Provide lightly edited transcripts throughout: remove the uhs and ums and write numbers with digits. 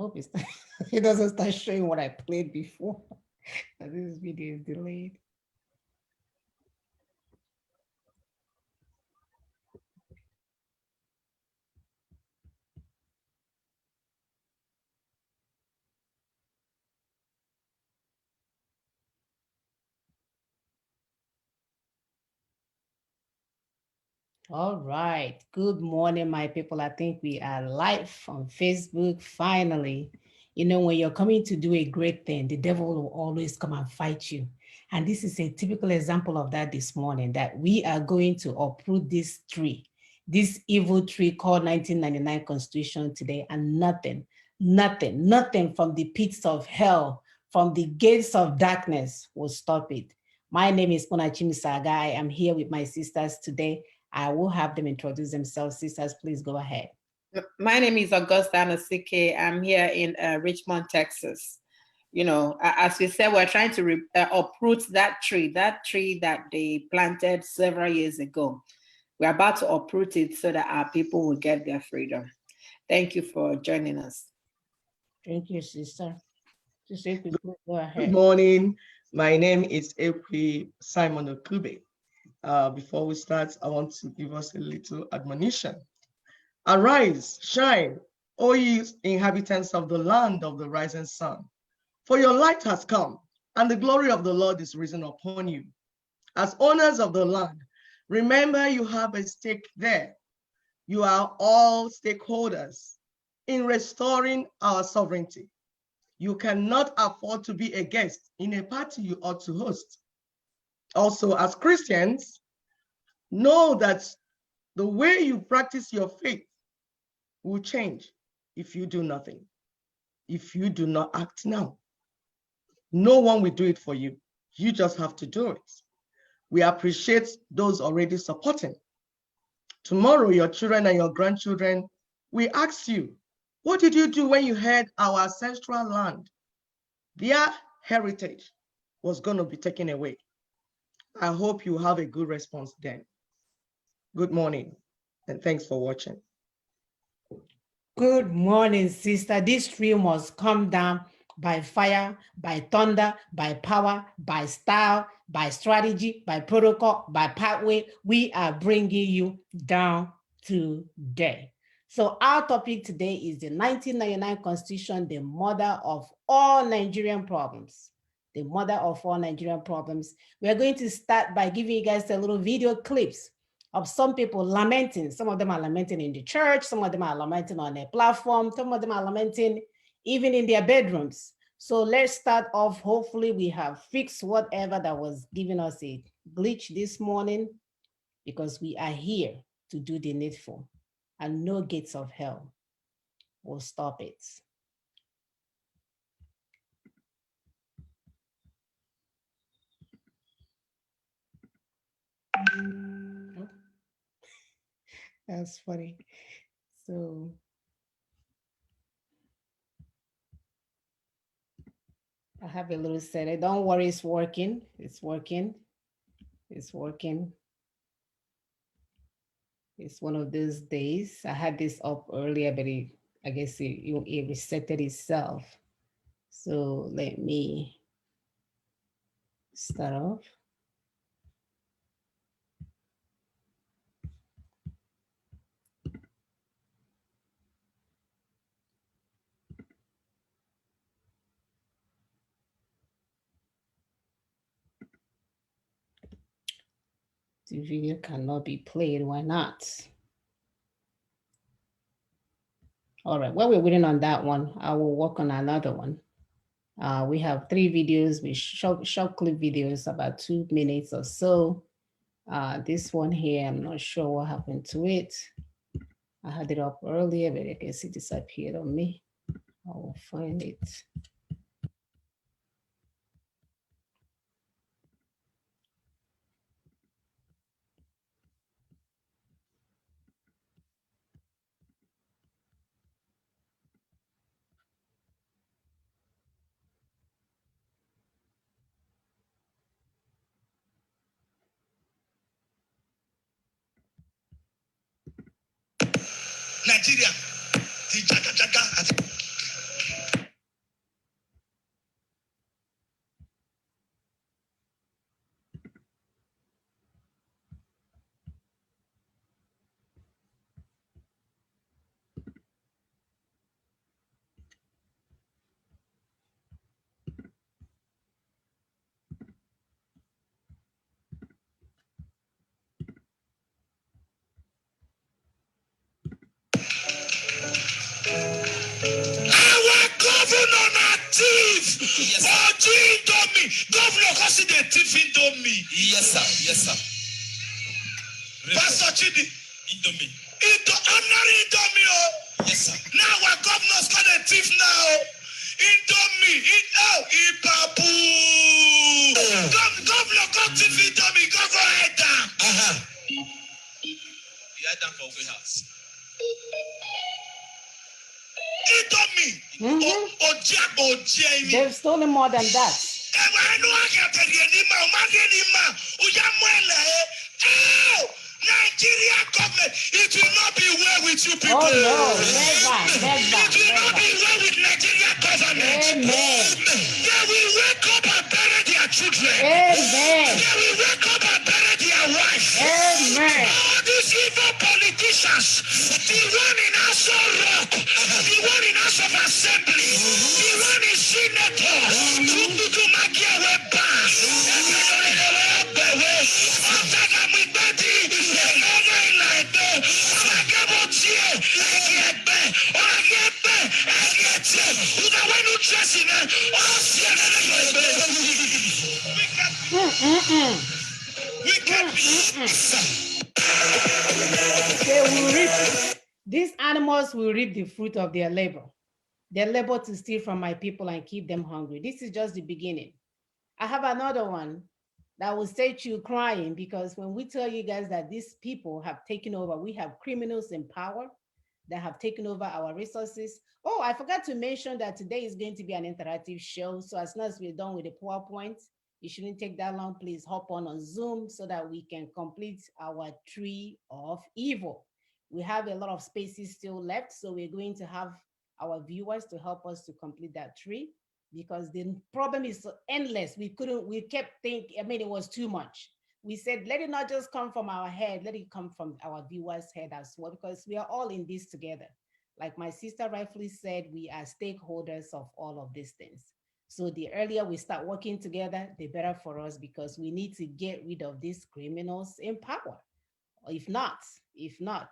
hope it doesn't start showing what I played before. This video is delayed. All right. Good morning, my people. I think we are live on Facebook finally. You know, when you're coming to do a great thing, the devil will always come and fight you. And this is a typical example of that this morning, that we are going to uproot this tree, this evil tree called 1999 Constitution today, and nothing from the pits of hell, from the gates of darkness will stop it. My name is Ponachimi Sagai. I'm here with my sisters today. I will have them introduce themselves. Sisters, please go ahead. My name is Augusta Anosike. I'm here in Richmond, Texas. You know, as we said, we're trying to uproot that tree that they planted several years ago. We're about to uproot it so that our people will get their freedom. Thank you for joining us. Thank you, sister. Sister, please go ahead. Good morning. My name is Ekwe Simon Okube. Before we start, I want to give us a little admonition. Arise, shine, O ye inhabitants of the land of the rising sun. For your light has come, and the glory of the Lord is risen upon you. As owners of the land, remember you have a stake there. You are all stakeholders in restoring our sovereignty. You cannot afford to be a guest in a party you ought to host. Also, as Christians, know that the way you practice your faith will change if you do nothing, if you do not act now. No one will do it for you. You just have to do it. We appreciate those already supporting. Tomorrow, your children and your grandchildren will ask you, what did you do when you had our ancestral land? Their heritage was going to be taken away. I hope you have a good response then. Good morning, and thanks for watching. Good morning, sister. This tree must come down by fire, by thunder, by power, by style, by strategy, by protocol, by pathway. We are bringing you down today. So our topic today is the 1999 Constitution, the mother of all Nigerian problems. The mother of all Nigerian problems. We are going to start by giving you guys a little video clips of some people lamenting. Some of them are lamenting in the church, some of them are lamenting on their platform, some of them are lamenting even in their bedrooms. So let's start off. Hopefully we have fixed whatever that was giving us a glitch this morning, because we are here to do the needful, and no gates of hell will stop it. That's funny. So I have a little set. Don't worry, it's working. It's working. It's working. It's one of those days. I had this up earlier, but I guess it resetted itself. So let me start off. The video cannot be played. Why not? All right, while we're waiting on that one, I will work on another one. We have 3 videos with short clip videos, about 2 minutes or so. This one here, I'm not sure what happened to it. I had it up earlier, but I guess it disappeared on me. I will find it. Nigeria, the Jaga Jaga. thief. Yes, sir. Indomie. Governor, cause they thief Indomie. Yes, sir. Yes, sir. Pastor Chidi. Indomie. Ordinary Indomie. Oh. Yes, sir. Now our governor's got a thief now. Indomie. Ipapu. Governor got thief Indomie. Go ahead down. You head down for Ogun House. Indomie. They've stolen more than that. Nigeria government, it will not be well with you people. Oh no, never. It will not be well with Nigeria government. Amen. They will wake up and bury their children. Amen. They will wake up and bury their wives. Amen. All these evil politicians, the one in House of Rock, the one in House of Assembly, the one in Senator, Tukutu Makia They will reap. These animals will reap the fruit of their labor. Their labor to steal from my people and keep them hungry. This is just the beginning. I have another one that will set you crying, because when we tell you guys that these people have taken over, we have criminals in power that have taken over our resources. Oh, I forgot to mention that today is going to be an interactive show. So as soon as we're done with the PowerPoint, it shouldn't take that long. Please hop on Zoom so that we can complete our tree of evil. We have a lot of spaces still left, so we're going to have our viewers to help us to complete that tree, because the problem is endless. We kept thinking, it was too much. We said, let it not just come from our head, let it come from our viewers' head as well, because we are all in this together. Like my sister rightfully said, we are stakeholders of all of these things. So the earlier we start working together, the better for us, because we need to get rid of these criminals in power. If not,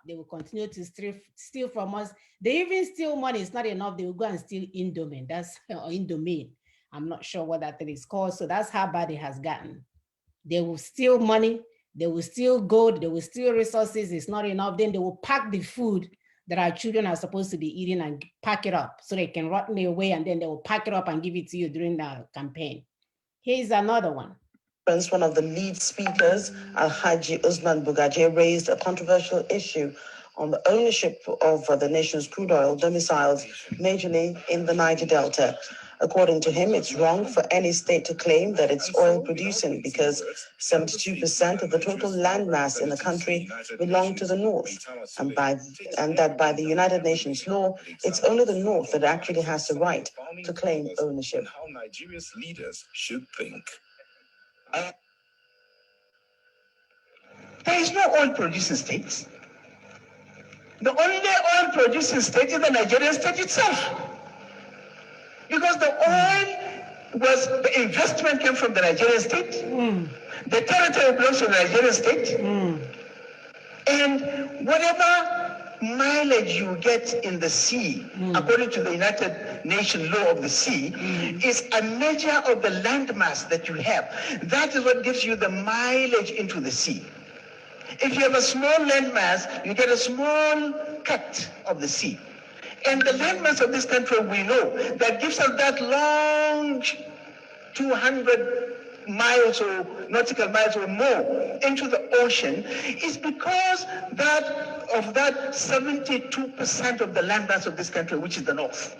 they will continue to steal from us. They even steal money. It's not enough. They will go and steal Indomie. That's Indomie. I'm not sure what that thing is called. So that's how bad it has gotten. They will steal money. They will steal gold. They will steal resources. It's not enough. Then they will pack the food that our children are supposed to be eating and pack it up so they can rot it away, and then they will pack it up and give it to you during the campaign. Here's another one. One of the lead speakers, Alhaji Usman Bugaje, raised a controversial issue on the ownership of the nation's crude oil domiciles, majorly in the Niger Delta. According to him, it's wrong for any state to claim that it's oil producing, because 72% of the total land mass in the country belong to the North, and that by the United Nations law, it's only the North that actually has the right to claim ownership. How Nigeria's leaders should think. There is no oil producing state. The only oil producing state is the Nigerian state itself. Because the investment came from the Nigerian state. The territory belongs to the Nigerian state. And whatever mileage you get in the sea, according to the United Nations law of the sea, is a measure of the land mass that you have. That is what gives you the mileage into the sea. If you have a small landmass, you get a small cut of the sea. And the landmass of this country, we know, that gives us that long 200 miles or nautical miles or more into the ocean, is because that 72% of the landmass of this country, which is the North.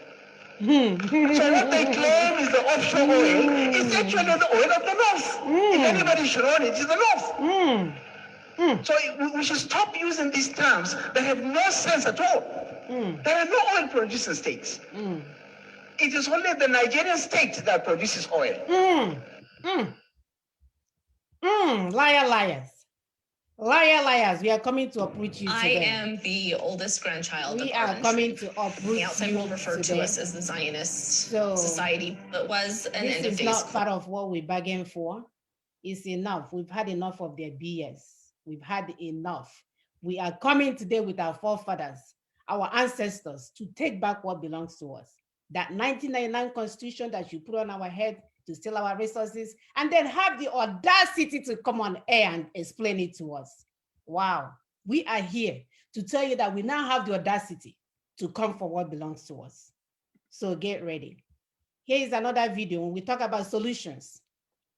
So what they claim is the offshore oil is actually the oil of the North. If anybody should own it, it's the North. So we should stop using these terms that have no sense at all. There are no oil producing states. It is only the Nigerian state that produces oil. Liar, liars. Liar, liars. We are coming to uproot you today. I am the oldest grandchild We of are Arlen coming Tree. to uproot The outside you world referred today. to us as the Zionist So, society, but was an this end of is days. not part of what we bargained for. It's enough. We've had enough of their BS. We've had enough. We are coming today with our forefathers, our ancestors, to take back what belongs to us. that 1999 constitution that you put on our head to steal our resources, and then have the audacity to come on air and explain it to us. Wow. We are here to tell you that we now have the audacity to come for what belongs to us. So get ready. Here is another video when we talk about solutions,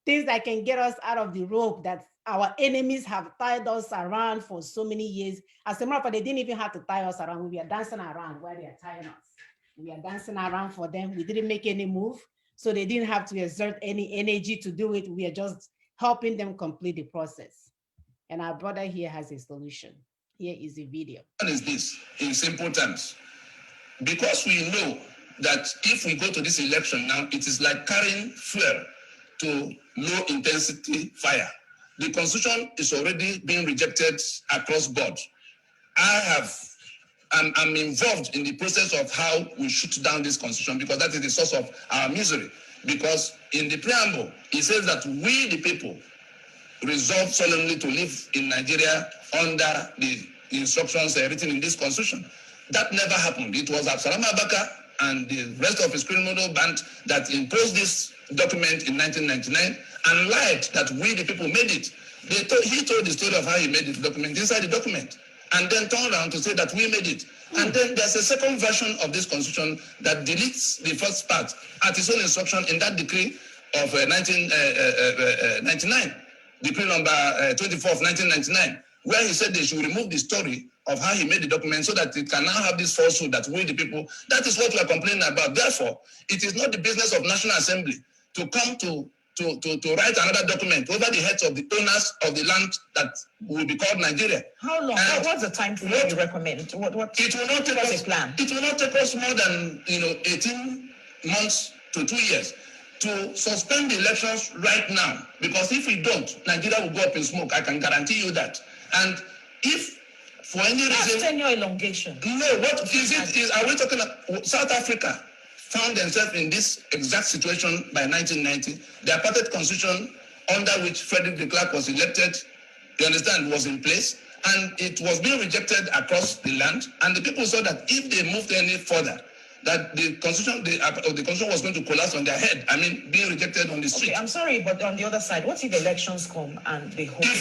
things that can get us out of the rope that our enemies have tied us around for so many years. As a matter of fact, they didn't even have to tie us around. We are dancing around while they are tying us. We are dancing around for them. We didn't make any move, so they didn't have to exert any energy to do it. We are just helping them complete the process. And our brother here has a solution. Here is the video. What is this in simple terms? Because we know that if we go to this election now, it is like carrying fuel to low intensity fire. The constitution is already being rejected across board. I'm involved in the process of how we shoot down this constitution because that is the source of our misery. Because in the preamble, it says that we, the people, resolve solemnly to live in Nigeria under the instructions written in this constitution. That never happened. It was Absalom Abaka and the rest of his criminal band that imposed this document in 1999 and lied that we, the people, made it. He told the story of how he made the document inside the document and then turned around to say that we made it. And then there's a second version of this constitution that deletes the first part at its own instruction in that decree of 1999. Decree number 24 of 1999, where he said they should remove the story of how he made the document so that it can now have this falsehood that we, the people, that is what we are complaining about. Therefore, it is not the business of National Assembly to come to write another document over the heads of the owners of the land that will be called Nigeria. How long? What's the time frame you recommend? It will not take us. Plan? It will not take us more than 18 months to 2 years to suspend the elections right now, because if we don't, Nigeria will go up in smoke. I can guarantee you that. And if for any reason, tenure elongation. No, what is it? Are we talking about South Africa? Found themselves in this exact situation by 1990. The apartheid constitution under which Frederick de Klerk was elected, you understand, was in place, and it was being rejected across the land. And the people saw that if they moved any further, that the constitution was going to collapse on their head. I mean, being rejected on the street. Okay, I'm sorry, but on the other side, what if elections come and they hold? If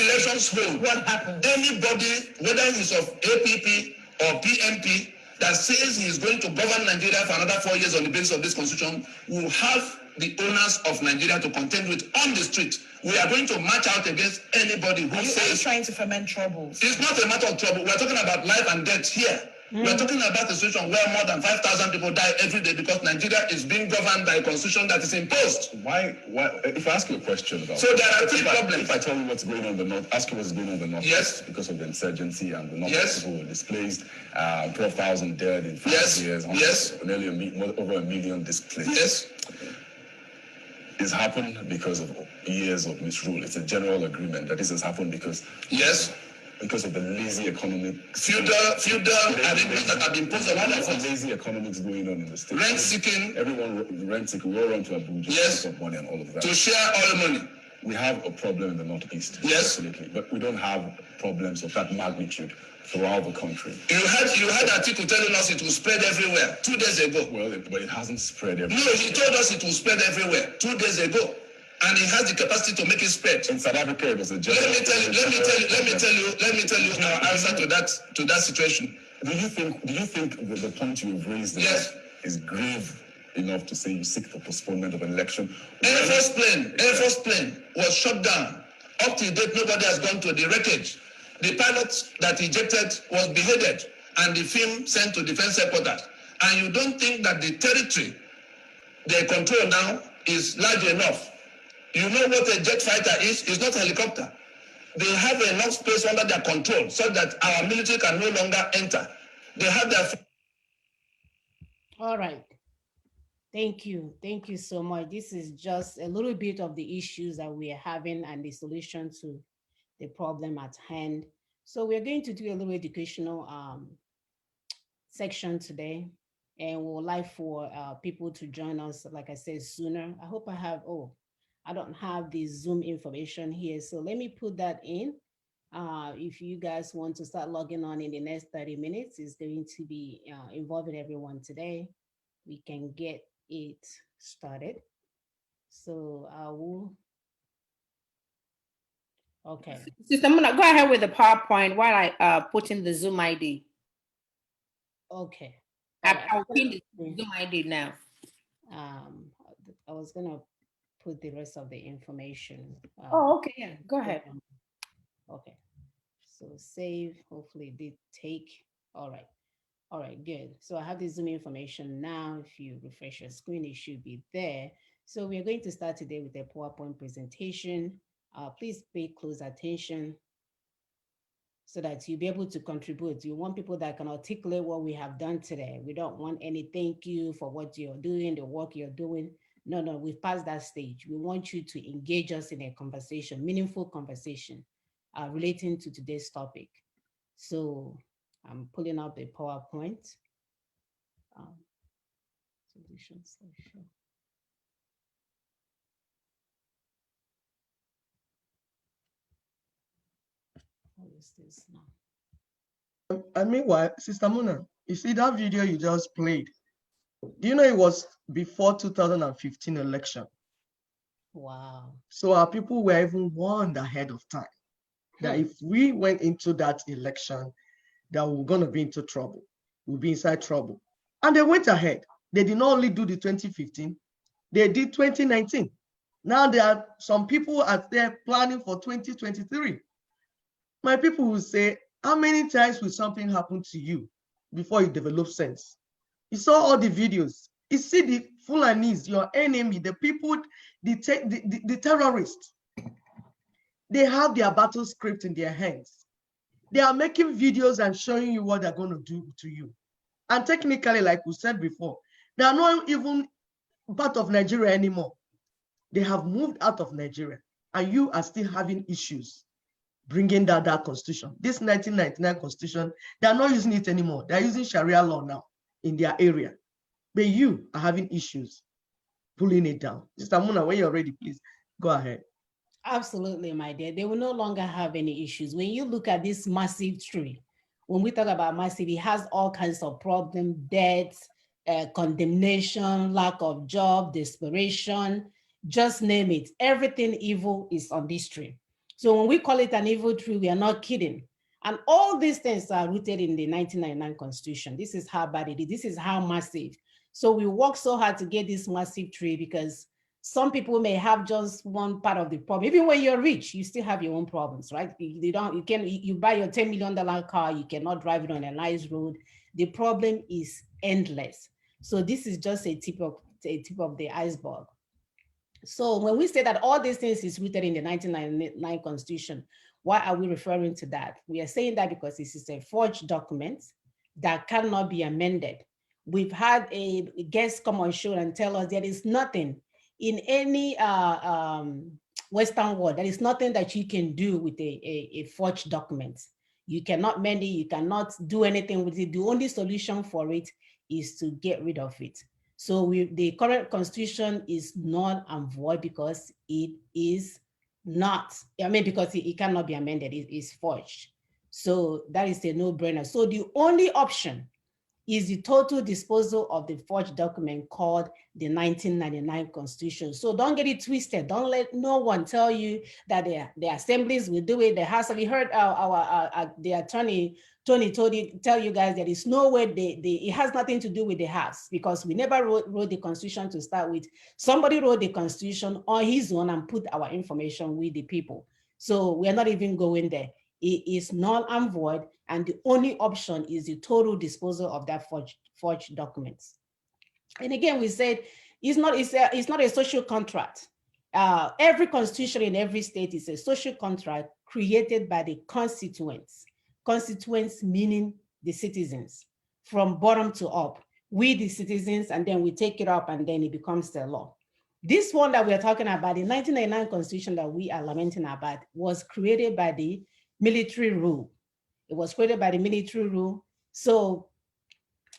elections hold, what happens? Anybody, whether he's of APP or PMP, that says he is going to govern Nigeria for another 4 years on the basis of this constitution will have the owners of Nigeria to contend with on the street. We are going to march out against anybody who says... Are you trying to ferment troubles? It's not a matter of trouble. We're talking about life and death here. We're talking about a situation where more than 5,000 people die every day because Nigeria is being governed by a constitution that is imposed. Why? If I ask you a question about... So there are three problems. If I tell you what's going on in the north, ask you what's going on in the north. Yes. Because of the insurgency and the number Yes. of people who were displaced, 12,000 dead in 5 Yes. years, Yes. nearly over a million displaced. Yes. It's happened because of years of misrule. It's a general agreement that this has happened because... Yes. Because of the lazy economic... Feudal arrangements that have been imposed on all of There's us. lazy economics going on in the state. Rent seeking. Everyone rent seeking. We all run to Abuja Yes. to pick up money and all of that. To share oil money. We have a problem in the Northeast. Yes. Absolutely. But we don't have problems of that magnitude throughout the country. You had article telling us it will spread everywhere 2 days ago. Well, but it hasn't spread everywhere. No, he told us it will spread everywhere 2 days ago. And he has the capacity to make it spread. In South Africa, it was a general... Let me tell you our answer to that situation. Do you think the point you've raised Yes. is grave enough to say you seek the postponement of an election? Air Force plane was shut down. Up to date, nobody has gone to the wreckage. The pilot that ejected was beheaded and the film sent to defense headquarters. And you don't think that the territory they control now is large enough? You know what a jet fighter is? It's not a helicopter. They have enough space under their control so that our military can no longer enter. They have their... All right. Thank you. Thank you so much. This is just a little bit of the issues that we are having and the solution to the problem at hand. So we're going to do a little educational section today, and we would like for people to join us, like I said, sooner. I hope I don't have the Zoom information here. So let me put that in If you guys want to start logging on in the next 30 minutes, it's going to be involving everyone today. We can get it started. So I will, okay. Sister Muna, go ahead with the PowerPoint while I put in the Zoom ID. Okay. I'll pin the Zoom ID now. I was gonna put the rest of the information. Oh, okay, yeah, go ahead. Okay, so save, hopefully it did take, all right, good. So I have the Zoom information now. If you refresh your screen, it should be there. So we are going to start today with a PowerPoint presentation. Please pay close attention so that you'll be able to contribute. You want people that can articulate what we have done today. We don't want any thank you for what you're doing, the work you're doing. No, we've passed that stage. We want you to engage us in a conversation, meaningful conversation relating to today's topic. So I'm pulling up the PowerPoint. Solution slideshow. What is this now? And meanwhile, Sister Muna, you see that video you just played? Do you know it was before 2015 election? Wow. So our people were even warned ahead of time that if we went into that election, that we were going to be into trouble. We'll be inside trouble. And they went ahead. They did not only do the 2015, they did 2019. Now there are some people out there planning for 2023. My people will say, how many times will something happen to you before you develop sense? You saw all the videos. You see the Fulanis, your enemy, the people, the terrorists. They have their battle script in their hands. They are making videos and showing you what they're going to do to you. And technically, like we said before, they are not even part of Nigeria anymore. They have moved out of Nigeria, and you are still having issues bringing that constitution. This 1999 constitution, they are not using it anymore. They are using Sharia law now in their area. But you are having issues pulling it down. Sister Muna, when you're ready, please go ahead. Absolutely, my dear. They will no longer have any issues. When you look at this massive tree, when we talk about massive, it has all kinds of problems, deaths, condemnation, lack of job, desperation, just name it. Everything evil is on this tree. So when we call it an evil tree, we are not kidding. And all these things are rooted in the 1999 Constitution. This is how bad it is. This is how massive. So we work so hard to get this massive tree because some people may have just one part of the problem. Even when you're rich, you still have your own problems, right? You buy your $10 million car, you cannot drive it on a nice road. The problem is endless. So this is just a tip of the iceberg. So when we say that all these things is rooted in the 1999 Constitution, why are we referring to that? We are saying that because this is a forged document that cannot be amended. We've had a guest come on show and tell us there is nothing in any Western world, there is nothing that you can do with a forged document. You cannot amend it, you cannot do anything with it. The only solution for it is to get rid of it. So the current constitution is null and void because it is not, because it cannot be amended, it is forged. So that is a no-brainer. So the only option is the total disposal of the forged document called the 1999 Constitution. So don't get it twisted. Don't let no one tell you that the assemblies will do it. The House, we heard the attorney, Tony, tell you guys that it's no way it has nothing to do with the House because we never wrote the Constitution to start with. Somebody wrote the Constitution on his own and put our information with the people. So we're not even going there. It is null and void, and the only option is the total disposal of that forged documents. And again, we said it's not a social contract. Every constitution in every state is a social contract created by the constituents. Constituents meaning the citizens, from bottom to up. We the citizens, and then we take it up, and then it becomes the law. This one that we're talking about, the 1999 Constitution that we are lamenting about, was created by the military rule. It was created by the military rule. So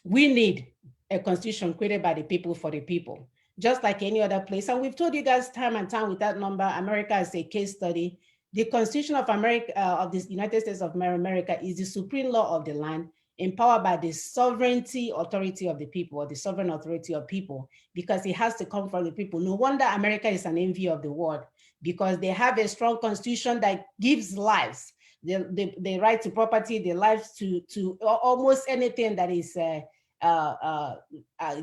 we need a constitution created by the people for the people, just like any other place. And we've told you guys time and time with that number, America is a case study. The Constitution of America, of the United States of America, is the supreme law of the land, empowered by the sovereignty authority of the people, or the sovereign authority of people, because it has to come from the people. No wonder America is an envy of the world, because they have a strong constitution that gives lives, the right to property, the lives to almost anything that is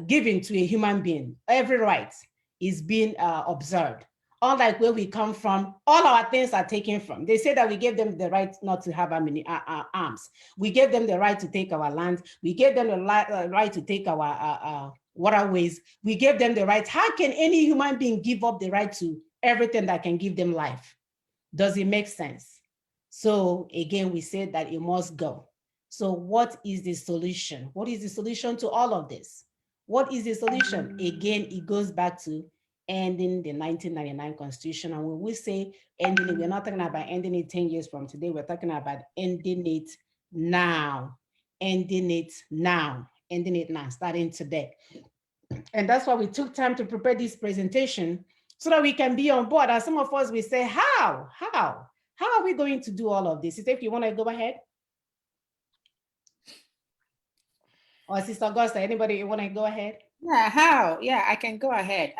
given to a human being. Every right is being observed. Unlike where we come from, all our things are taken from. They say that we gave them the right not to have arms. We gave them the right to take our land. We gave them the right to take our waterways. We gave them the right. How can any human being give up the right to everything that can give them life? Does it make sense? So again, we said that it must go. So what is the solution? What is the solution to all of this? What is the solution? Again, it goes back to ending the 1999 Constitution. And when we say ending it, we're not talking about ending it 10 years from today. We're talking about ending it now, ending it now, ending it now, starting today. And that's why we took time to prepare this presentation, so that we can be on board. And some of us will say, how are we going to do all of this? If you want to go ahead. Or Sister Augusta, anybody want to go ahead? Yeah, how? Yeah, I can go ahead.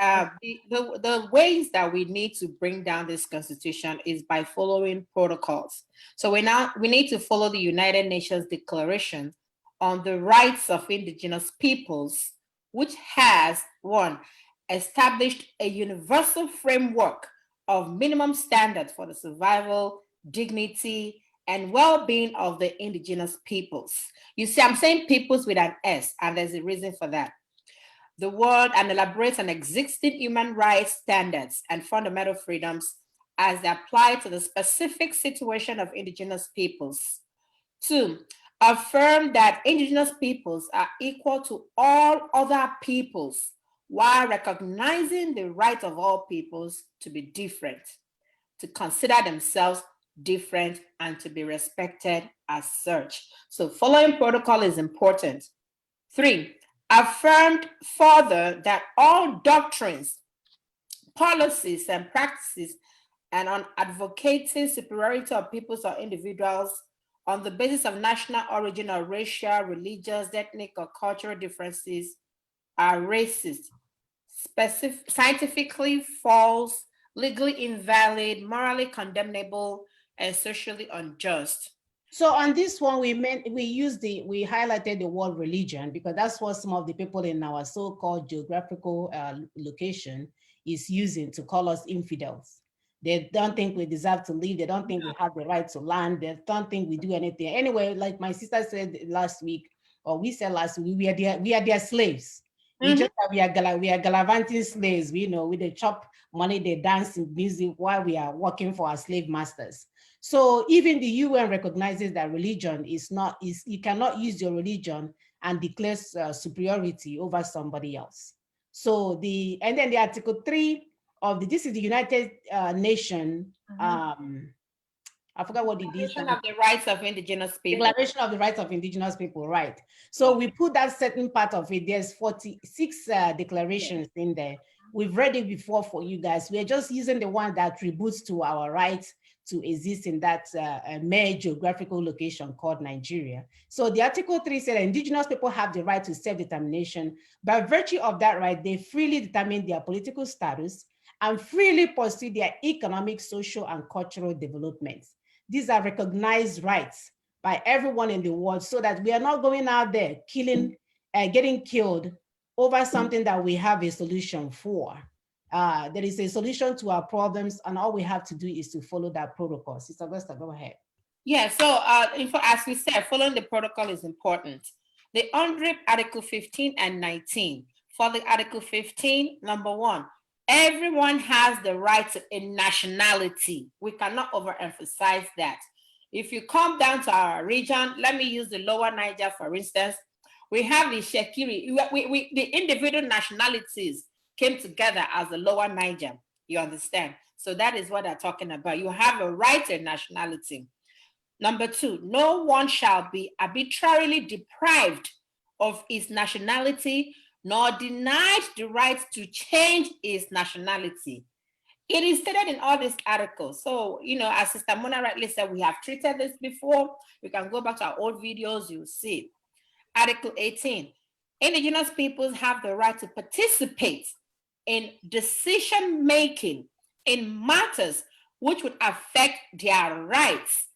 The ways that we need to bring down this constitution is by following protocols. So we need to follow the United Nations Declaration on the Rights of Indigenous Peoples, which has, one, established a universal framework of minimum standards for the survival, dignity, and well-being of the indigenous peoples. You see, I'm saying peoples with an S, and there's a reason for that. The word and elaborates on existing human rights standards and fundamental freedoms as they apply to the specific situation of indigenous peoples. Two, affirm that indigenous peoples are equal to all other peoples while recognizing the right of all peoples to be different, to consider themselves different, and to be respected as such. So following protocol is important. Three, affirmed further that all doctrines, policies, and practices and on advocating superiority of peoples or individuals on the basis of national origin or racial, religious, ethnic, or cultural differences are racist, scientifically false, legally invalid, morally condemnable, and socially unjust. So on this one, we highlighted the word religion, because that's what some of the people in our so-called geographical location is using to call us infidels. They don't think we deserve to live. They don't think we have the right to land. They don't think we do anything. Anyway, like my sister said last week, or we said last week, we are their slaves. We just we are gallivanting slaves. We with the chop money, they dance in music while we are working for our slave masters. So even the UN recognizes that religion you cannot use your religion and declare superiority over somebody else. So and then the Article 3 of this is the United Nations. I forgot what it is. Declaration of the Rights of Indigenous People. Declaration of the Rights of Indigenous People, right. So we put that certain part of it. There's 46 declarations in there. We've read it before for you guys. We're just using the one that attributes to our right to exist in that mere geographical location called Nigeria. So the Article 3 said indigenous people have the right to self-determination. By virtue of that right, they freely determine their political status and freely pursue their economic, social, and cultural developments. These are recognized rights by everyone in the world, so that we are not going out there getting killed over something that we have a solution for. There is a solution to our problems, and all we have to do is to follow that protocol. Sister Augusta, go ahead. Yeah, so as we said, following the protocol is important. The UNDRIP Article 15 and 19. For the Article 15, number 1, everyone has the right to a nationality. We cannot overemphasize that. If you come down to our region, let me use the Lower Niger, for instance, we have the Shekiri, the individual nationalities came together as the Lower Niger, you understand? So that is what they're talking about. You have a right to nationality. Number 2, no one shall be arbitrarily deprived of his nationality nor denied the right to change his nationality. It is stated in all these articles. So, as Sister Mona rightly said, we have treated this before. You can go back to our old videos, you'll see it. Article 18, indigenous peoples have the right to participate in decision-making in matters which would affect their rights.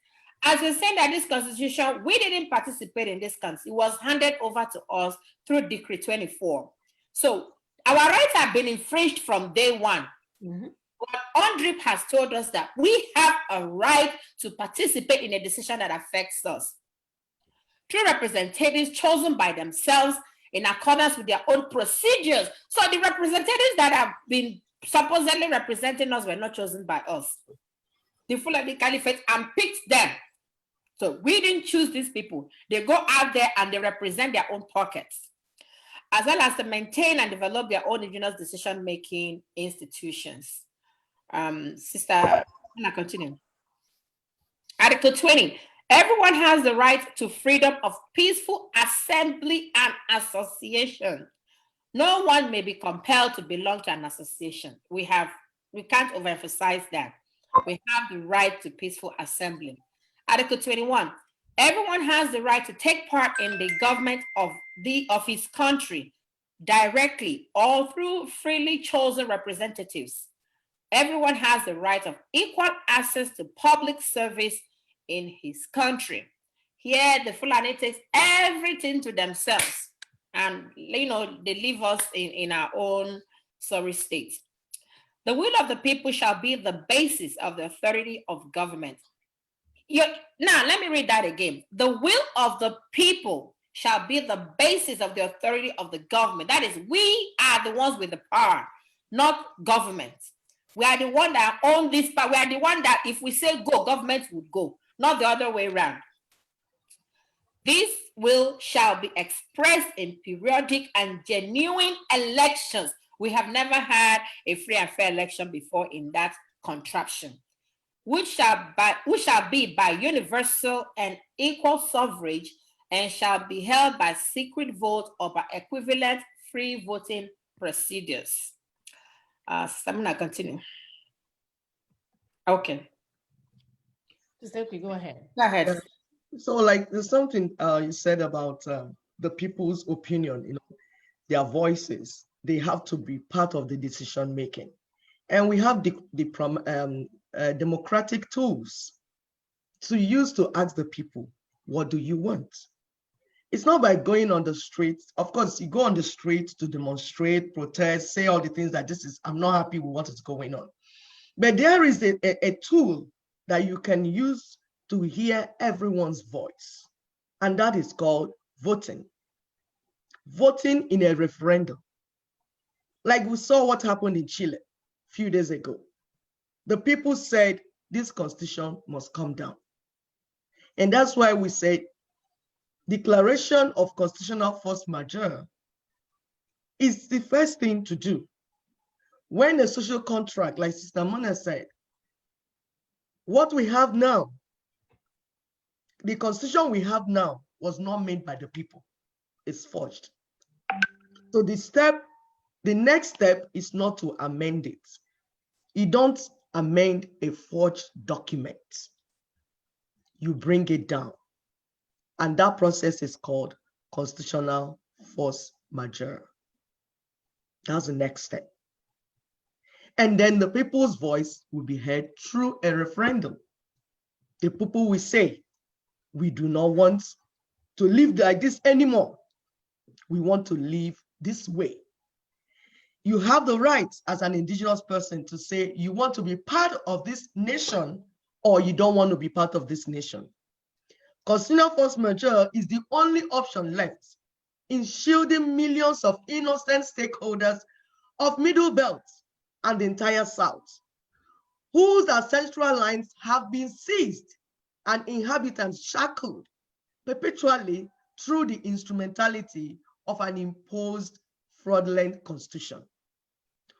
As we're saying that this constitution, we didn't participate in this constitution. It was handed over to us through Decree 24. So our rights have been infringed from day one. Mm-hmm. But UNDRIP has told us that we have a right to participate in a decision that affects us through representatives chosen by themselves in accordance with their own procedures. So the representatives that have been supposedly representing us were not chosen by us. The Fulani Caliphate unpicked them. So we didn't choose these people. They go out there and they represent their own pockets, as well as to maintain and develop their own indigenous decision-making institutions. Sister, continue. Article 20. Everyone has the right to freedom of peaceful assembly and association. No one may be compelled to belong to an association. We can't overemphasize that. We have the right to peaceful assembly. Article 21. Everyone has the right to take part in the government of his country directly or through freely chosen representatives. Everyone has the right of equal access to public service in his country. Here, the Fulani takes everything to themselves, and they leave us in our own sorry state. The will of the people shall be the basis of the authority of government. Now, let me read that again. The will of the people shall be the basis of the authority of the government. That is, we are the ones with the power, not government. We are the one that own this power. We are the one that if we say go, government would go, not the other way around. This will shall be expressed in periodic and genuine elections. We have never had a free and fair election before in that contraption, which shall be by universal and equal suffrage and shall be held by secret vote or by equivalent free voting procedures. Samina, continue. Okay. Go ahead. Go ahead. So, there's something you said about the people's opinion, their voices. They have to be part of the decision making. And we have the democratic tools to use to ask the people, what do you want? It's not by going on the streets. Of course, you go on the street to demonstrate, protest, say all the things that I'm not happy with what is going on. But there is a tool that you can use to hear everyone's voice, and that is called voting. Voting in a referendum. Like we saw what happened in Chile a few days ago. The people said this constitution must come down. And that's why we said declaration of constitutional force majeure is the first thing to do. When a social contract, like Sister Mona said, what we have now, the constitution we have now was not made by the people. It's forged. So the next step is not to amend it. You don't amend a forged document. You bring it down. And that process is called constitutional force majeure. That's the next step. And then the people's voice will be heard through a referendum. The people will say, we do not want to live like this anymore. We want to live this way. You have the right as an indigenous person to say you want to be part of this nation or you don't want to be part of this nation. Constitutional force majeure is the only option left in shielding millions of innocent stakeholders of Middle Belt and the entire South, whose ancestral lands have been seized and inhabitants shackled perpetually through the instrumentality of an imposed fraudulent constitution.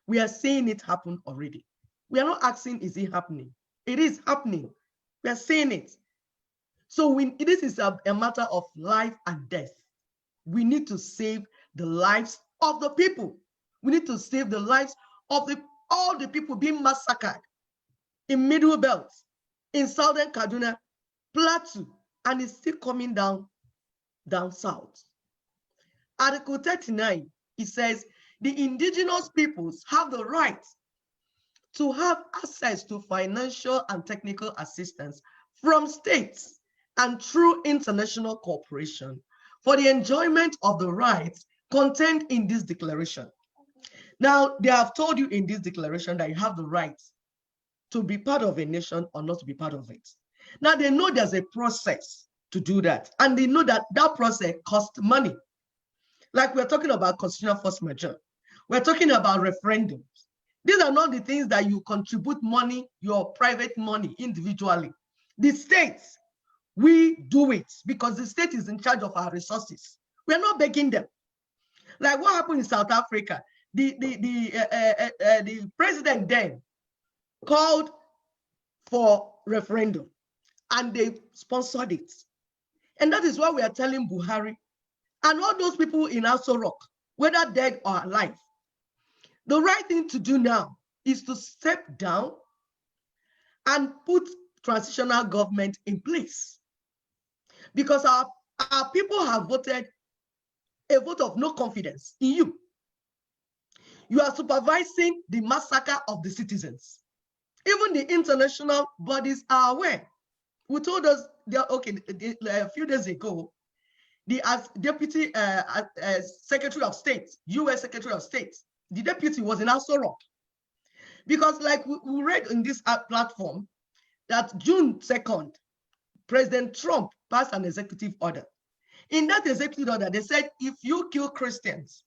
We are seeing it happen already. We are not asking, is it happening? It is happening. We are seeing it. So this is a matter of life and death. We need to save the lives of the people. We need to save the lives of all the people being massacred in Middle Belt, in Southern Kaduna, Plateau, and it's still coming down south. Article 39, it says, the indigenous peoples have the right to have access to financial and technical assistance from states and through international cooperation for the enjoyment of the rights contained in this declaration. Now, they have told you in this declaration that you have the right to be part of a nation or not to be part of it. Now, they know there's a process to do that, and they know that that process costs money. Like we're talking about constitutional force majeure. We're talking about referendums. These are not the things that you contribute money, your private money individually. The states, we do it because the state is in charge of our resources. We're not begging them. Like what happened in South Africa, the president then called for referendum and they sponsored it. And that is why we are telling Buhari and all those people in Aso Rock, whether dead or alive, the right thing to do now is to step down and put transitional government in place. Because our people have voted a vote of no confidence in you. You are supervising the massacre of the citizens. Even the international bodies are aware. Who told us, a few days ago, the Deputy Secretary of State, US Secretary of State, the deputy was in Aso Rock. Because like we read in this platform, that June 2nd, President Trump passed an executive order. In that executive order, they said, if you kill Christians,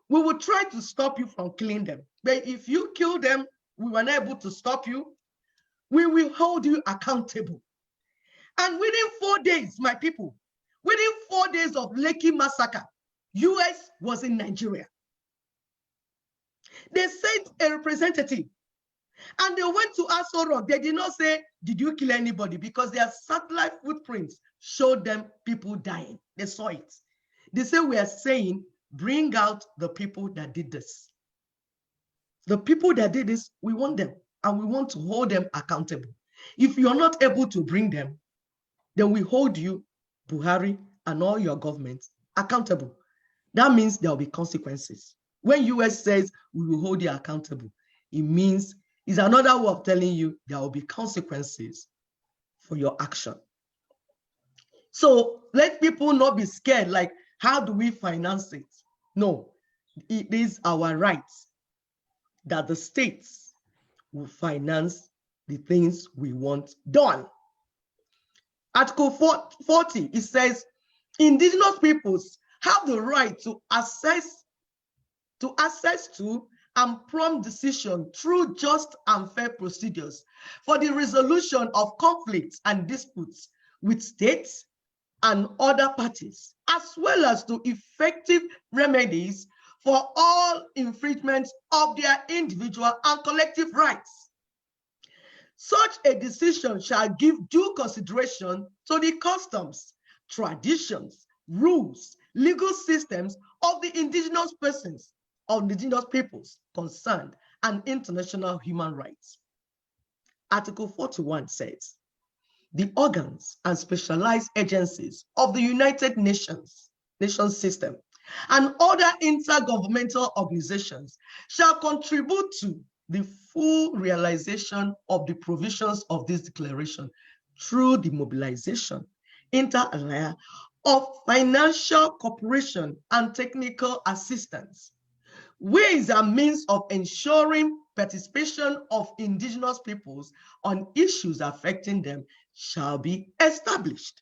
we will try to stop you from killing them. But if you kill them, we were not able to stop you, we will hold you accountable. And within 4 days, my people, within 4 days of Lekki massacre, US was in Nigeria. They sent a representative and they went to Aso Rock. They did not say, did you kill anybody? Because their satellite footprints showed them people dying. They saw it. They say, we are saying, bring out the people that did this. The people that did this, we want them and we want to hold them accountable. If you're not able to bring them, then we hold you, Buhari, and all your governments accountable. That means there will be consequences. When US says we will hold you accountable, it means it's another way of telling you there will be consequences for your action. So let people not be scared, like, how do we finance it? No, it is our right that the states will finance the things we want done. Article 40, it says, indigenous peoples have the right to access to and prompt decision through just and fair procedures for the resolution of conflicts and disputes with states and other parties, as well as to effective remedies for all infringements of their individual and collective rights. Such a decision shall give due consideration to the customs, traditions, rules, legal systems of the indigenous persons, of indigenous peoples concerned, and international human rights. Article 41 says, the organs and specialized agencies of the United Nations system and other intergovernmental organizations shall contribute to the full realization of the provisions of this declaration through the mobilization, inter alia, of financial cooperation and technical assistance. Ways and means of ensuring participation of indigenous peoples on issues affecting them shall be established.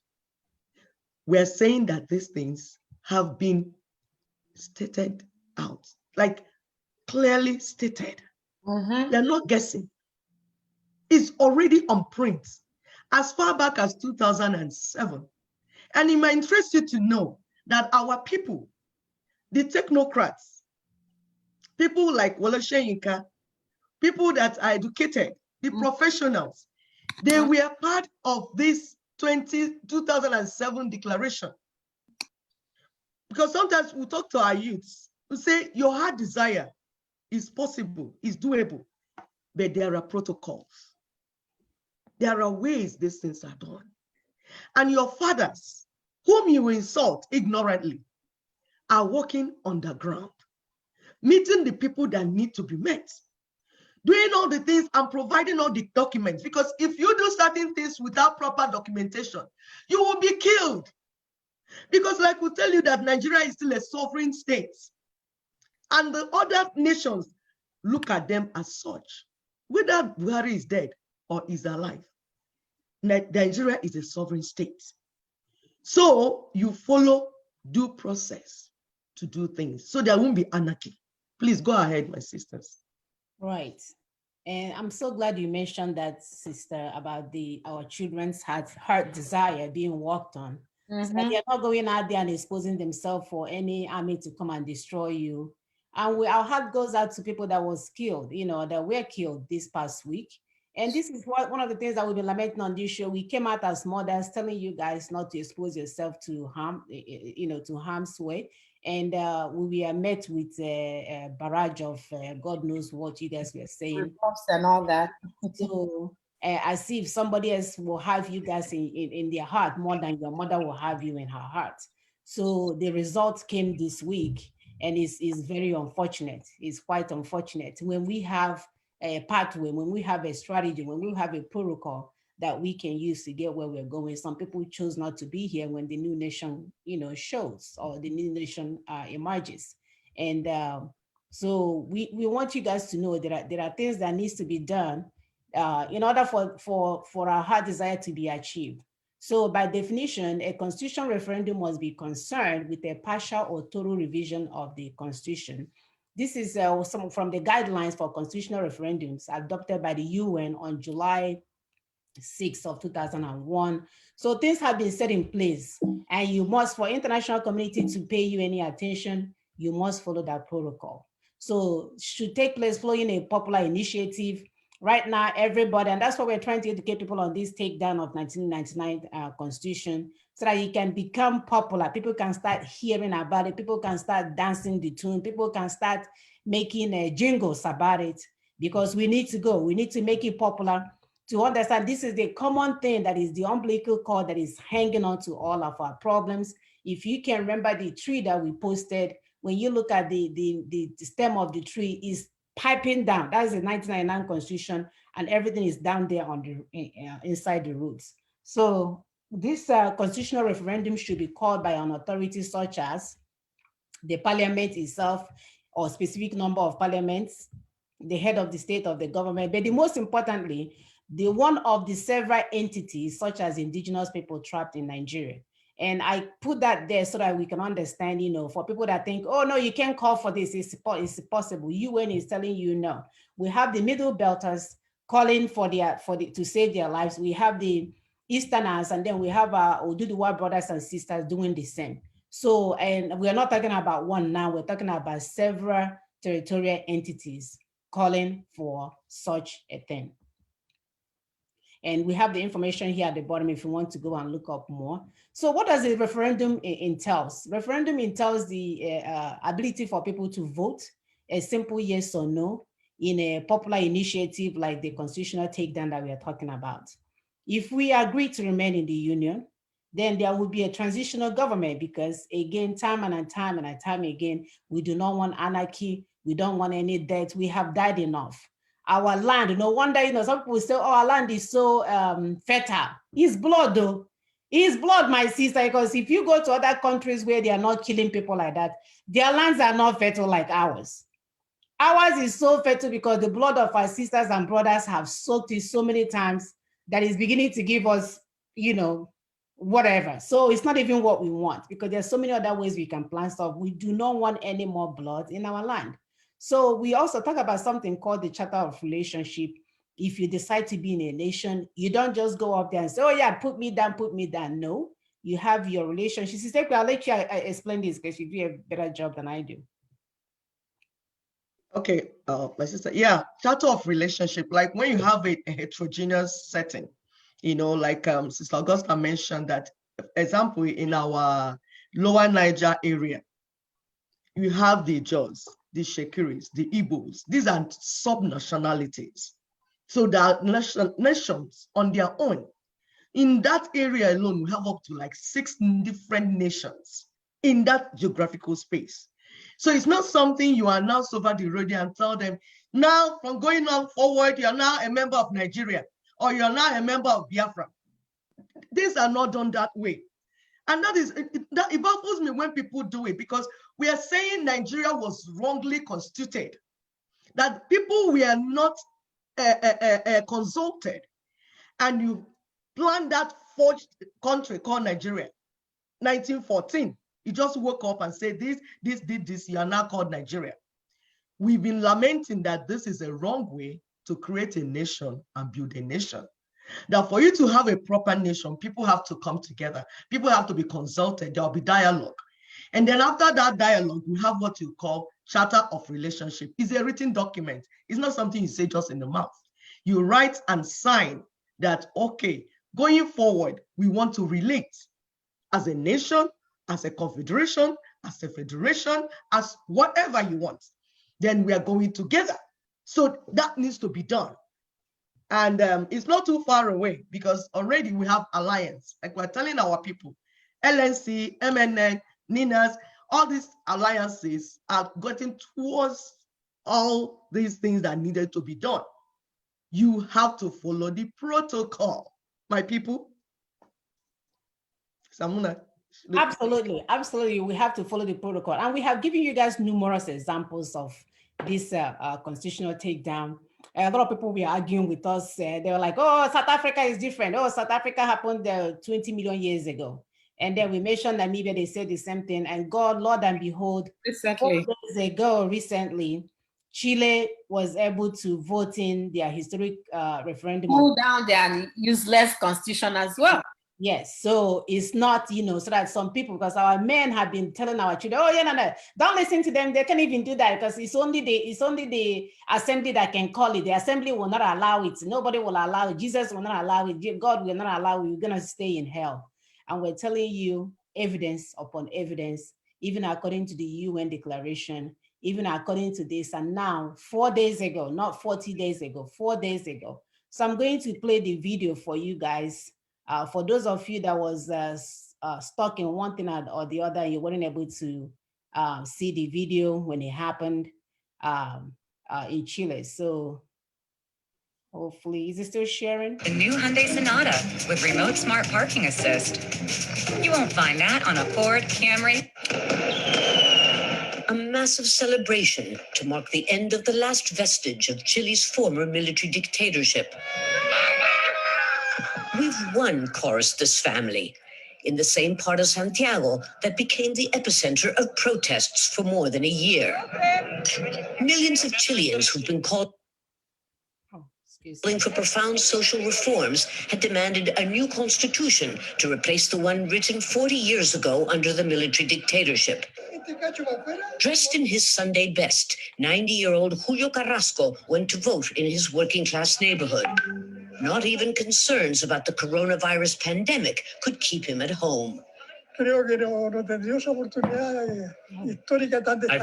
We're saying that these things have been stated out, like clearly stated. They're not guessing. It's already on print as far back as 2007. And it might interest you to know that our people, the technocrats, people like Wole Soyinka, people that are educated, the professionals, they were part of this 2007 declaration. Because sometimes we talk to our youths, we say, your heart desire is possible, is doable. but there are protocols. There are ways these things are done. And your fathers, whom you insult ignorantly, are walking underground, meeting the people that need to be met, doing all the things and providing all the documents. Because if you do certain things without proper documentation, you will be killed. Because like we tell you that Nigeria is still a sovereign state, and the other nations look at them as such, whether Buhari is dead or is alive. Nigeria is a sovereign state. So you follow due process to do things, so there won't be anarchy. Please go ahead, my sisters. Right. And I'm so glad you mentioned that, sister, about our children's heart desire being worked on. So that they're not going out there and exposing themselves for any army to come and destroy you. And our heart goes out to people that was killed, that were killed this past week. And this is one of the things that we've been lamenting on this show. We came out as mothers telling you guys not to expose yourself to harm, to harm's way. And we were met with a barrage of God knows what you guys were saying. Reports and all that. So as if somebody else will have you guys in their heart more than your mother will have you in her heart. So the results came this week, and it's very unfortunate. It's quite unfortunate. When we have a pathway, when we have a strategy, when we have a protocol that we can use to get where we're going, some people chose not to be here when the new nation, shows, or the new nation emerges. And so we want you guys to know that there are things that needs to be done in order for our heart desire to be achieved. So by definition, a constitutional referendum must be concerned with a partial or total revision of the constitution. This is some from the guidelines for constitutional referendums adopted by the UN on July 6th of 2001. So things have been set in place, and you must, for international community to pay you any attention, you must follow that protocol. So should take place following a popular initiative. Right now, everybody, and that's why we're trying to educate people on this takedown of 1999 Constitution, so that it can become popular. People can start hearing about it. People can start dancing the tune. People can start making jingles about it, because we need to go. We need to make it popular to understand this is the common thing that is the umbilical cord that is hanging on to all of our problems. If you can remember the tree that we posted, when you look at the stem of the tree is piping down. That is the 1999 Constitution, and everything is down there on the inside the roots. So this constitutional referendum should be called by an authority such as the parliament itself, or specific number of parliaments, the head of the state of the government, but the most importantly, the one of the several entities such as indigenous people trapped in Nigeria. And I put that there so that we can understand, for people that think, oh no, you can't call for this, it's possible. UN is telling you no. We have the middle belters calling to save their lives. We have the Easterners, and then we have our Oduduwa brothers and sisters doing the same. So, and we're not talking about one now, we're talking about several territorial entities calling for such a thing. And we have the information here at the bottom if you want to go and look up more. So what does the referendum entails? Referendum entails the ability for people to vote a simple yes or no in a popular initiative like the constitutional takedown that we are talking about. If we agree to remain in the union, then there will be a transitional government, because again, time and time again, we do not want anarchy. We don't want any death. We have died enough. Our land, no wonder, some people say, oh, our land is so fertile. It's blood though. It's blood, my sister, because if you go to other countries where they are not killing people like that, their lands are not fertile like ours. Ours is so fertile because the blood of our sisters and brothers have soaked it so many times that it's beginning to give us, whatever. So it's not even what we want, because there's so many other ways we can plant stuff. We do not want any more blood in our land. So we also talk about something called the Charter of Relationship. If you decide to be in a nation, you don't just go up there and say, oh yeah, put me down, put me down. No, you have your relationship. Sister, I'll let you explain this because you do a better job than I do. Okay, my sister, yeah, Charter of Relationship, like when you have a heterogeneous setting, like Sister Augusta mentioned that, example, in our lower Niger area, you have the Jaws, the Shekiris, the Igbos. These are sub-nationalities. So that nations on their own. In that area alone, we have up to like 6 different nations in that geographical space. So it's not something you announce over the radio and tell them, now from going on forward, you're now a member of Nigeria, or you're now a member of Biafra. These are not done that way. And that is, it baffles me when people do it, because we are saying Nigeria was wrongly constituted, that people were not consulted, and you plan that forged country called Nigeria, 1914. You just woke up and said this did this, you are now called Nigeria. We've been lamenting that this is a wrong way to create a nation and build a nation. That for you to have a proper nation, people have to come together. People have to be consulted. There'll be dialogue. And then after that dialogue, we have what you call Charter of Relationship. It's a written document. It's not something you say just in the mouth. You write and sign that, okay, going forward, we want to relate as a nation, as a confederation, as a federation, as whatever you want. Then we are going together. So that needs to be done. And it's not too far away, because already we have alliance. Like we're telling our people, LNC, MNN, NINAS, all these alliances are getting towards all these things that needed to be done. You have to follow the protocol, my people. Samuna. Absolutely, absolutely. We have to follow the protocol. And we have given you guys numerous examples of this constitutional takedown. A lot of people were arguing with us. They were like, oh, South Africa is different. Oh, South Africa happened 20 million years ago. And then we mentioned Namibia, they said the same thing. And God, Lord and behold, Exactly. 4 days ago, recently, Chile was able to vote in their historic referendum. Pull down their useless constitution as well. Yes, so it's not, so that some people, because our men have been telling our children, oh yeah, no, don't listen to them. They can't even do that, because it's only the assembly that can call it. The assembly will not allow it. Nobody will allow it. Jesus will not allow it. God will not allow it. You're gonna stay in hell. And we're telling you evidence upon evidence, even according to the UN declaration, even according to this. And now, 4 days ago, not 40 days ago, 4 days ago. So I'm going to play the video for you guys. For those of you that was stuck in one thing or the other, you weren't able to see the video when it happened in Chile. So hopefully, is it still sharing? The new Hyundai Sonata with remote smart parking assist. You won't find that on a Ford Camry. A massive celebration to mark the end of the last vestige of Chile's former military dictatorship. We've won, chorused this family, in the same part of Santiago that became the epicenter of protests for more than a year. Millions of Chileans who've been calling for profound social reforms had demanded a new constitution to replace the one written 40 years ago under the military dictatorship. Dressed in his Sunday best, 90-year-old Julio Carrasco went to vote in his working-class neighborhood. Not even concerns about the coronavirus pandemic could keep him at home. I've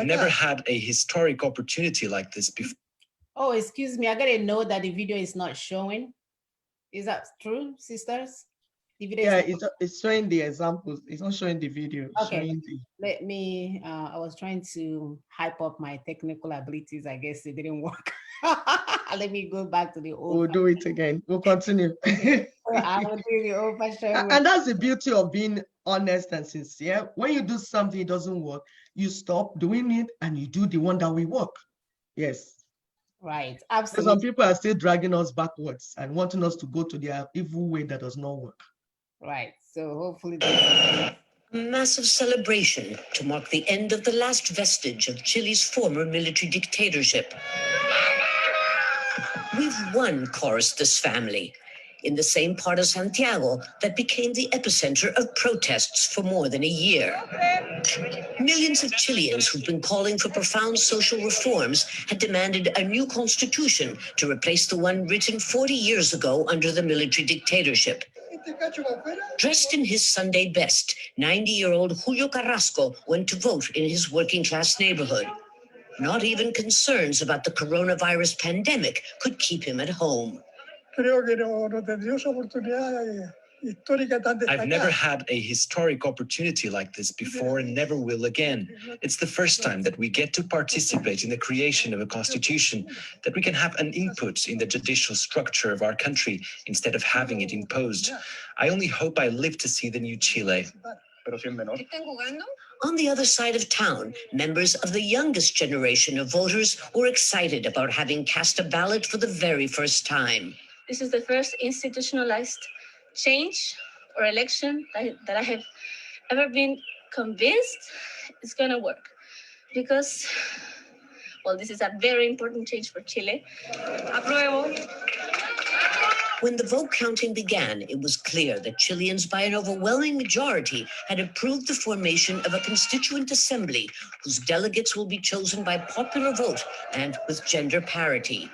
never had a historic opportunity like this before. Oh, excuse me. I got to know that the video is not showing. Is that true, sisters? The video it's showing the examples. It's not showing the video. Okay. Let me, I was trying to hype up my technical abilities. I guess it didn't work. Let me go back to the old. We'll do it again. We'll continue. I will do the old fashioned. And that's the beauty of being honest and sincere. When you do something, it doesn't work, you stop doing it and you do the one that will work. Yes. Right. Absolutely. Some people are still dragging us backwards and wanting us to go to their evil way that does not work. Right. So hopefully. A massive celebration to mark the end of the last vestige of Chile's former military dictatorship. We've won, chorused this family, in the same part of Santiago that became the epicenter of protests for more than a year. Millions of Chileans who've been calling for profound social reforms had demanded a new constitution to replace the one written 40 years ago under the military dictatorship. Dressed in his Sunday best, 90-year-old Julio Carrasco went to vote in his working-class neighborhood. Not even concerns about the coronavirus pandemic could keep him at home. I've never had a historic opportunity like this before and never will again. It's the first time that we get to participate in the creation of a constitution, that we can have an input in the judicial structure of our country instead of having it imposed. I only hope I live to see the new Chile. On the other side of town, members of the youngest generation of voters were excited about having cast a ballot for the very first time. This is the first institutionalized change or election that I have ever been convinced it's going to work. Because, well, this is a very important change for Chile. Apruebo. When the vote counting began, it was clear that Chileans, by an overwhelming majority, had approved the formation of a constituent assembly whose delegates will be chosen by popular vote and with gender parity.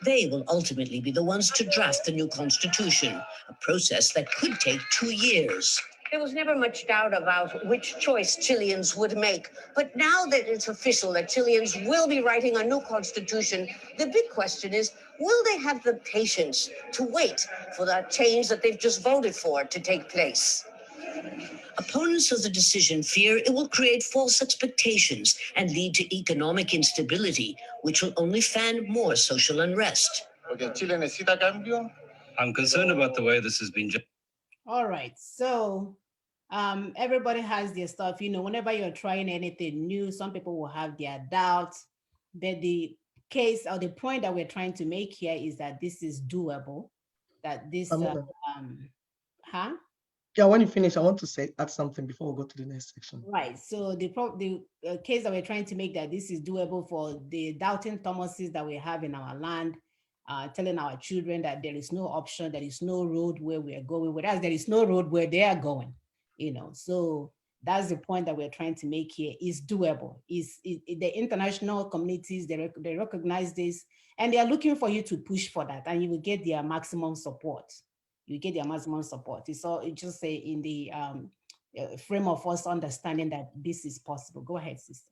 They will ultimately be the ones to draft the new constitution, a process that could take 2 years. There was never much doubt about which choice Chileans would make. But now that it's official that Chileans will be writing a new constitution, the big question is, will they have the patience to wait for that change that they've just voted for to take place? Opponents of the decision fear it will create false expectations and lead to economic instability, which will only fan more social unrest. I'm concerned about the way this has been. All right, so everybody has their stuff. You know, whenever you're trying anything new, some people will have their doubts, but the case or the point that we're trying to make here is that this is doable, that this, Yeah, when you finish, I want to add something before we go to the next section. Right, so the case that we're trying to make that this is doable for the doubting Thomases that we have in our land, telling our children that there is no option, there is no road where we are going, whereas there is no road where they are going, you know. So that's the point that we're trying to make here. Is doable. The international communities, they recognize this and they are looking for you to push for that, and you will get their maximum support. You get their maximum support. It's all, it just say in the frame of us understanding that this is possible. Go ahead, sister.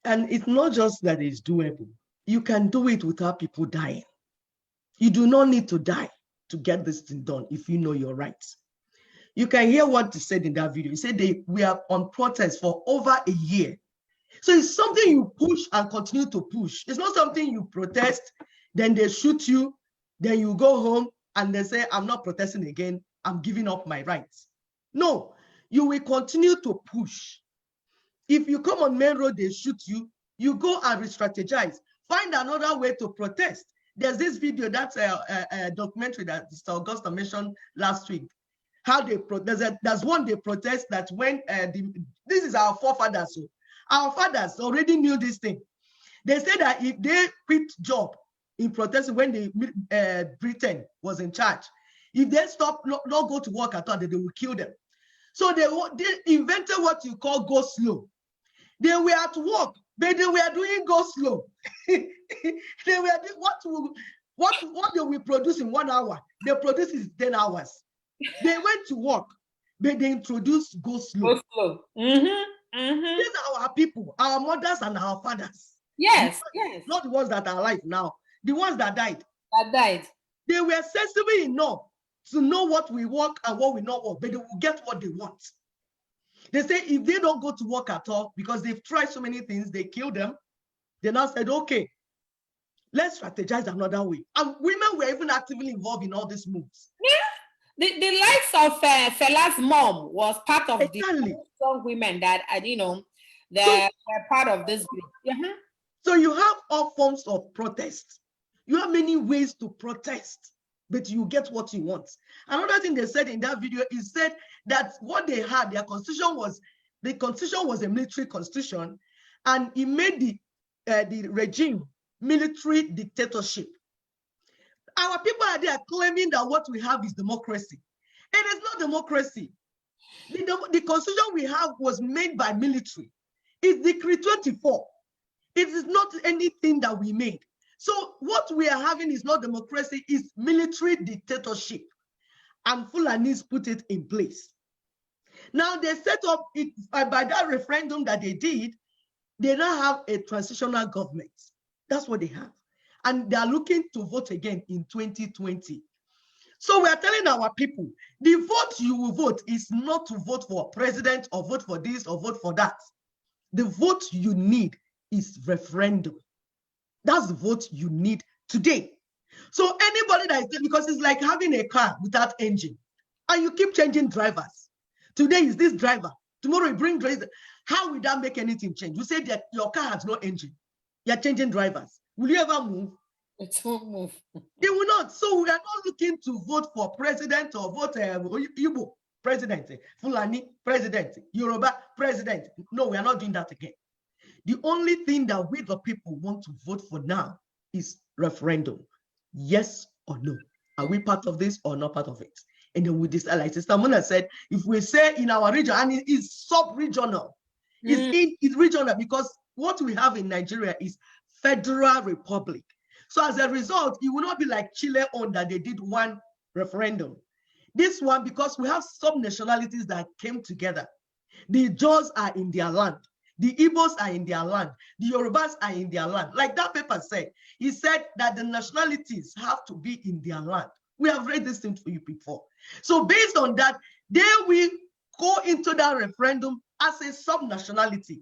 And it's not just that it's doable. You can do it without people dying. You do not need to die to get this thing done if you know your rights. You can hear what they said in that video. He said we are on protest for over a year. So it's something you push and continue to push. It's not something you protest, then they shoot you, then you go home and they say, I'm not protesting again, I'm giving up my rights. No, you will continue to push. If you come on main road, they shoot you, you go and re-strategize. Find another way to protest. There's this video, that's a documentary that Mr. Augusta mentioned last week. How they there's one they protest that when this is our forefathers. So our fathers already knew this thing. They said that if they quit job in protesting when the Britain was in charge, if they stop, not go to work at all, they will kill them. So they invented what you call go slow. They were at work, but they were doing go slow. They were what they will produce in 1 hour, they produce in 10 hours. They went to work, but they introduced go slow. Go slow. Mm-hmm. Mm-hmm. These are our people, our mothers and our fathers. Yes, yes. Not the ones that are alive now, the ones that died. That died. They were sensible enough to know what we work and what we not work, but they will get what they want. They say if they don't go to work at all, because they've tried so many things, they kill them. They now said, okay, let's strategize another way. And women were even actively involved in all these moves. Yeah. The likes of Fela's mom was part of the young women that, they're part of this group. Uh-huh. So you have all forms of protest. You have many ways to protest, but you get what you want. Another thing they said in that video is said that what they had, their constitution was, the constitution was a military constitution, and it made the regime military dictatorship. Our people are there claiming that what we have is democracy. It is not democracy. The constitution we have was made by military. It's Decree 24. It is not anything that we made. So what we are having is not democracy, it's military dictatorship. And Fulanis put it in place. Now they set up it by that referendum that they did. They now have a transitional government. That's what they have. And they are looking to vote again in 2020. So we are telling our people, the vote you will vote is not to vote for president or vote for this or vote for that. The vote you need is referendum. That's the vote you need today. So anybody that is, because it's like having a car without engine and you keep changing drivers. Today is this driver, tomorrow you bring driver. How will that make anything change? You say that your car has no engine. You're changing drivers. Will you ever move? It won't move. They will not. So we are not looking to vote for president or vote Igbo president, Fulani president, Yoruba president. No, we are not doing that again. The only thing that we the people want to vote for now is referendum. Yes or no. Are we part of this or not part of it? And then we decide, like Sister Mona said, if we say in our region, and it is sub-regional, it's regional because what we have in Nigeria is federal republic. So as a result, it will not be like Chile on that they did one referendum. This one, because we have sub-nationalities that came together. The Jaws are in their land. The Igbos are in their land. The Yorubas are in their land. Like that paper said, he said that the nationalities have to be in their land. We have read this thing for you before. So based on that, then we go into that referendum as a sub-nationality.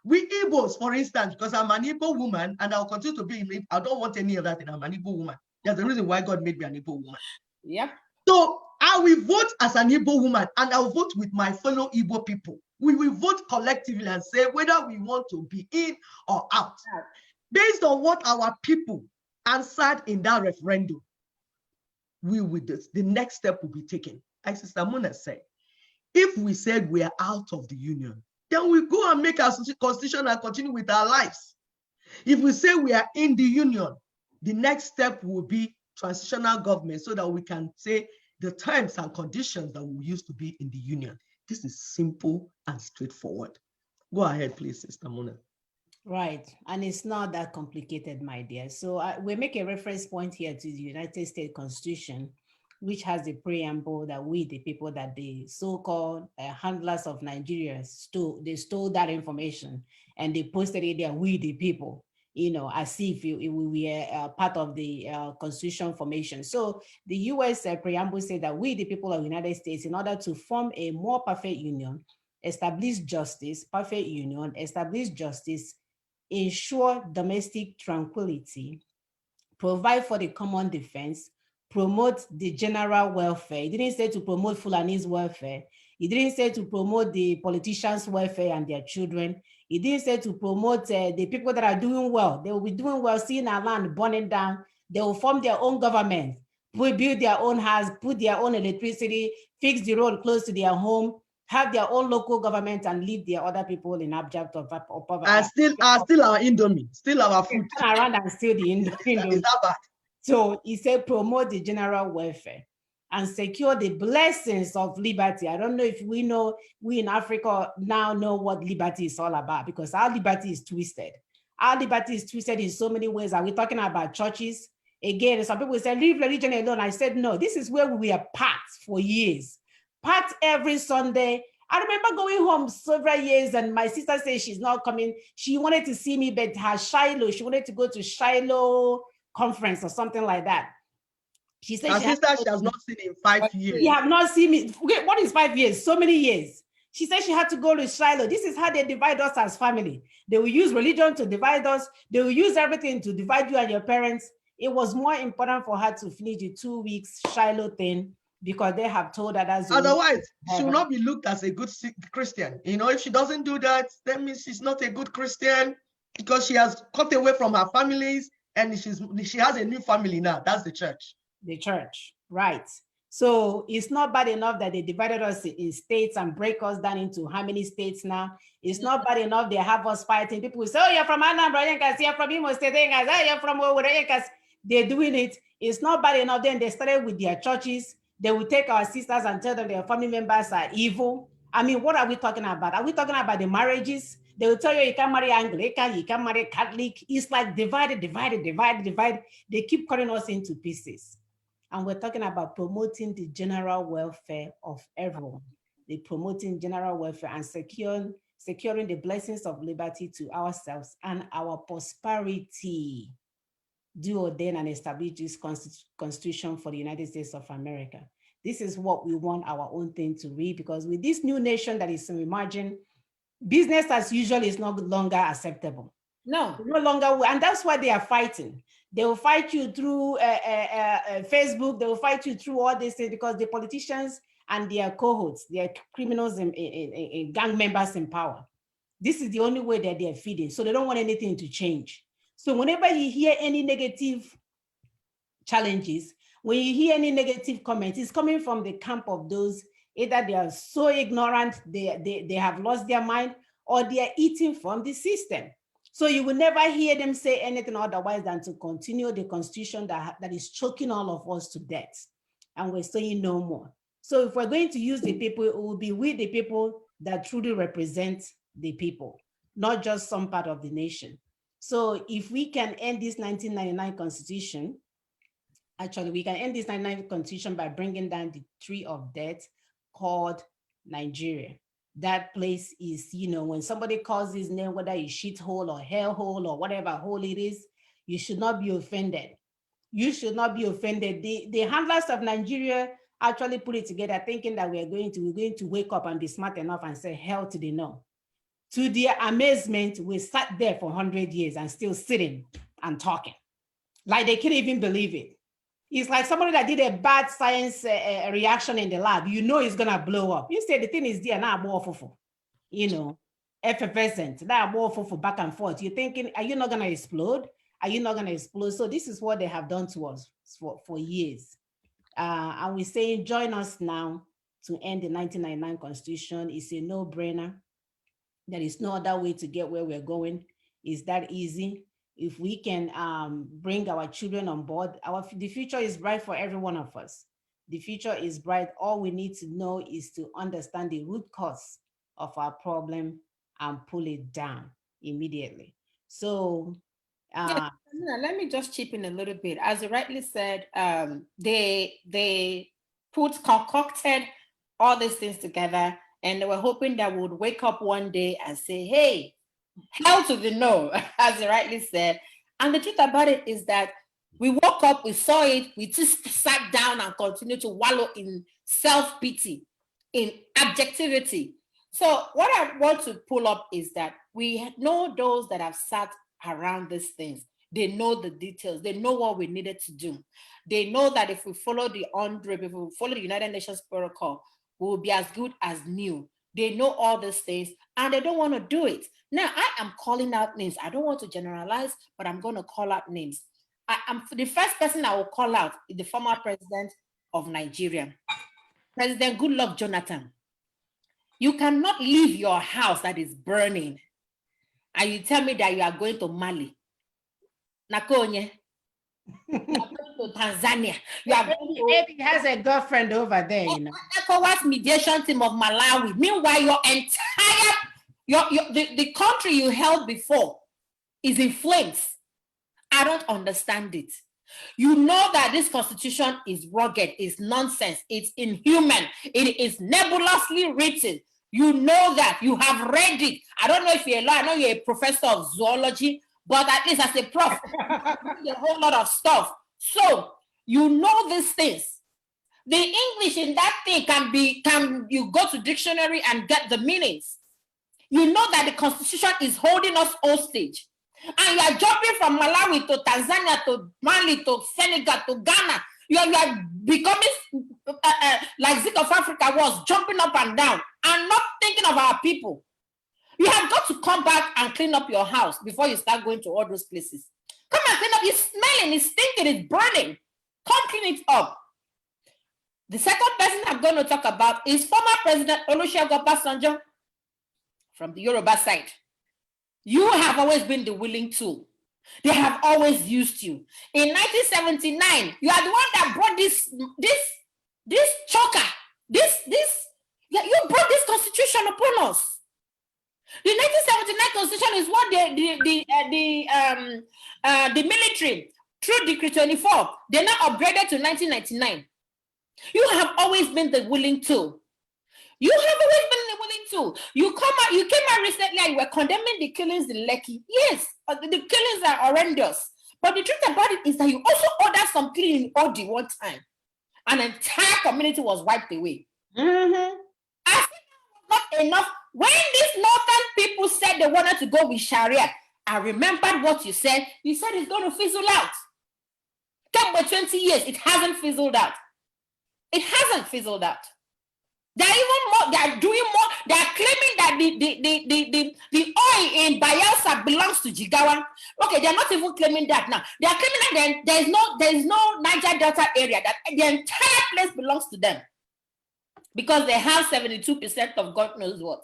We Igbos, for instance, because I'm an Igbo woman and I'll continue to be, I don't want any of that, and I'm an Igbo woman. There's a reason why God made me an Igbo woman. Yep. So I will vote as an Igbo woman and I'll vote with my fellow Igbo people. We will vote collectively and say whether we want to be in or out. Based on what our people answered in that referendum, we will the next step will be taken. Like Sister Mona said, if we said we are out of the union, then we go and make our constitution and continue with our lives. If we say we are in the union, the next step will be transitional government so that we can say the terms and conditions that we used to be in the union. This is simple and straightforward. Go ahead, please, Sister Mona. Right. And it's not that complicated, my dear. So we make a reference point here to the United States Constitution, which has the preamble that we, the people that the so-called handlers of Nigeria they stole that information and they posted it there, we the people, you know, as if we were part of the Constitution formation. So the US preamble said that we, the people of the United States, in order to form a more perfect union, establish justice, perfect union, establish justice, ensure domestic tranquility, provide for the common defense, promote the general welfare. It didn't say to promote Fulani's welfare. It didn't say to promote the politicians' welfare and their children. It didn't say to promote the people that are doing well. They will be doing well, seeing our land burning down. They will form their own government, build their own house, put their own electricity, fix the road close to their home, have their own local government, and leave their other people in abject of poverty. Still our Indomie, still our food. Turn around and steal the Indomie. Is that bad? So he said, promote the general welfare and secure the blessings of liberty. I don't know if we in Africa now know what liberty is all about, because our liberty is twisted. Our liberty is twisted in so many ways. Are we talking about churches? Again, some people say, leave religion alone. I said, no, this is where we were packed for years. Packed every Sunday. I remember going home several years and my sister said she's not coming. She wanted to see me, but her Shiloh, she wanted to go to Shiloh conference or something like that. She said she has not seen in 5 years. You have not seen me. What is 5 years? So many years. She said she had to go to Shiloh. This is how they divide us as family. They will use religion to divide us. They will use everything to divide you and your parents. It was more important for her to finish the 2 weeks Shiloh thing because they have told her that's otherwise she will not be looked as a good Christian. You know, if she doesn't do that, that means she's not a good Christian because she has cut away from her families and she has a new family now. That's the church. The church, right. So it's not bad enough that they divided us in states and break us down into how many states now. It's not bad enough they have us fighting. People will say, oh, you're from Anambra, you're from Imo State, you're from Owerri. They're doing it. It's not bad enough. Then they started with their churches. They will take our sisters and tell them their family members are evil. I mean, what are we talking about? Are we talking about the marriages? They will tell you can't marry Anglican, you can't marry Catholic. It's like divided. They keep cutting us into pieces. And we're talking about promoting the general welfare of everyone. They're promoting general welfare and securing the blessings of liberty to ourselves and our prosperity. Do ordain and establish this Constitution for the United States of America. This is what we want our own thing to read, because with this new nation that is emerging, business as usual is no longer acceptable. No. No longer, and that's why they are fighting. They will fight you through Facebook. They will fight you through all these things, because the politicians and their cohorts, their criminals and gang members in power, this is the only way that they're feeding. So they don't want anything to change. So whenever you hear any negative challenges, when you hear any negative comments, it's coming from the camp of those, either they are so ignorant, they have lost their mind, or they are eating from the system. So you will never hear them say anything otherwise than to continue the Constitution that is choking all of us to death. And we're saying no more. So if we're going to use the people, it will be with the people that truly represent the people, not just some part of the nation. So if we can end this 1999 Constitution, actually, we can end this 1999 Constitution by bringing down the tree of death called Nigeria. That place is, when somebody calls his name, whether it's shithole or hellhole or whatever hole it is, you should not be offended. You should not be offended. The handlers of Nigeria actually put it together thinking that we're going to wake up and be smart enough and say hell to the no. To their amazement, we sat there for 100 years and still sitting and talking. Like they can't even believe it. It's like somebody that did a bad science reaction in the lab. It's gonna blow up. You say the thing is there now, effervescent, that more back and forth. You're thinking, are you not gonna explode? Are you not gonna explode? So this is what they have done to us for years. And we're saying, join us now to end the 1999 Constitution. It's a no-brainer. There is no other way to get where we're going. It's that easy. If we can bring our children on board, the future is bright for every one of us. The future is bright. All we need to know is to understand the root cause of our problem and pull it down immediately. So let me just chip in a little bit. As you rightly said, they concocted all these things together, and they were hoping that we would wake up one day and say, hey, hell to the no, as you rightly said. And the truth about it is that we woke up, we saw it, we just sat down and continued to wallow in self-pity, in objectivity. So what I want to pull up is that we know those that have sat around these things. They know the details. They know what we needed to do. They know that if we follow the UNDRIP, if we follow the United Nations Protocol, we will be as good as new. They know all these things and they don't want to do it. Now, I am calling out names. I don't want to generalize, but I'm going to call out names. I'm the first person I will call out is the former president of Nigeria, President Goodluck Jonathan. You cannot leave your house that is burning and you tell me that you are going to Mali. Nakonye. You are going to Tanzania. Maybe he has a girlfriend over there, ECOWAS mediation team of Malawi. Meanwhile, your entire the country you held before is in flames. I don't understand it. You know that this constitution is rugged, is nonsense, it's inhuman, it is nebulously written. You know that, you have read it. I don't know if you're a lawyer, I know you're a professor of zoology, but at least as a prof, a whole lot of stuff. So you know these things. The English in that thing can you go to dictionary and get the meanings. You know that the constitution is holding us hostage. And you are jumping from Malawi to Tanzania to Mali to Senegal to Ghana. You are becoming like Zik of Africa was, jumping up and down and not thinking of our people. You have got to come back and clean up your house before you start going to all those places. Come and clean up. It's smelling, it's stinking, it's burning. Come clean it up. The second person I'm going to talk about is former President Olusegun Obasanjo from the Yoruba side. You have always been the willing tool. They have always used you. In 1979, you are the one that brought this choker, you brought this constitution upon us. The 1979 constitution is what the military, through Decree 24, they now upgraded to 1999. You have always been the willing tool. You have always been willing to. You came out recently and you were condemning the killings in Lekki. Yes, the killings are horrendous. But the truth about it is that you also ordered some killing in Odi one time. An entire community was wiped away. Mm-hmm. I think that was not enough. When these northern people said they wanted to go with Sharia, I remembered what you said. You said it's going to fizzle out. 20 years, it hasn't fizzled out. It hasn't fizzled out. They're even more, they're doing more, they're claiming that the oil in Bayelsa belongs to Jigawa. Okay, they're not even claiming that now. They're claiming that there's no Niger Delta area, that the entire place belongs to them. Because they have 72% of God knows what.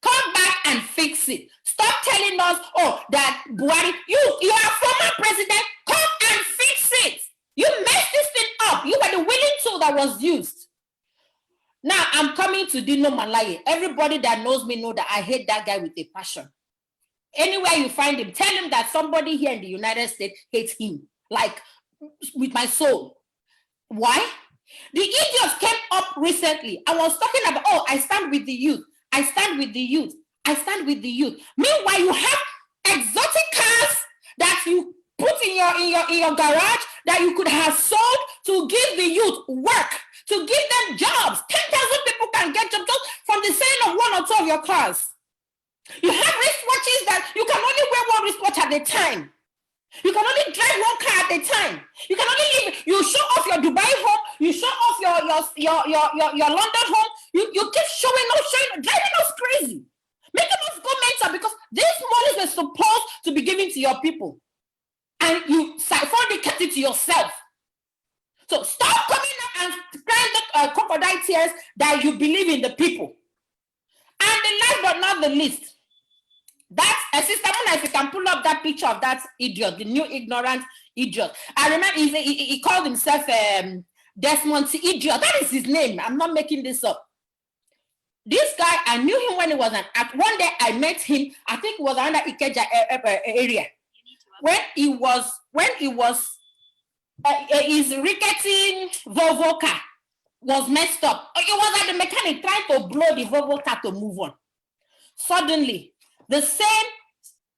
Come back and fix it. Stop telling us, oh, that Buhari, you are former president, come and fix it. You messed this thing up. You were the willing tool that was used. Now I'm coming to Dino Malaye. Everybody that knows me know that I hate that guy with a passion. Anywhere you find him, tell him that somebody here in the United States hates him, like with my soul. Why? The idiots came up recently. I was talking about, oh, I stand with the youth. I stand with the youth. I stand with the youth. Meanwhile, you have exotic cars that you put in your garage that you could have sold to give the youth work, to give them jobs. 10,000 people can get jobs just from the sale of one or two of your cars. You have wristwatches that you can only wear one wristwatch at a time. You can only drive one car at a time. You can only live. You show off your Dubai home. You show off your London home. You keep showing, driving us crazy, making us go mental because these monies were supposed to be given to your people, and you finally kept it to yourself. So stop coming up and crying the crocodile tears that you believe in the people. And the last but not the least, that's Sister Mona, if you can pull up that picture of that idiot, the new ignorant idiot. I remember he called himself Desmond Idiot. That is his name. I'm not making this up. This guy, I knew him when he was one day I met him. I think it was around the Ikeja area. When he was his rickety Volvo car was messed up. It was like the mechanic trying to blow the Volvo car to move on. Suddenly, the same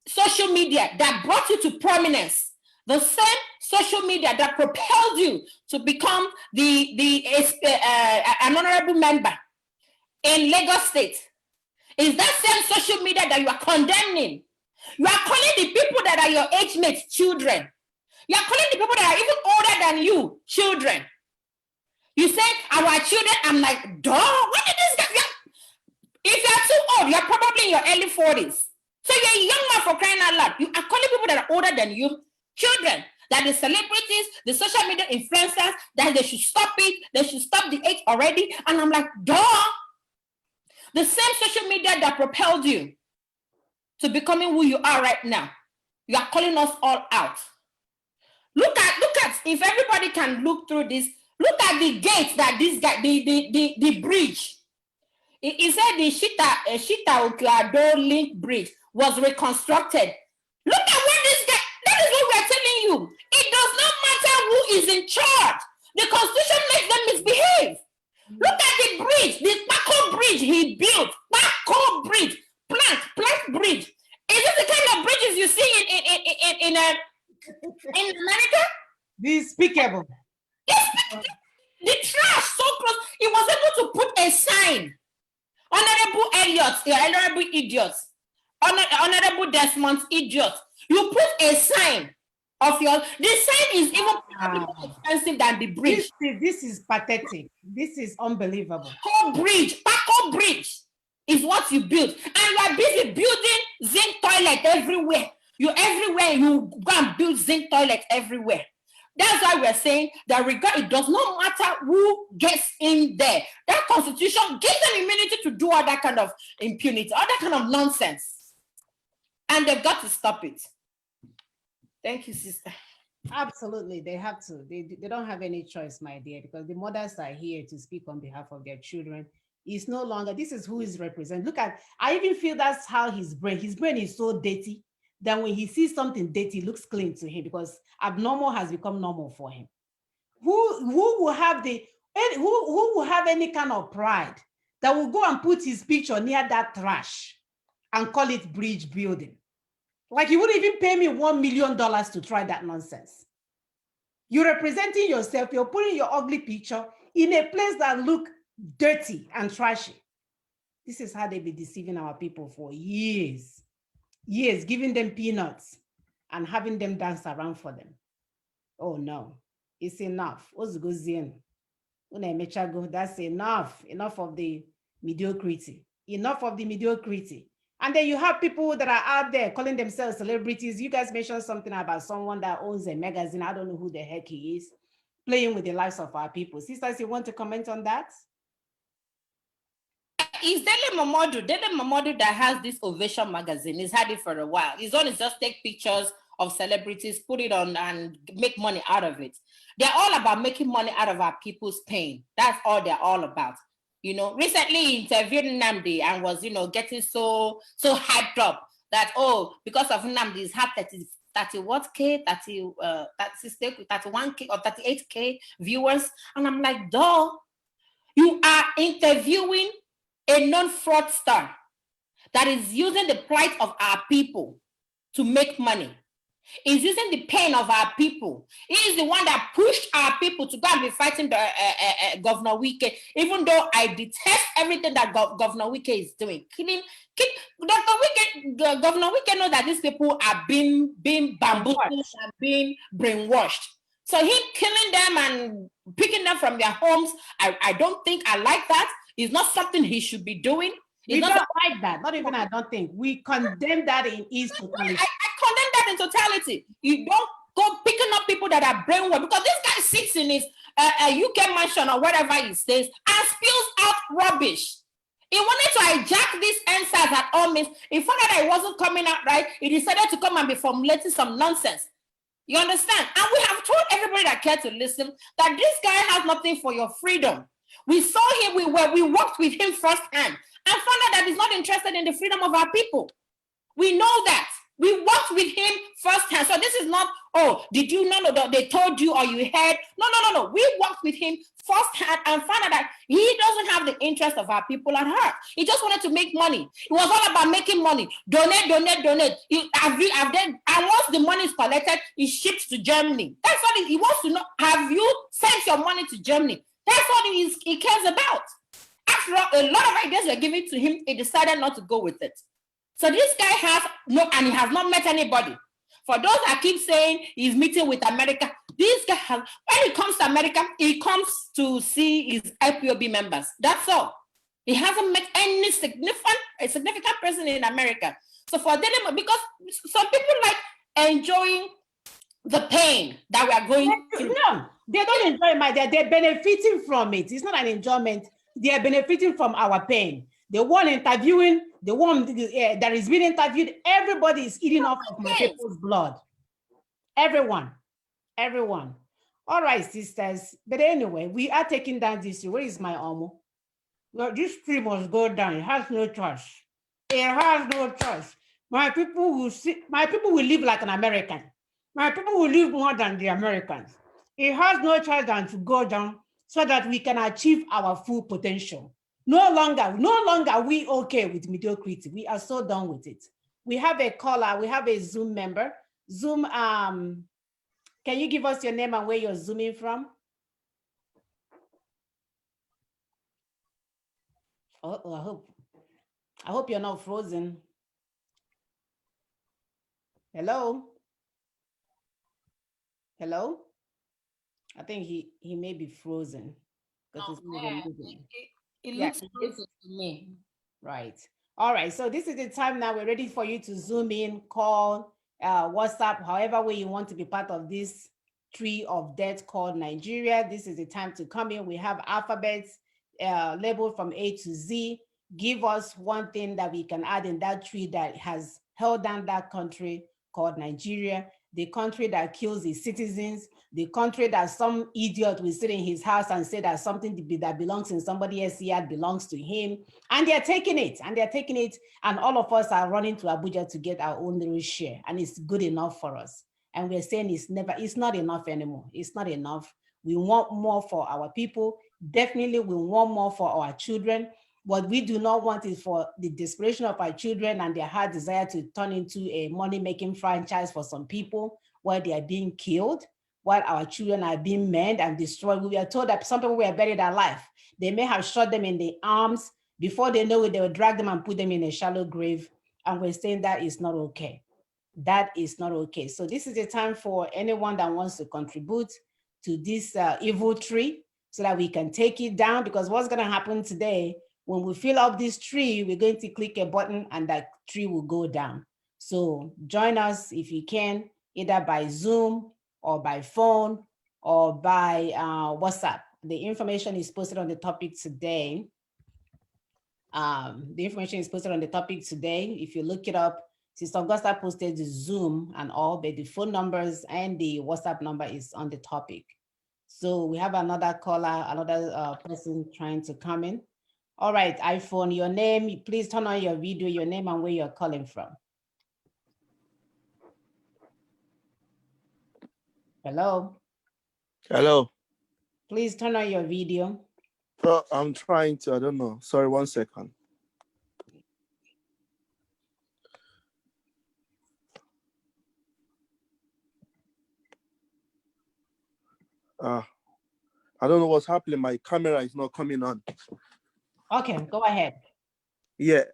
social media that brought you to prominence, the same social media that propelled you to become an honorable member in Lagos State, is that same social media that you are condemning. You are calling the people that are your age mates children. You are calling the people that are even older than you children. You say, our children, I'm like, duh, what did this guy? If you're too old, you're probably in your early 40s. So you're a young man for crying out loud. You are calling people that are older than you children. That the celebrities, the social media influencers, that they should stop it. They should stop the age already. And I'm like, duh. The same social media that propelled you to becoming who you are right now. You are calling us all out. Look at, if everybody can look through this, look at the gates that this guy, the bridge. He said the Shita Oklado link bridge was reconstructed. Look at what this guy, that is what we're telling you. It does not matter who is in charge. The Constitution makes them misbehave. Look at the bridge, the Paco bridge he built. Paco bridge, plant bridge. Is this the kind of bridges you see in America? Despicable. The trash so close. He was able to put a sign. Honorable idiots, honorable idiots, honorable Desmond idiots. You put a sign of your. The sign is even more expensive than the bridge. This is pathetic. This is unbelievable. Paco bridge is what you build, and you are busy building zinc toilet everywhere. You go and build zinc toilet everywhere. That's why we're saying that it does not matter who gets in there. That constitution gives them immunity to do all that kind of impunity, all that kind of nonsense. And they've got to stop it. Thank you, sister. Absolutely, they have to. They don't have any choice, my dear, because the mothers are here to speak on behalf of their children. It's no longer, this is who is represented. Look at, I even feel that's how his brain is so dirty that when he sees something dirty, it looks clean to him because abnormal has become normal for him. Who will have the And who will have any kind of pride that will go and put his picture near that trash and call it bridge building? Like, you wouldn't even pay me $1 million to try that nonsense. You're representing yourself, you're putting your ugly picture in a place that look dirty and trashy. This is how they be deceiving our people for years, giving them peanuts and having them dance around for them. Oh no, it's enough. That's enough of the mediocrity. Enough of the mediocrity. And then you have people that are out there calling themselves celebrities. You guys mentioned something about someone that owns a magazine. I don't know who the heck he is, playing with the lives of our people. Sisters, you want to comment on that? It's Dele Momodu that has this Ovation magazine. He's had it for a while. His own is just take pictures of celebrities, put it on and make money out of it. They're all about making money out of our people's pain. That's all they're all about. You know, recently he interviewed Nnamdi and was, getting so hyped up that, because of Nnamdi's had 31K or 38K viewers. And I'm like, duh, you are interviewing a non-fraudster that is using the plight of our people to make money. Is using the pain of our people. He is the one that pushed our people to go and be fighting the Governor Wike, even though I detest everything that Governor Wike is doing. Governor Wike knows that these people are being bamboozled and being brainwashed. So him killing them and picking them from their homes, I don't think I like that. It's not something he should be doing. We don't like that. Not even I don't think. We condemn that in its totality. I condemn that in totality. You don't go picking up people that are brainwashed, because this guy sits in his UK mansion or wherever he stays and spills out rubbish. He wanted to hijack these answers at all means. He found out that it wasn't coming out right. He decided to come and be formulating some nonsense. You understand? And we have told everybody that cared to listen that this guy has nothing for your freedom. We saw him, we worked with him firsthand and found out that he's not interested in the freedom of our people. We know that. We worked with him firsthand. So this is not, did you know that they told you or you heard? No. We worked with him firsthand and found out that he doesn't have the interest of our people at heart. He just wanted to make money. It was all about making money. Donate. And once the money is collected, it ships to Germany. That's what he wants to know. Have you sent your money to Germany? That's what he cares about. After all, a lot of ideas were given to him, he decided not to go with it. So this guy has and he has not met anybody. For those that keep saying he's meeting with America, this guy when he comes to America, he comes to see his IPOB members. That's all. He hasn't met any significant person in America. So for them, because some people like enjoying the pain that we are going through. No, they don't enjoy they're benefiting from it. It's not an enjoyment. They are benefiting from our pain. The one interviewing, the one that is being interviewed, everybody is eating off of my people's blood. Everyone. All right, sisters. But anyway, we are taking down this. Where is my Omo? Well, this tree must go down. It has no choice. My people will live like an American. My people will live more than the Americans. It has no choice than to go down so that we can achieve our full potential. No longer are we okay with mediocrity. We are so done with it. We have a caller, we have a Zoom member. Zoom, can you give us your name and where you're Zooming from? Oh, I hope you're not frozen. Hello? I think he may be frozen. It looks frozen to me. Right. All right. So this is the time now. We're ready for you to Zoom in, call, WhatsApp, however way you want to be part of this tree of death called Nigeria. This is the time to come in. We have alphabets labeled from A to Z. Give us one thing that we can add in that tree that has held down that country called Nigeria, the country that kills its citizens, the country that some idiot will sit in his house and say that something that belongs in somebody else's yard belongs to him. And they're taking it, and all of us are running to Abuja to get our own little share. And it's good enough for us. And we're saying it's not enough anymore. It's not enough. We want more for our people. Definitely we want more for our children. What we do not want is for the desperation of our children and their heart desire to turn into a money-making franchise for some people where they are being killed, while our children are being maimed and destroyed. We are told that some people were buried alive. They may have shot them in the arms. Before they know it, they will drag them and put them in a shallow grave. And we're saying that is not okay. That is not okay. So this is the time for anyone that wants to contribute to this evil tree so that we can take it down, because what's going to happen today, when we fill up this tree, we're going to click a button and that tree will go down. So join us if you can, either by Zoom or by phone or by WhatsApp. The information is posted on the topic today. The information is posted on the topic today. If you look it up, Sister Augusta posted the Zoom and all, but the phone numbers and the WhatsApp number is on the topic. So we have another caller, another person trying to come in. All right, iPhone, your name, please turn on your video, your name and where you're calling from. Hello. Hello. Please turn on your video. Oh, I'm trying to, I don't know. Sorry, 1 second. I don't know what's happening. My camera is not coming on. Okay, go ahead. Yeah.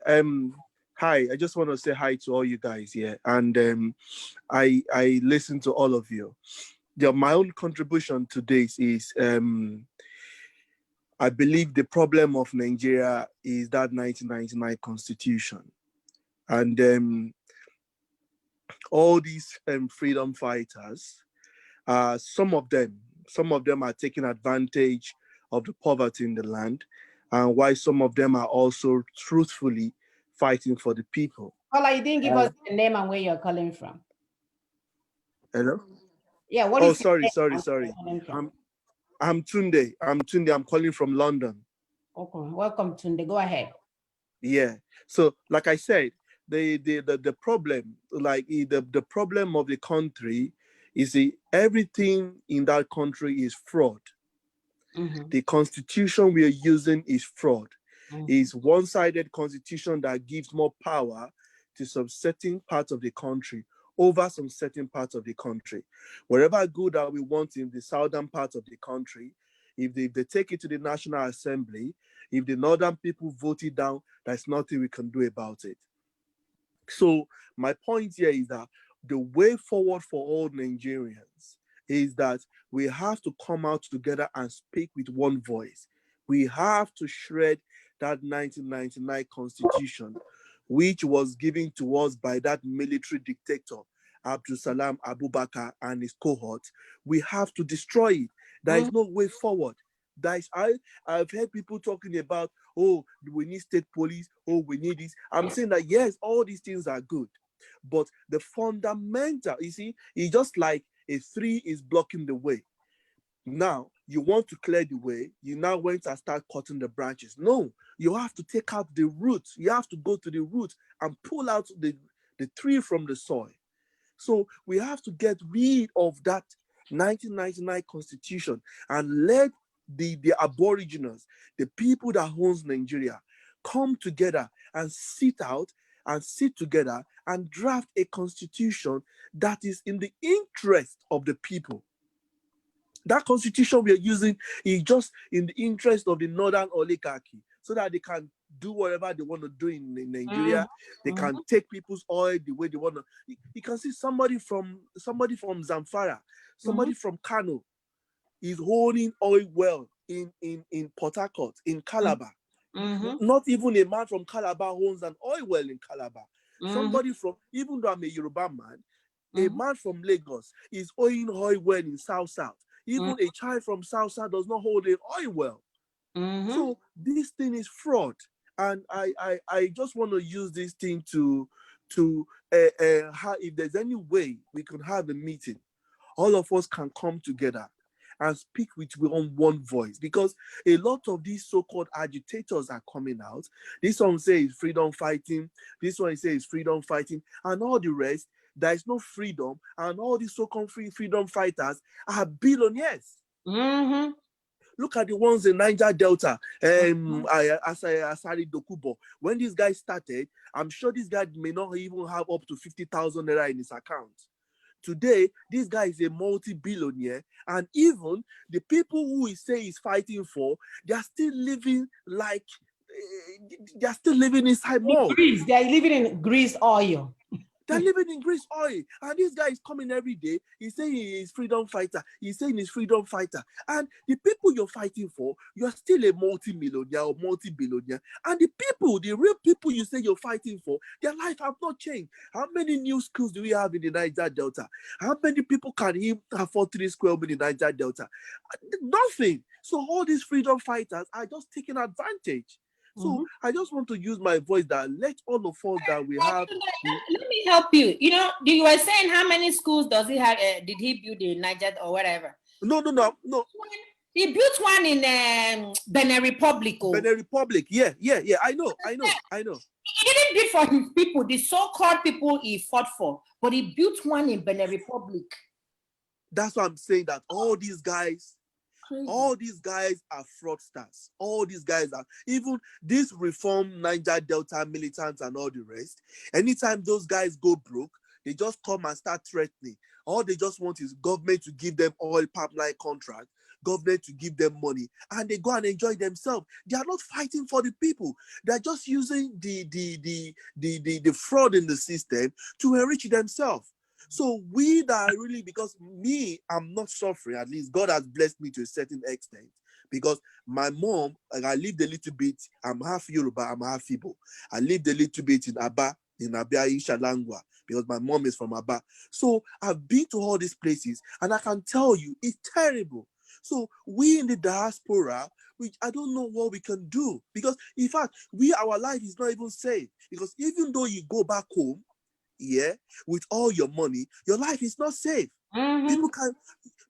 Hi. I just want to say hi to all you guys here, and I listen to all of you. Yeah, my own contribution to this is I believe the problem of Nigeria is that 1999 constitution, and all these freedom fighters. Some of them are taking advantage of the poverty in the land, and why some of them are also truthfully fighting for the people. Caller, you didn't give us the name and where you're calling from. Hello? Yeah, what Oh, is sorry. I'm Tunde. I'm calling from London. Okay, welcome Tunde. Go ahead. Yeah. So, like I said, the problem, the problem of the country is everything in that country is fraud. Mm-hmm. The constitution we are using is fraud. Mm-hmm. It's one-sided constitution that gives more power to some certain parts of the country over some certain parts of the country. Wherever good that we want in the southern part of the country, if they take it to the National Assembly, if the northern people vote it down, there's nothing we can do about it. So my point here is that the way forward for all Nigerians is that we have to come out together and speak with one voice. We have to shred that 1999 constitution, which was given to us by that military dictator, Abdul Salam Abubakar and his cohort. We have to destroy it. There is no way forward. I've heard people talking about, oh, we need state police, oh, we need this. I'm saying that, yes, all these things are good. But the fundamental, you see, it's just like a tree is blocking the way. Now, you want to clear the way, you now went and start cutting the branches. No, you have to take out the roots. You have to go to the roots and pull out the tree from the soil. So we have to get rid of that 1999 constitution and let the aboriginals, the people that owns Nigeria, come together and sit together and draft a constitution that is in the interest of the people. That constitution we are using is just in the interest of the northern oligarchy, so that they can do whatever they want to do in Nigeria. They can take people's oil the way they want to. You can see somebody from Zamfara, somebody from Kano is holding oil well in Port Harcourt, in Calabar. Not even a man from Calabar owns an oil well in Calabar. Somebody from, even though I'm a Yoruba man, a man from Lagos is owning oil well in South. Even a child from South does not hold an oil well. So this thing is fraud. And I just want to use this thing to if there's any way we can have a meeting, all of us can come together and speak with one voice, because a lot of these so-called agitators are coming out. This one says freedom fighting, this one says freedom fighting, and all the rest. There is no freedom, and all these so-called freedom fighters are billionaires. Look at the ones in Niger Delta, Asari Dokubo. When these guys started, I'm sure this guy may not even have up to 50,000 naira in his account. Today, this guy is a multi-billionaire, and even the people who he say he's fighting for, they are still living like they are still living inside mall. Greece, they are living in grease oil. They're living in grease oil, and this guy is coming every day. He's saying he's freedom fighter. He's saying he's freedom fighter, and the people you're fighting for, you're still a multi-millionaire or multi-billionaire, and the people, the real people you say you're fighting for, their life have not changed. How many new schools do we have in the Niger Delta? How many people can even afford 3 square meters in the Niger Delta? Nothing. So all these freedom fighters are just taking advantage. So I just want to use my voice that let all of us that we have. Let me help you. You know, you were saying how many schools does he have? Did he build in Niger or whatever? No. He built one in Benin Republic. Benin Republic, yeah. I know. He didn't build for his people, the so-called people he fought for, but he built one in Benin Republic. That's why I'm saying that all these guys are fraudsters. All these guys are, even these reform Niger Delta militants and all the rest. Anytime those guys go broke, they just come and start threatening. All they just want is government to give them oil pipeline contract, government to give them money, and they go and enjoy themselves. They are not fighting for the people. They are just using the fraud in the system to enrich themselves. So we that are really, because me, I'm not suffering. At least God has blessed me to a certain extent, because my mom, I lived a little bit. I'm half Yoruba, I'm half Igbo. I lived a little bit in Aba, in Abia, Ishalangwa, because my mom is from Aba. So I've been to all these places, and I can tell you, it's terrible. So we in the diaspora, I don't know what we can do, because in fact, our life is not even safe, because even though you go back home, with all your money, your life is not safe. People can,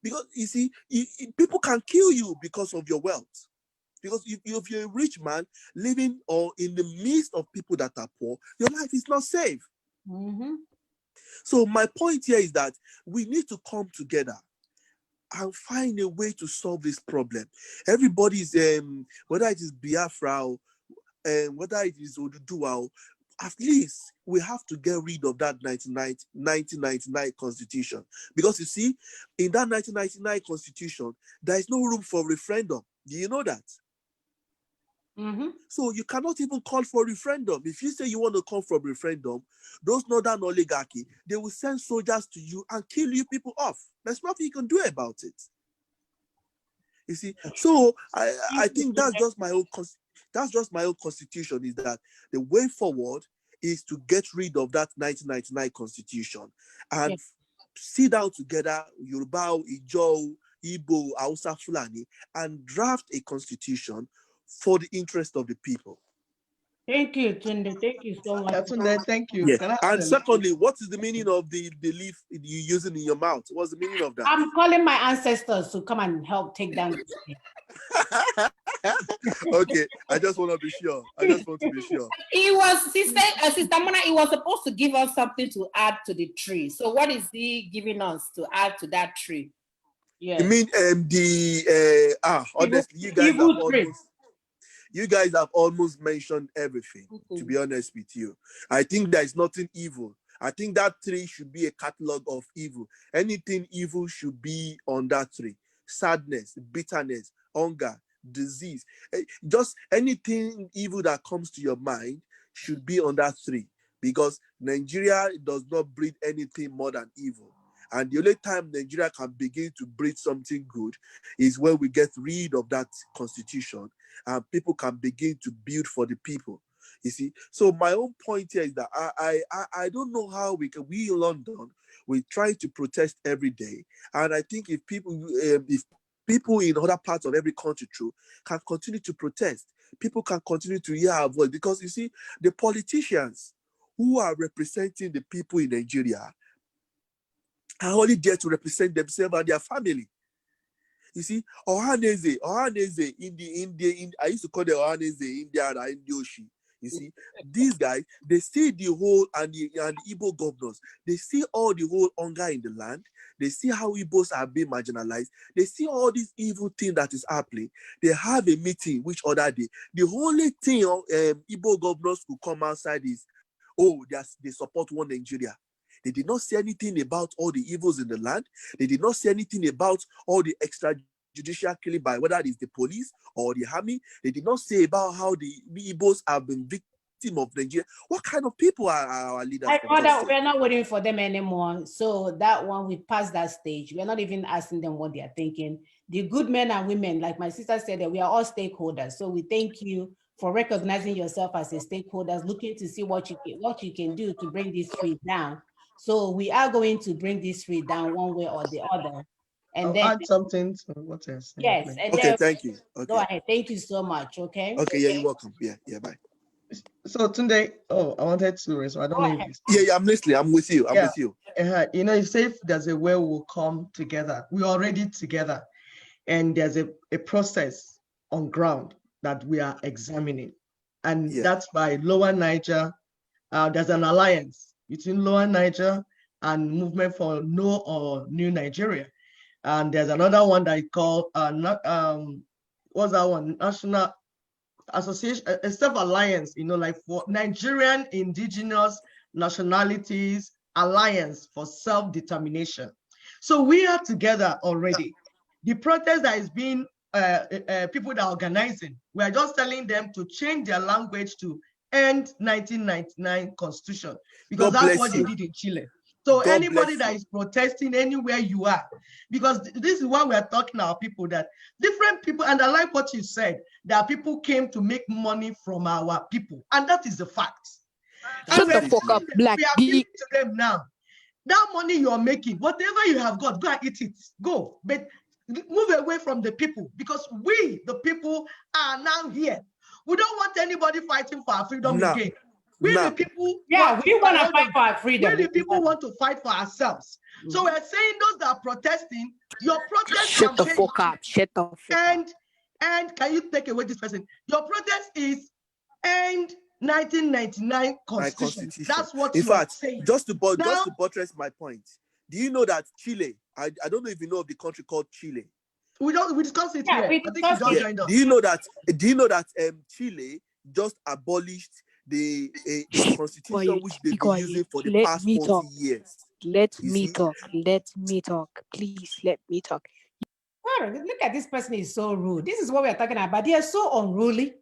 because you see, people can kill you because of your wealth. Because if you're a rich man living or in the midst of people that are poor, your life is not safe. So my point here is that we need to come together and find a way to solve this problem. Everybody's, whether it is Biafra, whether it is Oduduwa, at least we have to get rid of that 1999 constitution. Because you see, in that 1999 constitution, there is no room for referendum. Do you know that? So you cannot even call for referendum. If you say you want to call for referendum, those northern oligarchy, they will send soldiers to you and kill you people off. There's nothing you can do about it. You see, so I think that's just my own constitution, is that the way forward is to get rid of that 1999 constitution and sit down together, Yoruba, Ijo, Igbo, Hausa, Fulani, and draft a constitution for the interest of the people. Thank you, Tunde. Thank you so much. Tunde, thank you. Yeah. And secondly, what is the meaning of the leaf you're using in your mouth? What's the meaning of that? I'm calling my ancestors to come and help take down this thing. Okay, I just want to be sure. He was, Sister Mona, he was supposed to give us something to add to the tree. So what is he giving us to add to that tree? You mean honestly, you guys have almost mentioned everything, to be honest with you. I think there is nothing evil. I think that tree should be a catalog of evil. Anything evil should be on that tree. Sadness, bitterness, hunger, disease. Just anything evil that comes to your mind should be on that tree, because Nigeria does not breed anything more than evil. And the only time Nigeria can begin to breed something good is when we get rid of that constitution and people can begin to build for the people. You see, so my own point here is that I don't know how we in London, we try to protest every day. And I think if people in other parts of every country can continue to protest, people can continue to hear our voice, because you see, the politicians who are representing the people in Nigeria are only there to represent themselves and their family. You see, Ohaneze, I used to call them Ohaneze, India and Indioshi. You see, these guys, they see the whole, and the Igbo governors, they see all the whole hunger in the land. They see how Igbos are being marginalized. They see all this evil thing that is happening. They have a meeting which other day. The only thing Igbo governors could come outside is, oh, they support one Nigeria. They did not say anything about all the evils in the land. They did not say anything about all the extrajudicial killing by whether it is the police or the army. They did not say about how the Igbos have been victim of Nigeria. What kind of people are our leaders? We're not waiting for them anymore. So that one, we passed that stage. We're not even asking them what they are thinking. The good men and women, like my sister said, that we are all stakeholders. So we thank you for recognizing yourself as a stakeholder, looking to see what you can do to bring this tree down. So we are going to bring this tree down one way or the other. And I'll then add something to what you're saying. yes, and okay, then, thank you. Okay. Go ahead. Thank you so much. Okay. Okay, yeah, you're welcome. Yeah, bye. So Tunde, I wanted to respond. I don't know if yeah, I'm listening. I'm with you. I'm with you. You know, if say if there's a way we'll come together, we're already together, and there's a process on ground that we are examining, and that's by Lower Niger. There's an alliance between Lower Niger and Movement for No or New Nigeria, and there's another one that is called what's that one? National Association, a self-alliance, you know, like for Nigerian Indigenous Nationalities Alliance for Self-Determination. So we are together already. The protest that is being people that are organizing, we are just telling them to change their language to end 1999 Constitution, because that's what they did in Chile. So anybody that is protesting anywhere you are, because this is why we are talking to our people, that different people, and I like what you said, that people came to make money from our people, and that is the fact. Shut the fuck up, Black. We are giving to them now. That money you are making, whatever you have got, go and eat it. Go, but move away from the people, because we, the people, are now here. We don't want anybody fighting for our freedom again. We the people, we want to fight for our freedom. We the people want to fight for ourselves. So we're saying those that are protesting, your protest Shut the fuck up. Shut the fuck up. And can you take away this person? Your protest is end 1999 Constitution. That's what in fact, saying. Just to buttress my point, do you know that Chile, I don't know if you know of the country called Chile. We discussed it here. I think you just joined us. Do you know that Chile just abolished the constitution which they've been using for the past 40 years? Let me talk. Please let me talk. Look at this person, is so rude. This is what we're talking about. They are so unruly.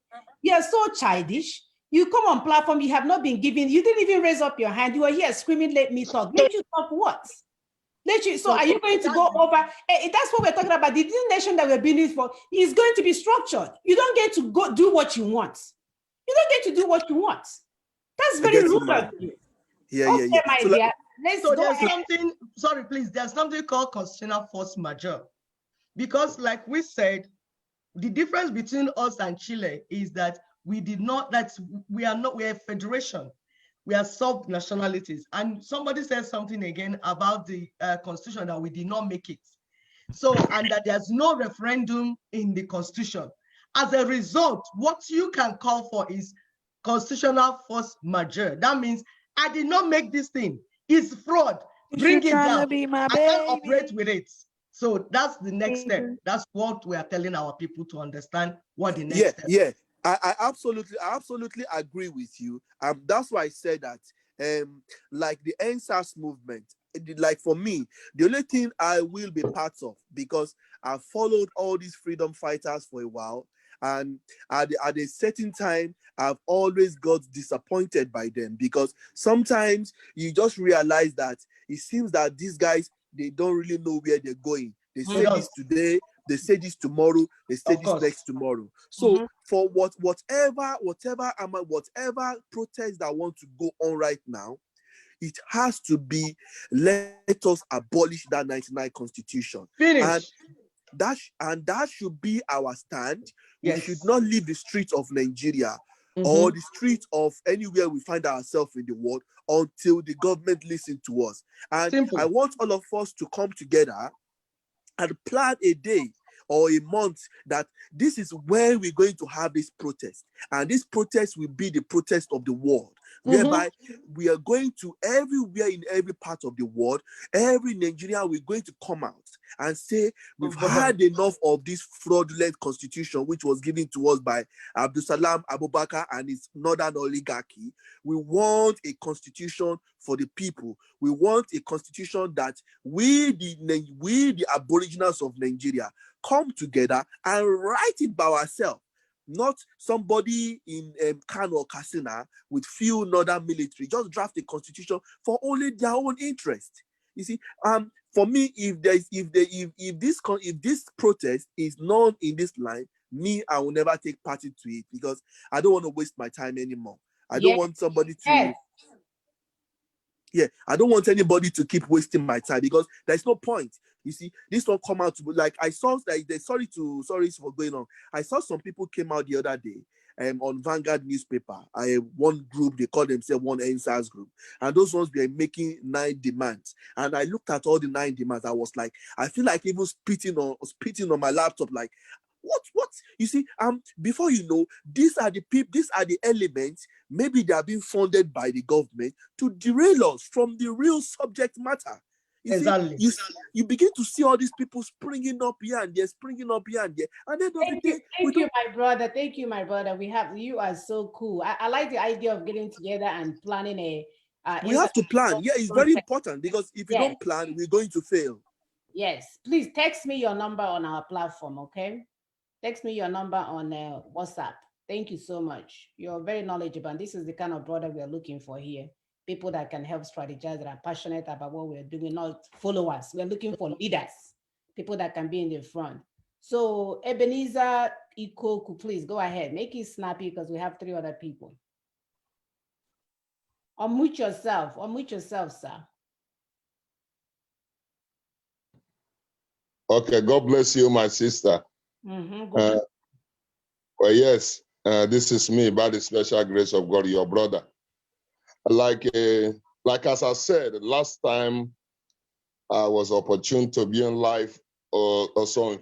They are so childish. You come on platform, you have not been given, you didn't even raise up your hand. You are here screaming, let me talk. Let you talk what? So are you going to go over? That's what we're talking about. The nation that we're building for is going to be structured. You don't get to go do what you want. You don't get to do what you want. That's very rude of you. Yeah. My dear. Let's go there's ahead. something, sorry, please, there's something called constitutional force majeure. Because like we said, the difference between us and Chile is that we are a federation. We are sub-nationalities. And somebody said something again about the constitution, that we did not make it. So, and that there's no referendum in the constitution. As a result, what you can call for is constitutional force majeure. That means I did not make this thing. It's fraud. Bring it down. I can't operate with it. So that's the next step. That's what we are telling our people to understand what the next step. Yeah. I absolutely agree with you. That's why I said that like the NSAS movement, like for me, the only thing I will be part of, because I've followed all these freedom fighters for a while, and at a certain time, I've always got disappointed by them, because sometimes you just realize that it seems that these guys, they don't really know where they're going. They say this today, they say this tomorrow, they say this next tomorrow. So for whatever protest that want to go on right now, it has to be, let us abolish that 99 Constitution. Finish. And that should be our stand. We should not leave the streets of Nigeria or the streets of anywhere we find ourselves in the world until the government listens to us. And I want all of us to come together and plan a day or a month that this is where we're going to have this protest. And this protest will be the protest of the world, whereby we are going to everywhere in every part of the world, every Nigerian, we're going to come out and say, we've had enough of this fraudulent constitution, which was given to us by Abdusalam Abubakar and his northern oligarchy. We want a constitution for the people. We want a constitution that we the aboriginals of Nigeria come together and write it by ourselves. Not somebody in Kano or Katsina with few northern military just draft a constitution for only their own interest. You see, for me, if this protest is not in this line, me, I will never take part into it because I don't want to waste my time anymore. I don't want somebody to. Yeah, I don't want anybody to keep wasting my time because there's no point. You see, this one come out to like I saw that sorry for going on. I saw some people came out the other day on Vanguard newspaper. One group, they call themselves one NSAS group, and those ones were making 9 demands. And I looked at all the 9 demands. I was like, I feel like even spitting on my laptop, like what you see, before you know, these are the people, these are the elements, maybe they are being funded by the government to derail us from the real subject matter. Exactly. You begin to see all these people springing up here and there, and then Thank you, my brother. Thank you, my brother. You are so cool. I like the idea of getting together and planning a. We have to plan. Yeah, it's very important because if you don't plan, we're going to fail. Yes, please text me your number on our platform, okay? Text me your number on WhatsApp. Thank you so much. You're very knowledgeable, and this is the kind of brother we are looking for here. People that can help strategize, that are passionate about what we're doing, not followers. We're looking for leaders, people that can be in the front. So Ebenezer Ikoku, please go ahead. Make it snappy because we have 3 other people. Unmute yourself, sir. Okay, God bless you, my sister. Well, yes, this is me, by the special grace of God, your brother. Like as I said, last time I was opportune to be in live also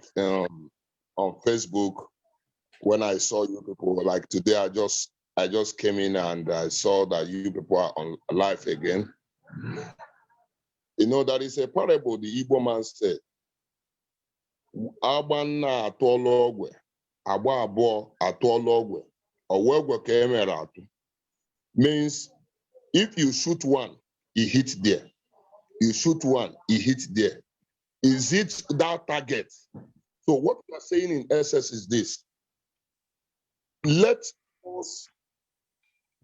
on Facebook when I saw you people. Like today, I just came in and I saw that you people are on live again. You know, that is a parable the Igbo man said. Agbanna atụọla ogwe, agba abụọ atụọla ogwe, ọwa ogwe ka emere atụ. Means if you shoot one, he hit there. You shoot one, he hit there. Is it that target? So what we are saying in essence is this. Let us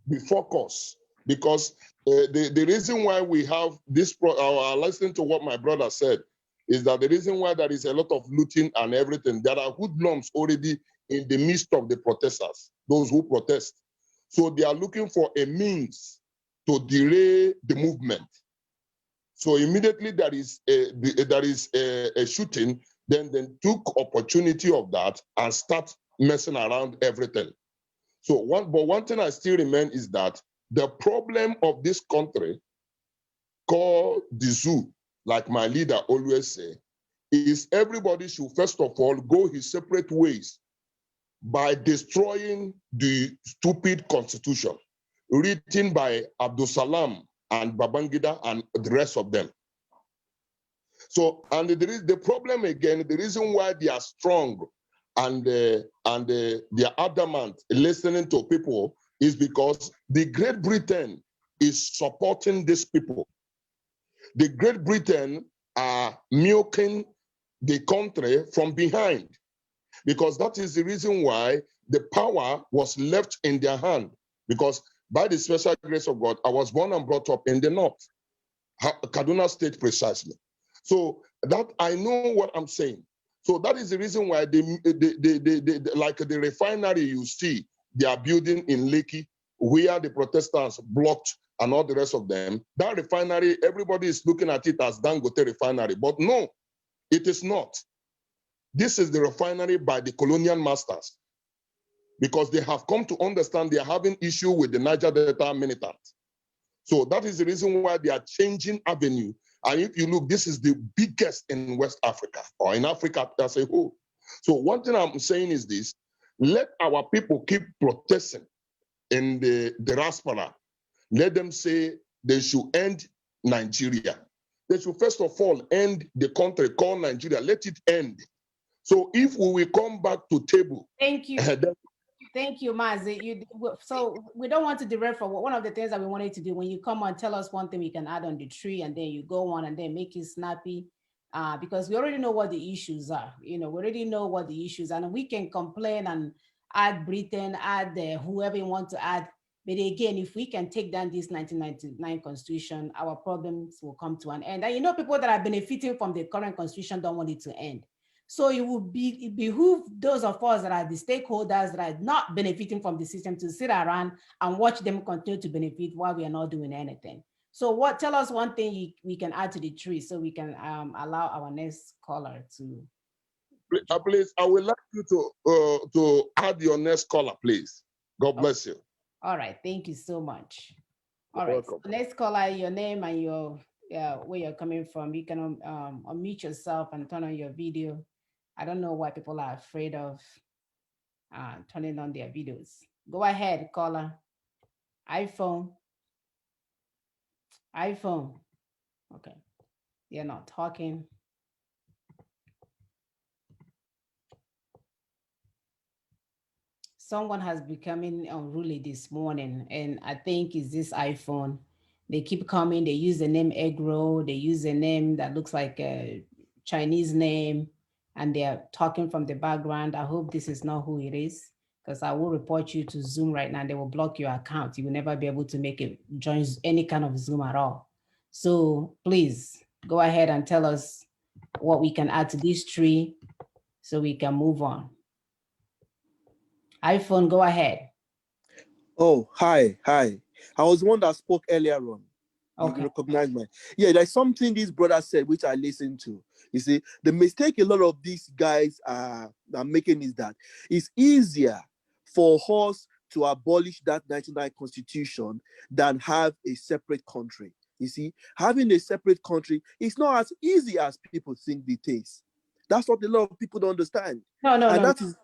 be focused because the reason why we have this, listening to what my brother said, is that the reason why there is a lot of looting and everything, there are hoodlums already in the midst of the protesters, those who protest. So they are looking for a means to delay the movement. So immediately there is a shooting, then they took opportunity of that and start messing around everything. So one thing I still remain is that the problem of this country called the zoo, like my leader always say, is everybody should first of all go his separate ways by destroying the stupid constitution written by Abdul Salam and Babangida and the rest of them. So, and there is the problem again, the reason why they are strong and they are adamant listening to people is because the Great Britain is supporting these people. The Great Britain are milking the country from behind because that is the reason why the power was left in their hand. Because by the special grace of God, I was born and brought up in the north, Kaduna State precisely. So that I know what I'm saying. So that is the reason why like the refinery you see, they are building in Lekki, where the Protestants blocked and all the rest of them. That refinery, everybody is looking at it as Dangote refinery, but no, it is not. This is the refinery by the colonial masters because they have come to understand they are having issue with the Niger Delta militant. So that is the reason why they are changing avenue. And if you look, this is the biggest in West Africa or in Africa as a whole. So one thing I'm saying is this: let our people keep protesting in the diaspora. Let them say they should end Nigeria. They should first of all end the country called Nigeria. Let it end. So if we will come back to table. Thank you. Thank you, Mazi. So we don't want to derail from one of the things that we wanted to do. When you come on, tell us one thing we can add on the tree, and then you go on and then make it snappy. Because we already know what the issues are. We already know what the issues are, and we can complain and add Britain, add whoever you want to add. But again, if we can take down this 1999 constitution, our problems will come to an end. And people that are benefiting from the current constitution don't want it to end. So it behoove those of us that are the stakeholders that are not benefiting from the system to sit around and watch them continue to benefit while we are not doing anything. So tell us one thing we can add to the tree so we can allow our next caller to. Please, I would like you to add your next caller, please. God bless you. All right, thank you so much. All right, so next caller, your name and your where you're coming from. You can unmute yourself and turn on your video. I don't know why people are afraid of turning on their videos. Go ahead, caller. iPhone. Okay, they're not talking. Someone has becoming unruly this morning, and I think it's this iPhone. They keep coming. They use the name Egg Roll. They use a name that looks like a Chinese name, and they're talking from the background. I hope this is not who it is, because I will report you to Zoom right now. They will block your account. You will never be able to join any kind of Zoom at all. So please go ahead and tell us what we can add to this tree so we can move on. iPhone, go ahead. Oh, hi. I was the one that spoke earlier on. Okay. You recognize me. Yeah, there's something this brother said, which I listened to. You see, the mistake a lot of these guys are making is that it's easier for us to abolish that 1999 constitution than have a separate country. You see, having a separate country is not as easy as people think it is. That's what a lot of people don't understand. No. That is,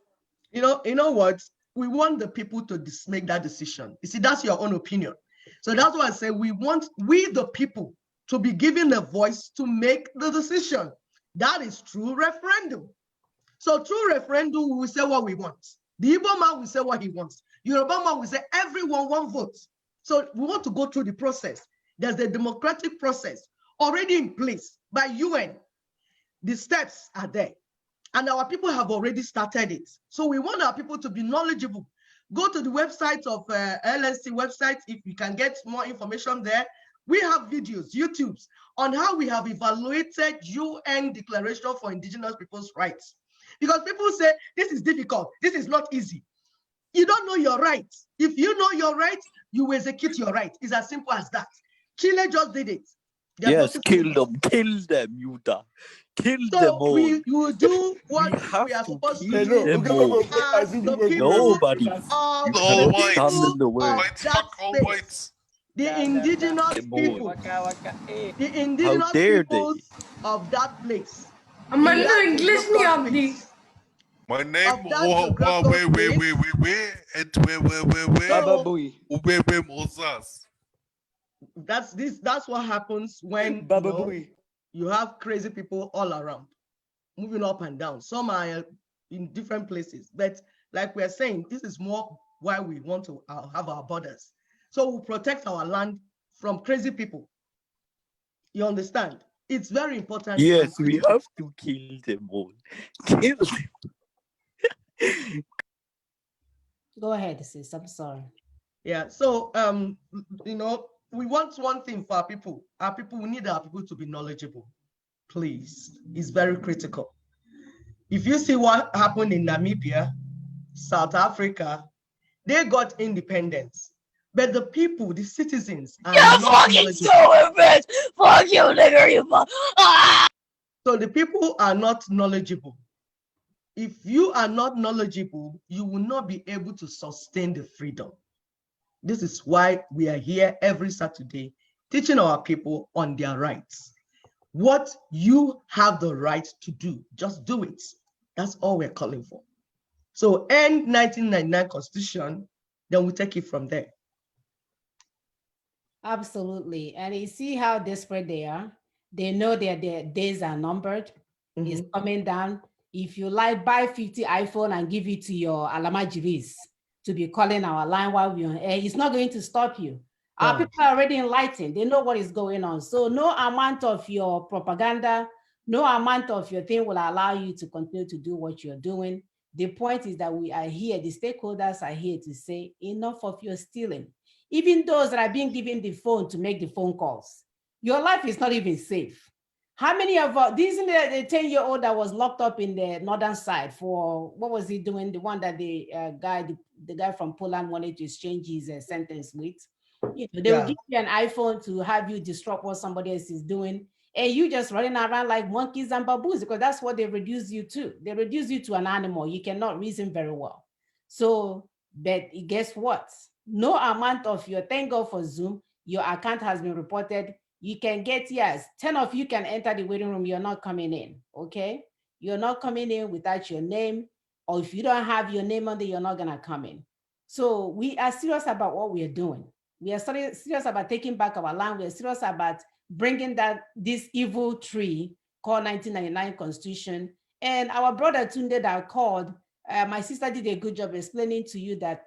you know what? We want the people to make that decision. You see, that's your own opinion. So that's why I say we the people, to be given a voice to make the decision. That is true referendum. So through referendum, we will say what we want. The Igbo man will say what he wants. Yoruba man will say everyone one vote. So we want to go through the process. There's a democratic process already in place by UN. The steps are there. And our people have already started it. So we want our people to be knowledgeable. Go to the website of LSC website if you can get more information there. We have videos, YouTubes, on how we have evaluated UN Declaration for Indigenous People's Rights. Because people say, this is difficult, this is not easy. You don't know your rights. If you know your rights, you will execute your right. It's as simple as that. Chile just did it. Yes, kill them, Yuda. Kill them all. We will do what we are supposed to do. As the people Nobody. of You the stand in the way. of that space, the indigenous people, the indigenous peoples of that place. My name That's what happens when you have crazy people all around, moving up and down. Some are in different places, but like we're saying, this is more why we want to have our borders. So we protect our land from crazy people. You understand? It's very important. Yes, we have to kill them all. Kill them. Go ahead, sis. I'm sorry. Yeah. So we want one thing for our people. We need our people to be knowledgeable. Please, it's very critical. If you see what happened in Namibia, South Africa, they got independence. But the people, the citizens, are not fucking stupid! Fuck you, nigger, you fuck. So the people are not knowledgeable. If you are not knowledgeable, you will not be able to sustain the freedom. This is why we are here every Saturday teaching our people on their rights. What you have the right to do, just do it. That's all we're calling for. So end 1999 Constitution, then we take it from there. Absolutely. And you see how desperate they are. They know their days are numbered. It's coming down. If you like, buy 50 iPhone and give it to your alamajiris to be calling our line while we're on air, it's not going to stop you. Our No. people are already enlightened. They know what is going on. So no amount of your propaganda, no amount of your thing will allow you to continue to do what you're doing. The point is that we are here, the stakeholders are here to say enough of your stealing. Even those that are being given the phone to make the phone calls, your life is not even safe. How many of this is the 10-year-old that was locked up in the northern side for, what was he doing? The one that the guy from Poland wanted to exchange his sentence with. You know, they will give you an iPhone to have you disrupt what somebody else is doing. And you just running around like monkeys and baboons, because that's what they reduce you to. They reduce you to an animal. You cannot reason very well. So, but guess what? No amount of your, thank God for Zoom, your account has been reported. You can get, yes, 10 of you can enter the waiting room. You're not coming in, okay? You're not coming in without your name, or if you don't have your name on there, you're not gonna come in. So we are serious about what we are doing. We are serious about taking back our land. We are serious about bringing this evil tree called 1999 Constitution. And our brother Tunde that called, my sister did a good job explaining to you that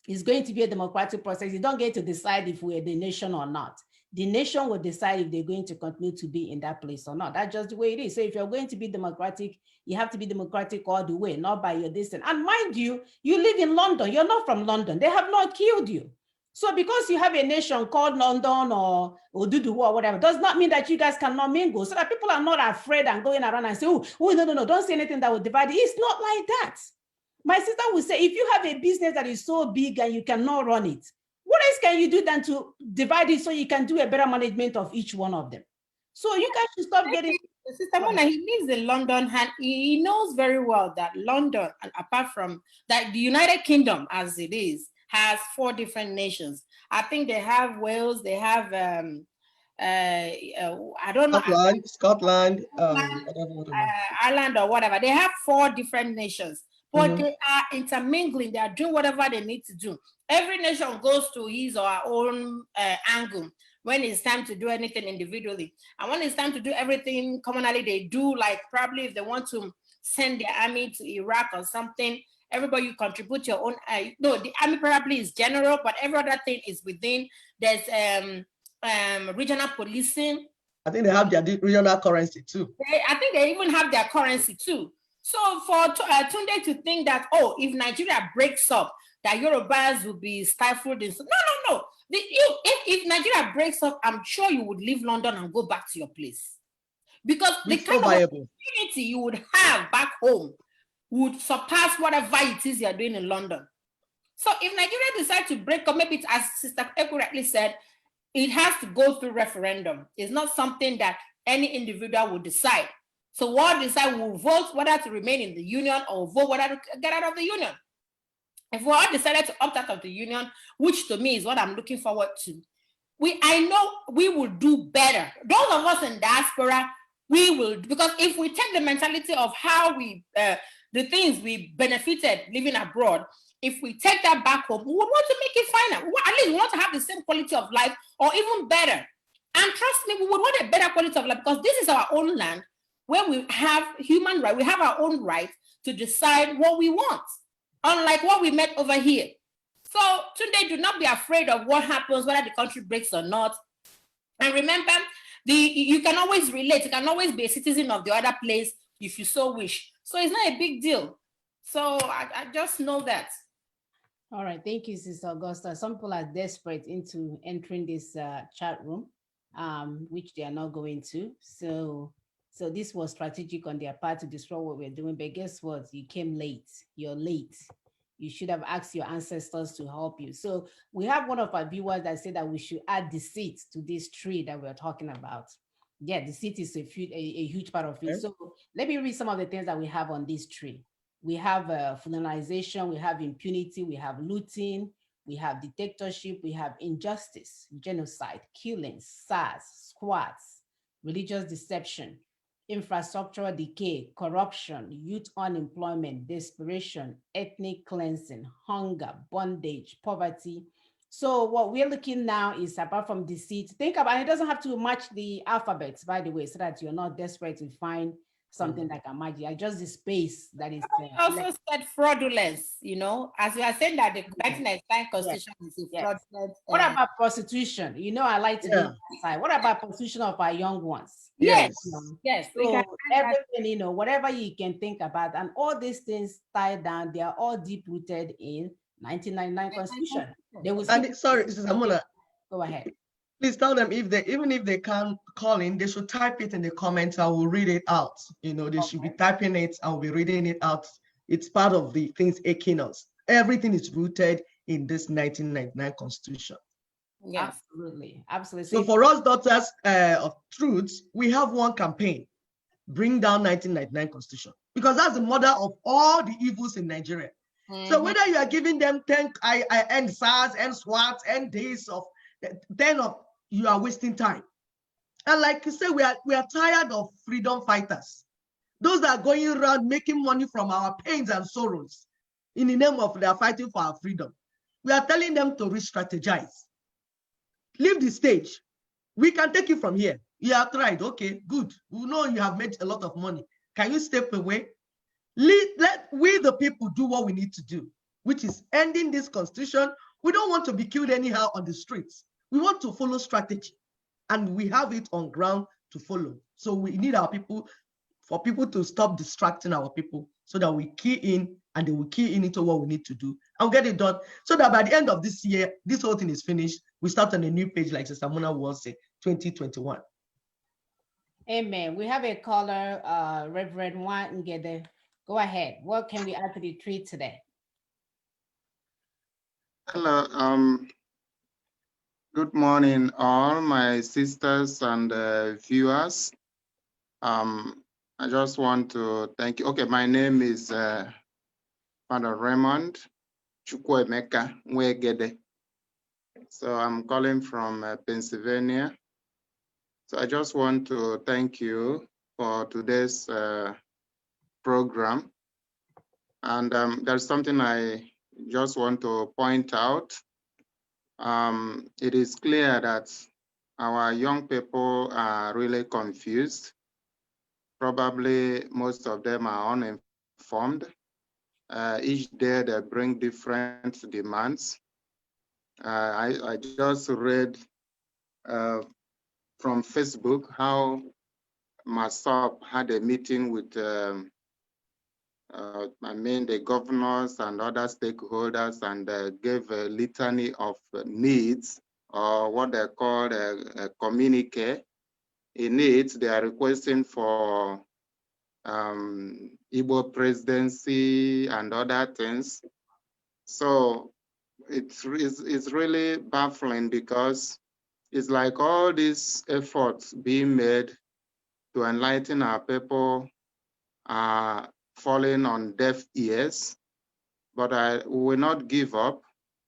it's going to be a democratic process. You don't get to decide if we're the nation or not. The nation will decide if they're going to continue to be in that place or not. That's just the way it is. So if you're going to be democratic, you have to be democratic all the way, not by your distance. And mind you, you live in London. You're not from London. They have not killed you. So because you have a nation called London or Odudu or whatever, does not mean that you guys cannot mingle, so that people are not afraid and going around and say, oh, no, don't say anything that will divide. It's not like that. My sister would say, if you have a business that is so big and you cannot run it, what else can you do than to divide it so you can do a better management of each one of them? So you guys should stop getting. Sister Mona, he lives in London and he knows very well that London, and apart from that, the United Kingdom as it is, has 4 different nations. I think they have Wales, they have I don't know, Scotland, Ireland or whatever. They have 4 different nations, but they are intermingling. They are doing whatever they need to do. Every nation goes to his or her own angle when it's time to do anything individually. And when it's time to do everything commonally, they do, like probably if they want to send their army to Iraq or something, everybody you contribute your own. No, the army probably is general, but every other thing is within. There's regional policing. I think they have their regional currency too. I think they even have their currency too. So for Tunde to think that, oh, if Nigeria breaks up, that Yorubas will be stifled in. No. If Nigeria breaks up, I'm sure you would leave London and go back to your place. Because the kind of opportunity you would have back home would surpass whatever it is you're doing in London. So if Nigeria decides to break up, maybe it's, as Sister Eko correctly said, it has to go through referendum. It's not something that any individual will decide. So what decide will vote whether to remain in the union or vote whether to get out of the union. If we all decided to opt out of the union, which to me is what I'm looking forward to, I know we will do better. Those of us in diaspora, we will, because if we take the mentality of how we, the things we benefited living abroad, if we take that back home, we would want to make it finer. At least we want to have the same quality of life or even better. And trust me, we would want a better quality of life because this is our own land where we have human rights. We have our own right to decide what we want, unlike what we met over here. So today, do not be afraid of what happens, whether the country breaks or not. And remember, you can always relate. You can always be a citizen of the other place if you so wish. So it's not a big deal. So I just know that. All right, thank you, Sister Augusta. Some people are desperate into entering this chat room, which they are not going to. So this was strategic on their part to destroy what we're doing. But guess what? You came late. You're late. You should have asked your ancestors to help you. So we have one of our viewers that said that we should add deceit to this tree that we're talking about. Yeah, deceit is a huge part of it. Okay. So let me read some of the things that we have on this tree. We have colonization, we have impunity, we have looting, we have dictatorship, we have injustice, genocide, killings, SARS, squats, religious deception, infrastructural decay, corruption, youth unemployment, desperation, ethnic cleansing, hunger, bondage, poverty. So what we're looking now is, apart from deceit, think about, it doesn't have to match the alphabets, by the way, so that you're not desperate to find something like a magic, just the space that is also said fraudulence, you know, as you are saying that the 1999 constitution is a fraudulent. What about prostitution? You know, I like to be outside. What about prostitution of our young ones? Yes, You know, yes. We can so everything, you know, whatever you can think about, and all these things tied down, they are all deep rooted in 1999 constitution. They will And sorry, this is Amuna. Go ahead. Please tell them if they, even if they can't call in, they should type it in the comments. I will read it out. You know, they should be typing it. I will be reading it out. It's part of the things aching us. Everything is rooted in this 1999 constitution. Yes, absolutely, absolutely. So for us, daughters of truth, we have one campaign: bring down 1999 constitution, because that's the mother of all the evils in Nigeria. So whether you are giving them 10 and SARS and SWAT and days of 10 of, you are wasting time. And like you say, we are tired of freedom fighters, those that are going around making money from our pains and sorrows in the name of their fighting for our freedom. We are telling them to re-strategize. Leave the stage. We can take it from here. You have tried. Okay, good. We know you have made a lot of money. Can you step away? Let we the people do what we need to do, which is ending this constitution. We don't want to be killed anyhow on the streets. We want to follow strategy, and we have it on ground to follow. So we need our people, for people to stop distracting our people, so that we key in, and they will key in into what we need to do and get it done, so that by the end of this year, this whole thing is finished. We start on a new page, like Sister Mona was saying, 2021. Amen. We have a caller, Reverend Juan Ngede. Go ahead. What can we add to the treat today? Hello. Good morning, all my sisters and viewers. I just want to thank you. Okay, my name is Father Raymond Chukwuemeka Nwegede. So I'm calling from Pennsylvania. So I just want to thank you for today's program. And there's something I just want to point out. It is clear that our young people are really confused. Probably most of them are uninformed. Each day they bring different demands. I just read from Facebook how MASOP had a meeting with the governors and other stakeholders, and gave a litany of needs, or what they call a communique. In it, they are requesting for Igbo presidency and other things. So it's really baffling, because it's like all these efforts being made to enlighten our people are falling on deaf ears. But I will not give up,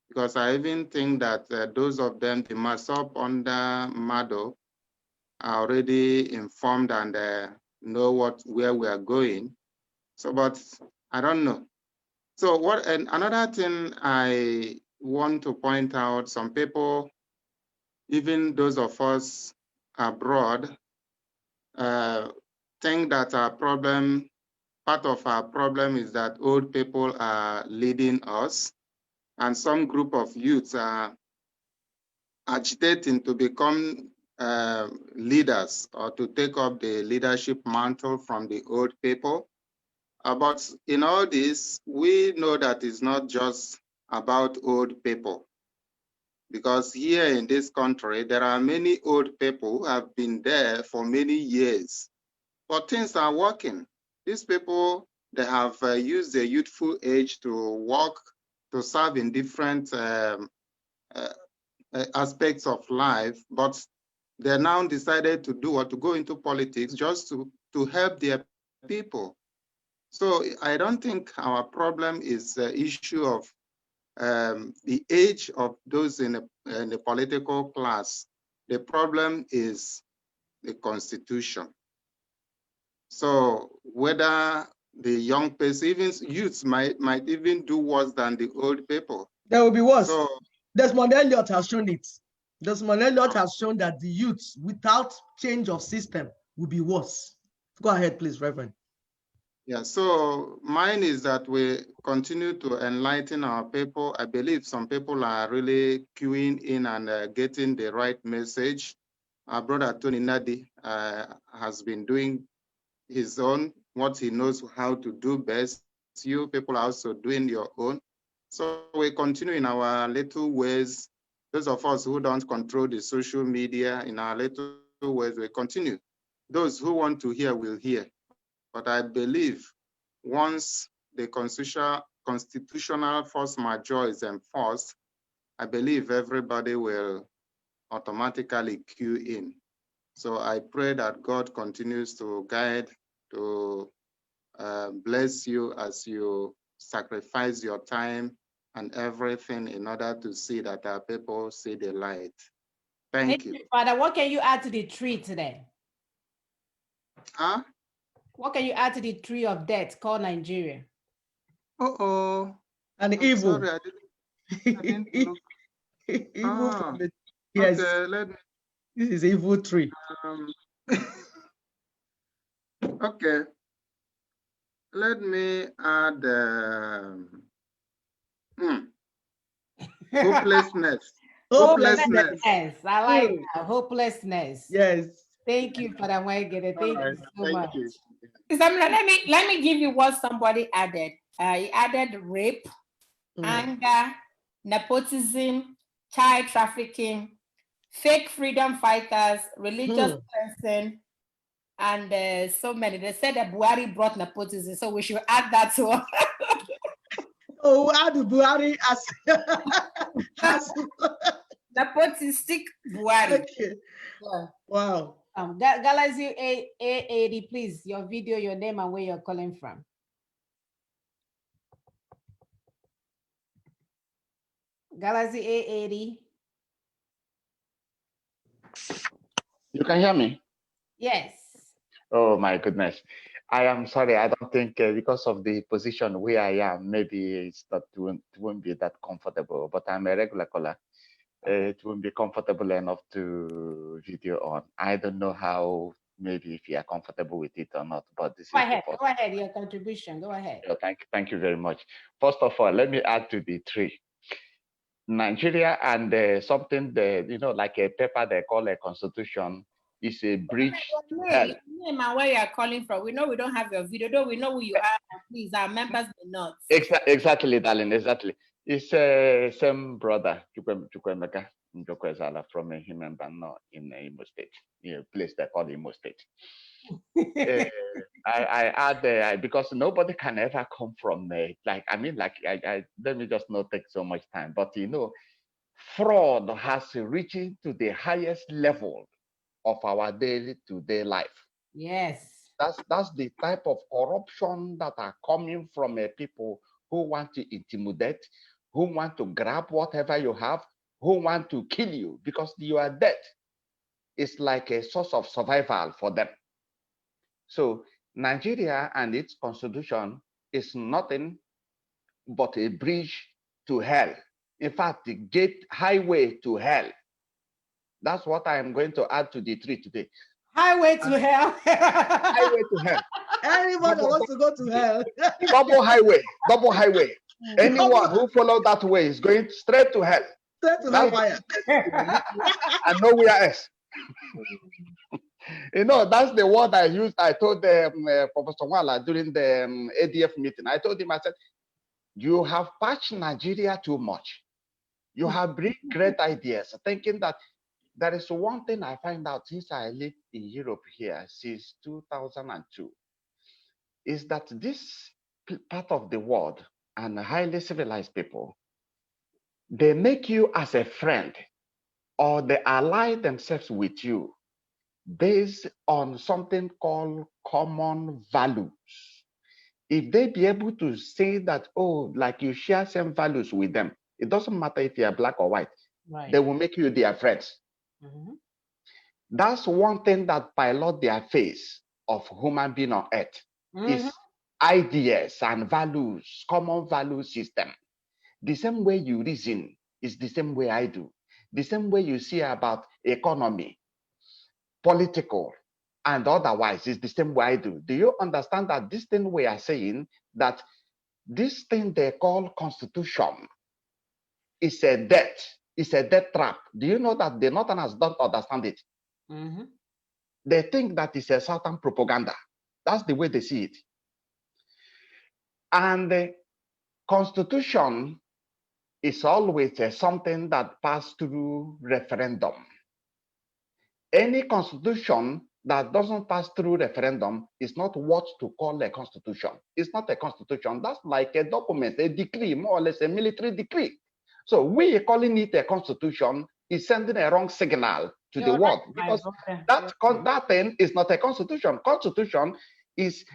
because I even think that those of them, the MASOP under MADO, are already informed and know where we are going. So, but I don't know. So another thing I want to point out, some people, even those of us abroad, think that part of our problem is that old people are leading us, and some group of youths are agitating to become leaders, or to take up the leadership mantle from the old people. But in all this, we know that it's not just about old people, because here in this country, there are many old people who have been there for many years, but things are working. These people, they have used their youthful age to work, to serve in different aspects of life, but they now decided to do what, to go into politics just to help their people. So I don't think our problem is the issue of the age of those in the political class. The problem is the Constitution. So whether the young person, even youths might even do worse than the old people. There will be worse. So Desmond Elliott has shown it. Desmond Elliott has shown that the youth, without change of system, will be worse. Go ahead, please, Reverend. yeah, so mine is that we continue to enlighten our people. I believe some people are really queuing in and getting the right message. Our brother Tony Nadi has been doing his own, what he knows how to do best. You people are also doing your own. So we continue in our little ways. Those of us who don't control the social media, in our little ways, we continue. Those who want to hear will hear. But I believe once the constitutional force majeure is enforced, I believe everybody will automatically queue in. So I pray that God continues to guide, to bless you as you sacrifice your time and everything in order to see that our people see the light. Thank you. Father, what can you add to the tree today? Huh? What can you add to the tree of death called Nigeria? Uh-oh. And I'm evil. sorry, I didn't look. Evil from the, yes. Okay, let me. This is evil tree. Okay. Let me add hopelessness. Hopelessness. I like that. Hopelessness. Yes. Thank you, Father Wangere. Thank you so much. Let me give you what somebody added. He added rape, anger, nepotism, child trafficking, fake freedom fighters, religious cleansing, and so many. They said that Buhari brought nepotism, so we should add that to. Oh, add Buhari as nepotistic Buhari. Okay. Yeah. Wow. Galaxy A80, please, your video, your name, and where you're calling from. Galaxy A80. You can hear me? Yes. Oh my goodness. I am sorry. I don't think because of the position where I am, maybe it won't be that comfortable, but I'm a regular caller. It won't be comfortable enough to video on. I don't know how, maybe if you are comfortable with it or not, but this Go is ahead. the first. Go ahead. Your contribution. Go ahead. Yeah, thank you very much. First of all, let me add to the three. Nigeria and something like a paper they call a constitution is a bridge to hell. Name and where you are calling from. We know we don't have your video, though we know who you are. Please, our members may not. Exactly, darling. Exactly. It's same brother, Chukwemeka Njokwezala from Himembano in Imo State, a place they call Imo State. I add because nobody can ever come from let me just not take so much time, but fraud has reached to the highest level of our day-to-day life. Yes. That's the type of corruption that are coming from people who want to intimidate, who want to grab whatever you have, who want to kill you because you are dead. It's like a source of survival for them. So Nigeria and its constitution is nothing but a bridge to hell. In fact, the gate highway to hell. That's what I am going to add to the tree today. Highway to hell. Highway to hell. Anyone that wants to go to hell. Double highway. Double highway. Anyone who follows that way is going straight to hell. Straight to hellfire. And nowhere else. That's the word I used. I told Professor Wala during the ADF meeting. I told him, I said, you have patched Nigeria too much. You have bring great ideas, thinking that there is one thing I find out since I lived in Europe here since 2002, is that this part of the world and highly civilized people, they make you as a friend or they ally themselves with you based on something called common values. If they be able to say that, oh, like you share same values with them, it doesn't matter if you are black or white, right. They will make you their friends. That's one thing that pilot their face of human being on earth is ideas and values, common value system. The same way you reason is the same way I do. The same way you see about economy, political, and otherwise is the same way I do. Do you understand that this thing we are saying, that this thing they call constitution is a death trap? Do you know that the Northerners don't understand it? They think that it's a Southern propaganda. That's the way they see it. And the constitution is always something that passes through referendum. Any constitution that doesn't pass through referendum is not what to call a constitution. It's not a constitution. That's like a document, a decree, more or less a military decree. So we calling it a constitution is sending a wrong signal to the world, because that thing is not a constitution. Constitution is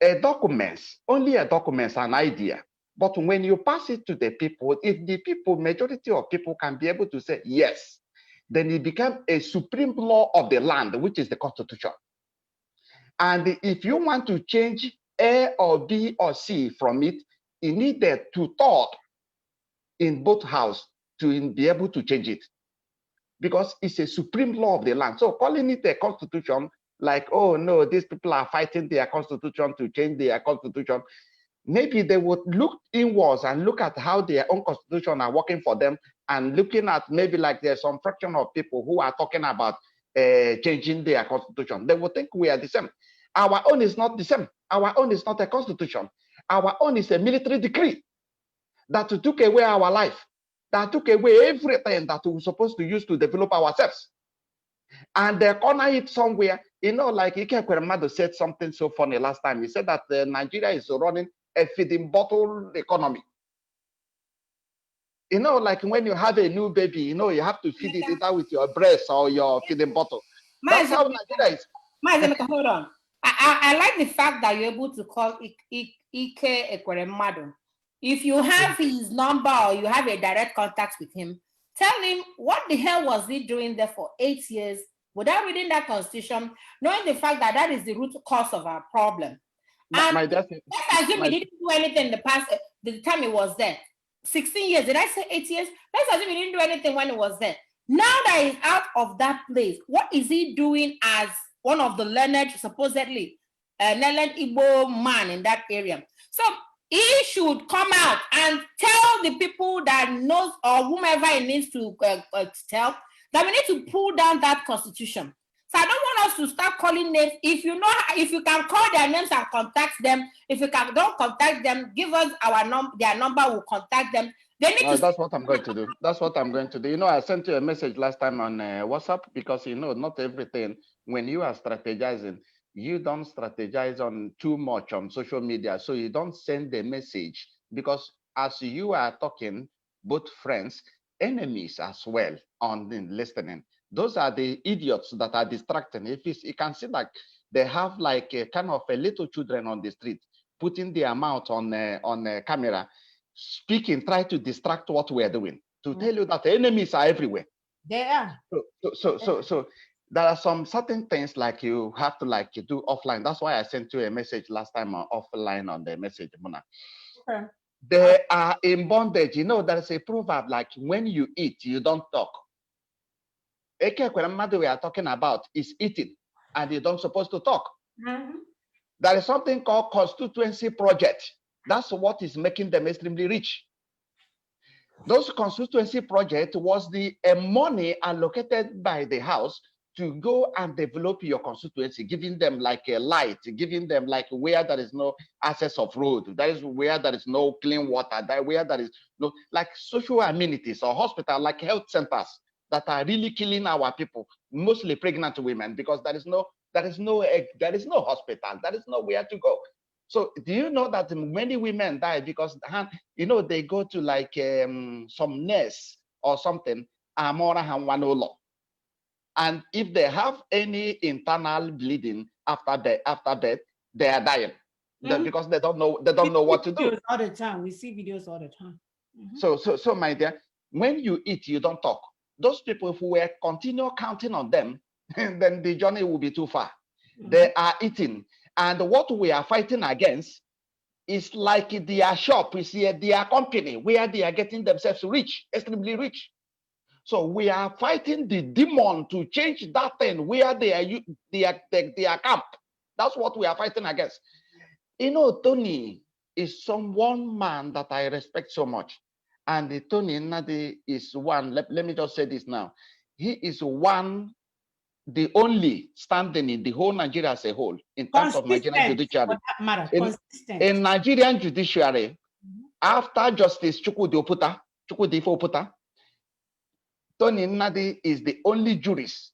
a document, only a document, an idea. But when you pass it to the people, if the people, majority of people can be able to say yes, then it becomes a supreme law of the land, which is the constitution. And if you want to change A or B or C from it, you need the two-thirds in both houses to be able to change it, because it's a supreme law of the land. So calling it a constitution, like, oh no, these people are fighting their constitution to change their constitution, maybe they would look inwards and look at how their own constitution are working for them, and looking at maybe like there's some fraction of people who are talking about changing their constitution. They would think we are the same. Our own is not the same. Our own is not a constitution. Our own is a military decree that took away our life, that took away everything that we were supposed to use to develop ourselves. And they corner it somewhere, you know, like Ike Kweremadu said something so funny last time. He said that Nigeria is running a feeding bottle economy. You know, like when you have a new baby, you know, you have to feed it either with your breast or your feeding bottle. That's how Nigeria is. Hold on. I like the fact that you're able to call Ike Ekweremadu. If you have his number or you have a direct contact with him, tell him what the hell was he doing there for 8 years without reading that constitution, knowing the fact that that is the root cause of our problem. And let's assume he didn't do anything in the past, the time he was there. 16 years, did I say 8 years? Let's assume he didn't do anything when he was there. Now that he's out of that place, what is he doing as one of the learned, supposedly, learned Igbo man in that area? So he should come out and tell the people that knows, or whomever he needs to tell, that we need to pull down that constitution. So I don't want us to start calling names. If you know, if you can call their names and contact them, if you don't contact them, give us their number, we'll contact them. They need that's what I'm going to do. That's what I'm going to do. You know, I sent you a message last time on WhatsApp, because, you know, not everything, when you are strategizing, you don't strategize on too much on social media. So you don't send the message, because as you are talking, both friends, enemies as well on the listening. Those are the idiots that are distracting. If you can see like they have like a kind of a little children on the street, putting their mouth on a camera, speaking, try to distract what we are doing, to tell you that the enemies are everywhere. They are. So there are some certain things like you have to like do offline. That's why I sent you a message last time offline on the message, Mona. Okay. They are in bondage. You know, there is a proverb like, when you eat, you don't talk. Eke Kweremadu we are talking about is eating, and you don't supposed to talk. There is something called constituency project. That's what is making them extremely rich. Those constituency project was the money allocated by the house to go and develop your constituency, giving them like a light, giving them like where there is no access of road, that is where there is no clean water, that where there is no like social amenities or hospital, like health centers that are really killing our people, mostly pregnant women, because there is no hospital, there is nowhere to go. So do you know that many women die because, you know, they go to like some nurse or something, and if they have any internal bleeding after death, they are dying because they don't know what to do. All the time, we see videos all the time. So my dear, when you eat, you don't talk. Those people who were continue counting on them, then the journey will be too far. They are eating. And what we are fighting against is like their shop, is their company, where they are getting themselves rich, extremely rich. So we are fighting the demon to change that thing where they are camp. That's what we are fighting against. You know, Tony is one man that I respect so much. And Tony Nnadi is one, let me just say this now. He is one, the only standing in the whole Nigeria as a whole in terms of Nigerian judiciary. In Nigerian judiciary, after Justice Chukwudi Oputa, Tony Nnadi is the only jurist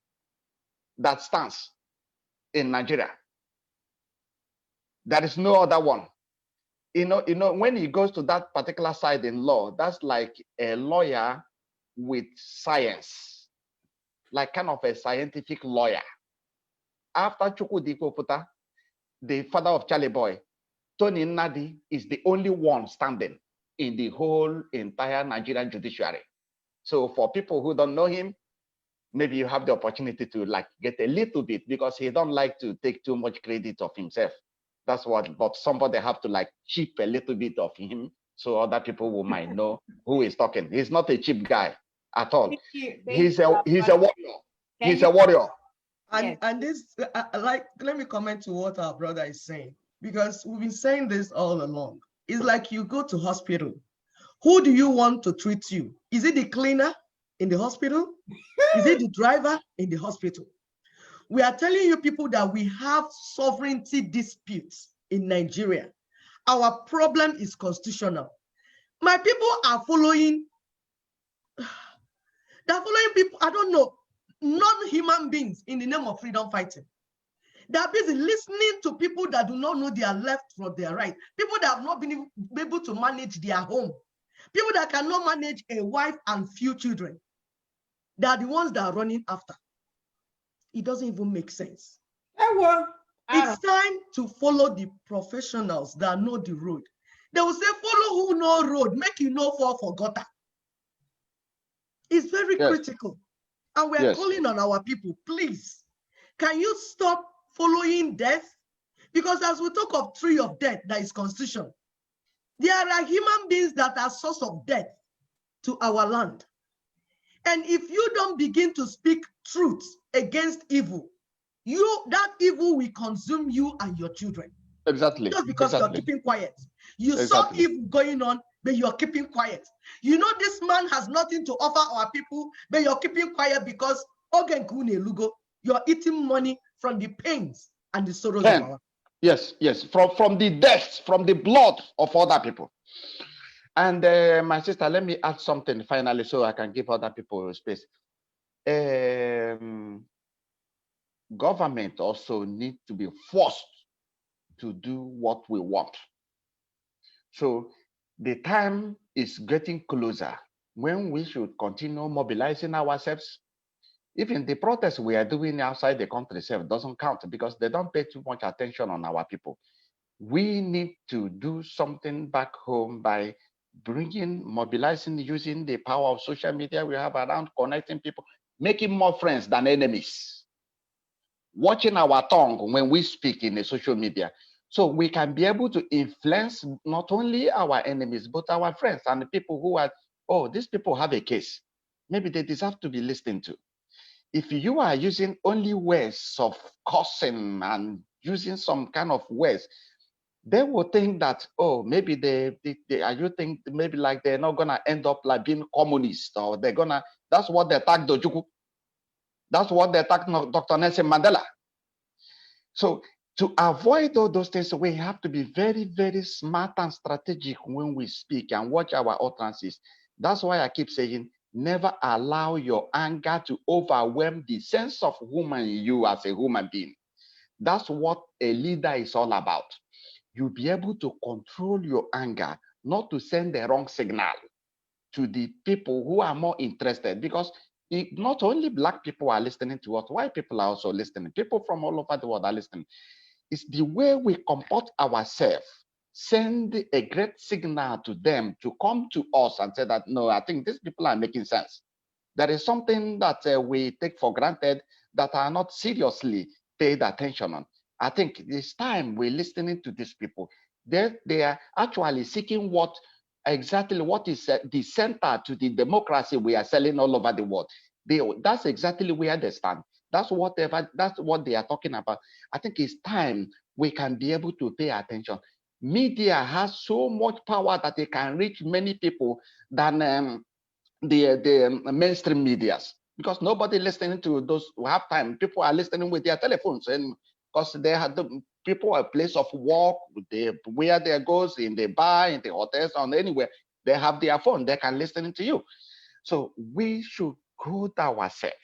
that stands in Nigeria. There is no other one. You know, when he goes to that particular side in law, that's like a lawyer with science, like kind of a scientific lawyer. After Chukwudi Oputa, the father of Charlie Boy, Tony Nnadi is the only one standing in the whole entire Nigerian judiciary. So for people who don't know him, maybe you have the opportunity to like get a little bit, because he don't like to take too much credit of himself. That's what, but somebody have to like chip a little bit of him so other people will might know who is talking. He's not a cheap guy at all. He's a warrior. He's a warrior. And this, like, let me comment to what our brother is saying, because we've been saying this all along. It's like you go to hospital. Who do you want to treat you? Is it the cleaner in the hospital? Is it the driver in the hospital? We are telling you people that we have sovereignty disputes in Nigeria. Our problem is constitutional. My people are following, they're following people, I don't know, non-human beings in the name of freedom fighting. They're busy listening to people that do not know their left from their right, people that have not been able to manage their home, people that cannot manage a wife and few children. They are the ones that are running after. It doesn't even make sense. It's time to follow the professionals that know the road. They will say, follow who know road, make you know for gutter. It's very critical. And we're calling on our people, please, can you stop following death? Because as we talk of tree of death, that is constitution, there are human beings that are source of death to our land. And if you don't begin to speak truth against evil, that evil will consume you and your children. Exactly. Just because you're keeping quiet. You saw evil going on, but you're keeping quiet. You know this man has nothing to offer our people, but you're keeping quiet because you're eating money from the pains and the sorrows of our. Yes, from the deaths, from the blood of other people. And my sister, let me add something finally so I can give other people space. Government also need to be forced to do what we want. So the time is getting closer when we should continue mobilizing ourselves. Even the protests we are doing outside the country itself doesn't count because they don't pay too much attention on our people. We need to do something back home by mobilizing, using the power of social media we have around, connecting people, making more friends than enemies, watching our tongue when we speak in the social media, so we can be able to influence not only our enemies, but our friends and the people who are, oh, these people have a case. Maybe they deserve to be listened to. If you are using only words of cursing and using some kind of words, they will think that, oh, maybe you think maybe like they're not gonna end up like being communist, or they're gonna, that's what they attacked Ojukwu. That's what they attacked Dr. Nelson Mandela. So to avoid all those things, we have to be very, very smart and strategic when we speak and watch our utterances. That's why I keep saying, never allow your anger to overwhelm the sense of human in you as a human being. That's what a leader is all about. You'll be able to control your anger, not to send the wrong signal to the people who are more interested, because not only Black people are listening to us, white people are also listening. People from all over the world are listening. It's the way we comport ourselves, send a great signal to them to come to us and say that, no, I think these people are making sense. There is something that we take for granted that are not seriously paid attention on. I think this time we're listening to these people. They are actually seeking what is the center to the democracy we are selling all over the world. That's exactly where they stand. That's what they are talking about. I think it's time we can be able to pay attention. Media has so much power that they can reach many people than the mainstream medias, because nobody listening to those who have time. People are listening with their telephones, and because they have the people a place of work, where they goes in the bar, in the hotels, or anywhere, they have their phone, they can listen to you. So we should grow ourselves.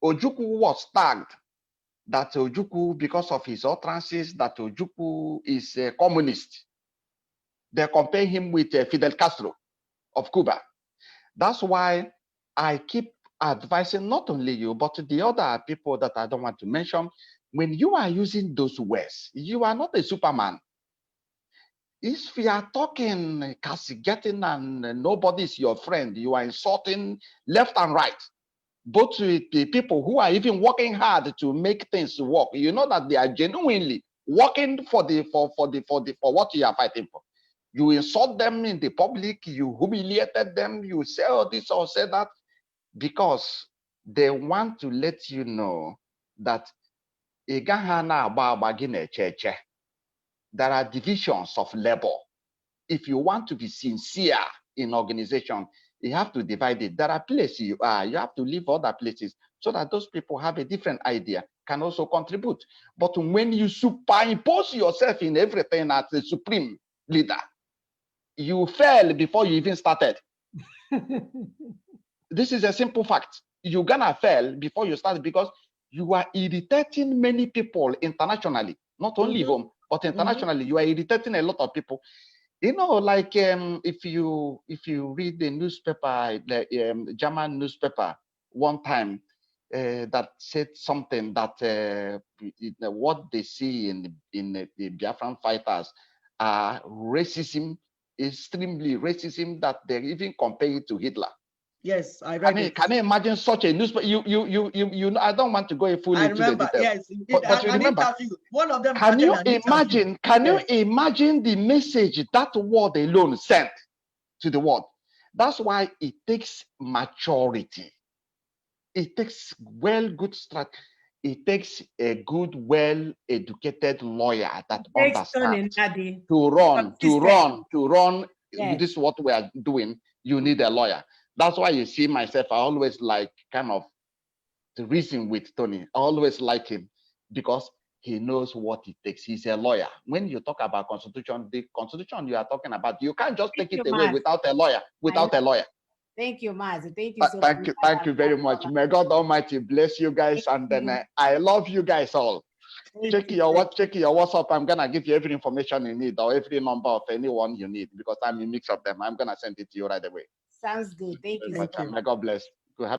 Ojukwu was tagged that Ojukwu, because of his utterances, that Ojukwu is a communist. They compare him with Fidel Castro of Cuba. That's why I keep advising not only you, but the other people that I don't want to mention. When you are using those words, you are not a Superman. If you are talking, castigating, and nobody is your friend, you are insulting left and right. Both the people who are even working hard to make things work, you know that they are genuinely working for what you are fighting for. You insult them in the public, you humiliated them, you say all this or say that, because they want to let you know that there are divisions of labor. If you want to be sincere in organization, you have to divide it. There are places you have to leave other places so that those people have a different idea, can also contribute. But when you superimpose yourself in everything as a supreme leader, you fail before you even started. This is a simple fact. You're gonna fail before you start, because you are irritating many people internationally, not only home, but internationally. You are irritating a lot of people. You know, like if you read the newspaper, the German newspaper, one time that said something that what they see in the Biafran fighters are racism, extremely racism, that they even compare it to Hitler. Yes, I read it. Can you imagine such a newspaper? You I don't want to go fully into the details. Yes, but you remember, interview. One of them. Can you imagine? Can you imagine the message that word alone sent to the world? That's why it takes maturity. It takes good strategy. It takes a good, well-educated lawyer that understands to run. Yes. This is what we are doing. You need a lawyer. That's why you see myself. I always like kind of the reason with Tony. I always like him because he knows what it takes. He's a lawyer. When you talk about constitution, the constitution you are talking about, you can't just take it away without a lawyer. Thank you, Mazi. Thank you so much. Thank you very much. May God Almighty bless you guys, and then I love you guys all. Check your WhatsApp. I'm gonna give you every information you need, or every number of anyone you need, because I'm a mix of them. I'm gonna send it to you right away. Sounds good. Thank you so much. May God bless.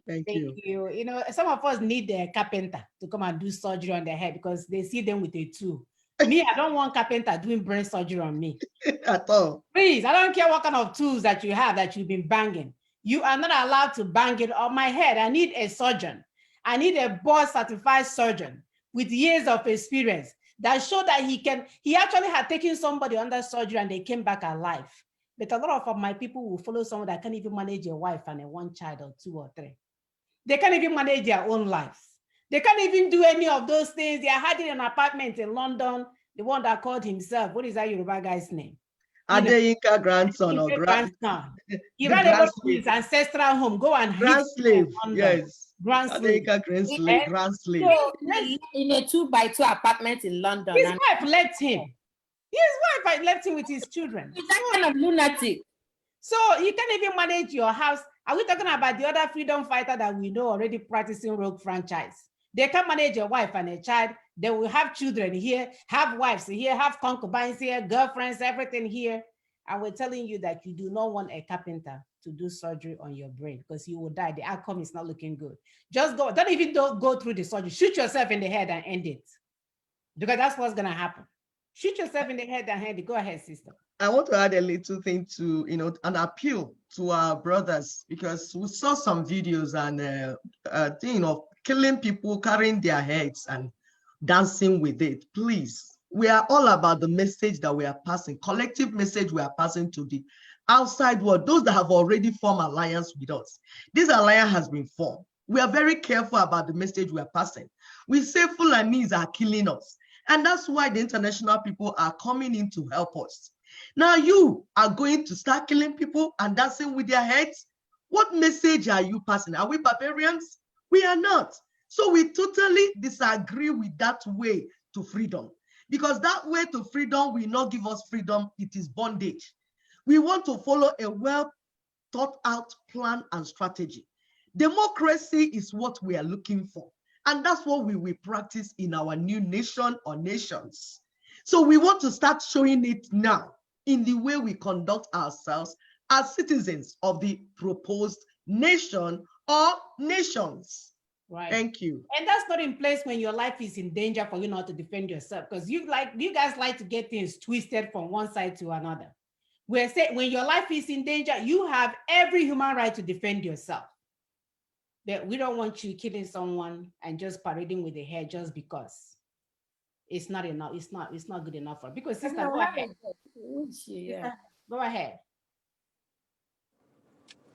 Thank you. You know, some of us need a carpenter to come and do surgery on their head because they see them with a tool. Me, I don't want carpenter doing brain surgery on me. At all. Please, I don't care what kind of tools that you have that you've been banging. You are not allowed to bang it on my head. I need a surgeon. I need a board certified surgeon with years of experience that show that he actually had taken somebody under surgery and they came back alive. But a lot of my people will follow someone that can't even manage a wife and a one child or two or three. They can't even manage their own lives. They can't even do any of those things. They are hiding an apartment in London, the one that called himself, what is that Yoruba guy's name? Adeyinka grandson or grandson. He ran away from his ancestral home, go and grand slave. Yes. Grand slave. Grand slave. So, in a 2x2 apartment in London. His wife left him. His wife left him with his children. He's that kind of lunatic. So you can't even manage your house. Are we talking about the other freedom fighter that we know already practicing rogue franchise? They can manage a wife and a child. They will have children here, have wives here, have concubines here, girlfriends, everything here. And we're telling you that you do not want a carpenter to do surgery on your brain because you will die. The outcome is not looking good. Just go, don't even go through the surgery. Shoot yourself in the head and end it. Because that's what's going to happen. Shoot yourself in the head and end it. Go ahead, sister. I want to add a little thing to, an appeal to our brothers, because we saw some videos and thing of killing people, carrying their heads and dancing with it. Please, we are all about the message that we are passing, collective message we are passing to the outside world, those that have already formed alliance with us. This alliance has been formed. We are very careful about the message we are passing. We say Fulanis are killing us, and that's why the international people are coming in to help us. Now you are going to start killing people and dancing with their heads. What message are you passing? Are we barbarians? We are not. So we totally disagree with that way to freedom, because that way to freedom will not give us freedom. It is bondage. We want to follow a well thought out plan and strategy. Democracy is what we are looking for. And that's what we will practice in our new nation or nations. So we want to start showing it now in the way we conduct ourselves as citizens of the proposed nation or nations. Right. Thank you. And that's not in place when your life is in danger for you not to defend yourself, because you guys like to get things twisted from one side to another. We're saying when your life is in danger, you have every human right to defend yourself. That we don't want you killing someone and just parading with the hair just because. It's not enough. It's not good enough for, because sister, go ahead. Yeah. Go ahead.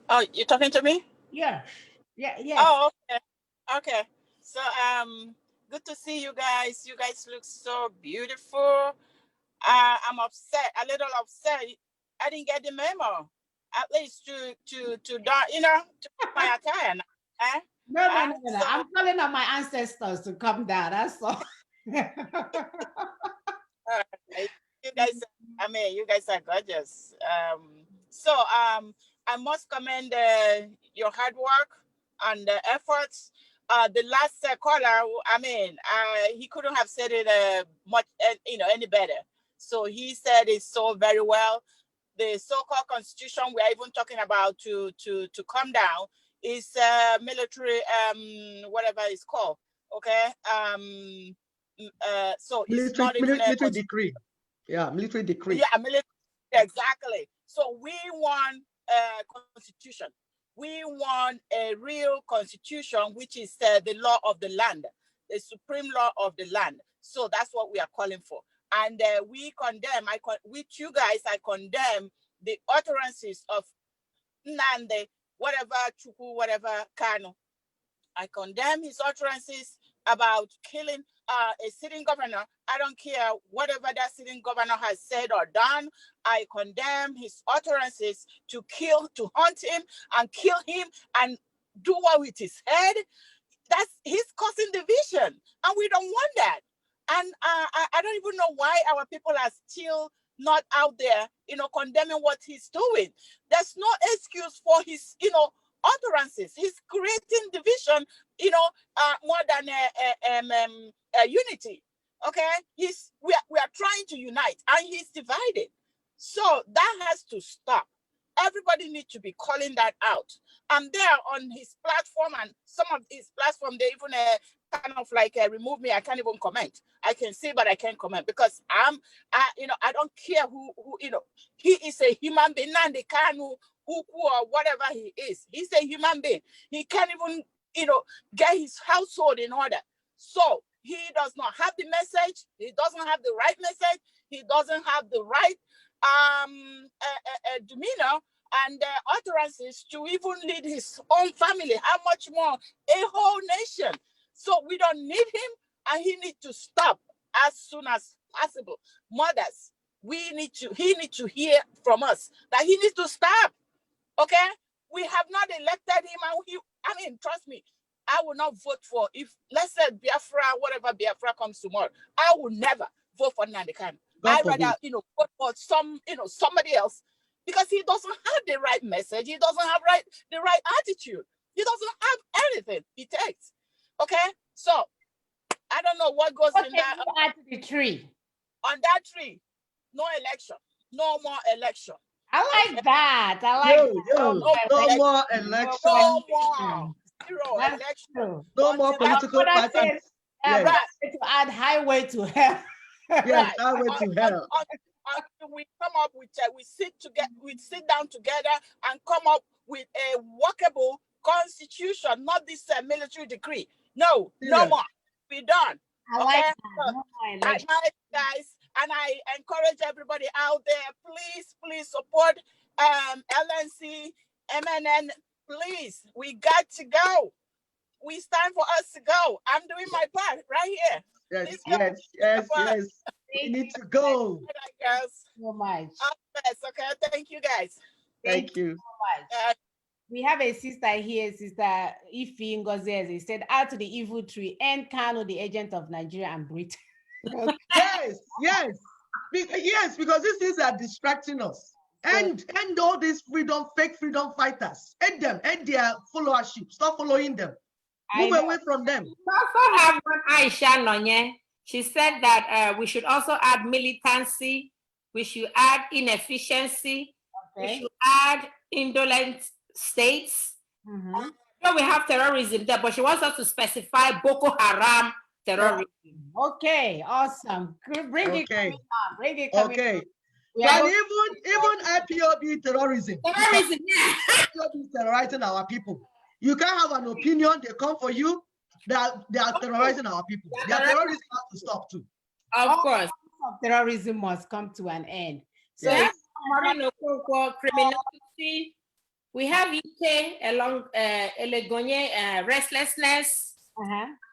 Oh, you're talking to me? Yeah. Yeah. Yes. Oh, okay. Okay. So good to see you guys. You guys look so beautiful. I'm upset, a little upset. I didn't get the memo. At least to put my attire now. Eh? No. I'm calling on my ancestors to come down. That's all. You guys, you guys are gorgeous. I must commend your hard work and the efforts. The last caller, he couldn't have said it much, any better. So he said it so very well. The so-called constitution we are even talking about to come down is military, whatever it's called. Okay. So it's not even military decree. Yeah, military decree. Yeah, military, exactly. So we want a constitution. We want a real constitution, which is the law of the land, the supreme law of the land. So that's what we are calling for. And we condemn, with you guys, I condemn the utterances of Nande, whatever, Chuku, whatever, Kano. I condemn his utterances about killing a sitting governor. I don't care whatever that sitting governor has said or done. I condemn his utterances to hunt him and kill him and do what with his head. He's causing division, and we don't want that. And I don't even know why our people are still not out there, condemning what he's doing. There's no excuse for his, utterances. He's creating division, more than unity. Okay, we are trying to unite, and he's divided. So that has to stop. Everybody needs to be calling that out. I'm there on his platform, and some of his platform, they even kind of like remove me. I can't even comment. I can see, but I can't comment because I don't care who he is a human being, and they can who or whatever he is. He's a human being. He can't even, get his household in order. So he does not have the message. He doesn't have the right message. He doesn't have the right demeanor and utterances to even lead his own family. How much more a whole nation? So we don't need him, and he needs to stop as soon as possible. Mothers, he needs to hear from us that he needs to stop. Okay, we have not elected him, and trust me, I will not vote for, if let's say Biafra, whatever Biafra comes tomorrow, I will never vote for Nnamdi Kanu. I'd rather, vote for somebody else, because he doesn't have the right message. He doesn't have the right attitude. He doesn't have anything he takes. Okay, so I don't know what goes in that. Add to the tree. On that tree, no election, no more election. I like that. I like no more election. No more. Zero election. No more political parties. Yes. To add highway to hell. Yes, highway to hell. Until we come up with we sit down together and come up with a workable constitution, not this military decree. No more. Be done. I like that. No more election. Guys, and I encourage everybody out there, please support LNC, MNN. Please, we got to go. It's time for us to go. I'm doing my part right here. Yes. We need to go. Girls. So much. Okay, thank you guys. Thank you so much. We have a sister here, Sister Ife Ngozi. He said, out to the evil tree, and Kano, the agent of Nigeria and Britain. Yes, because these things are distracting us. And all these fake freedom fighters. End their followership. Stop following them. Move away from them. We also have one Aisha Nonye. She said that we should also add militancy. We should add inefficiency. We should add indolent states. So we have terrorism there, but she wants us to specify Boko Haram terrorism. Okay, awesome. Bring it coming on. Bring it coming on. And even IPOB terrorism. Terrorism, yeah. IPOB is terrorizing our people. You can't have an opinion, they come for you. They are terrorizing our people. Their terrorism has to stop too. Of course. Terrorism must come to an end. So criminality. We have UK along Elegonye, restlessness.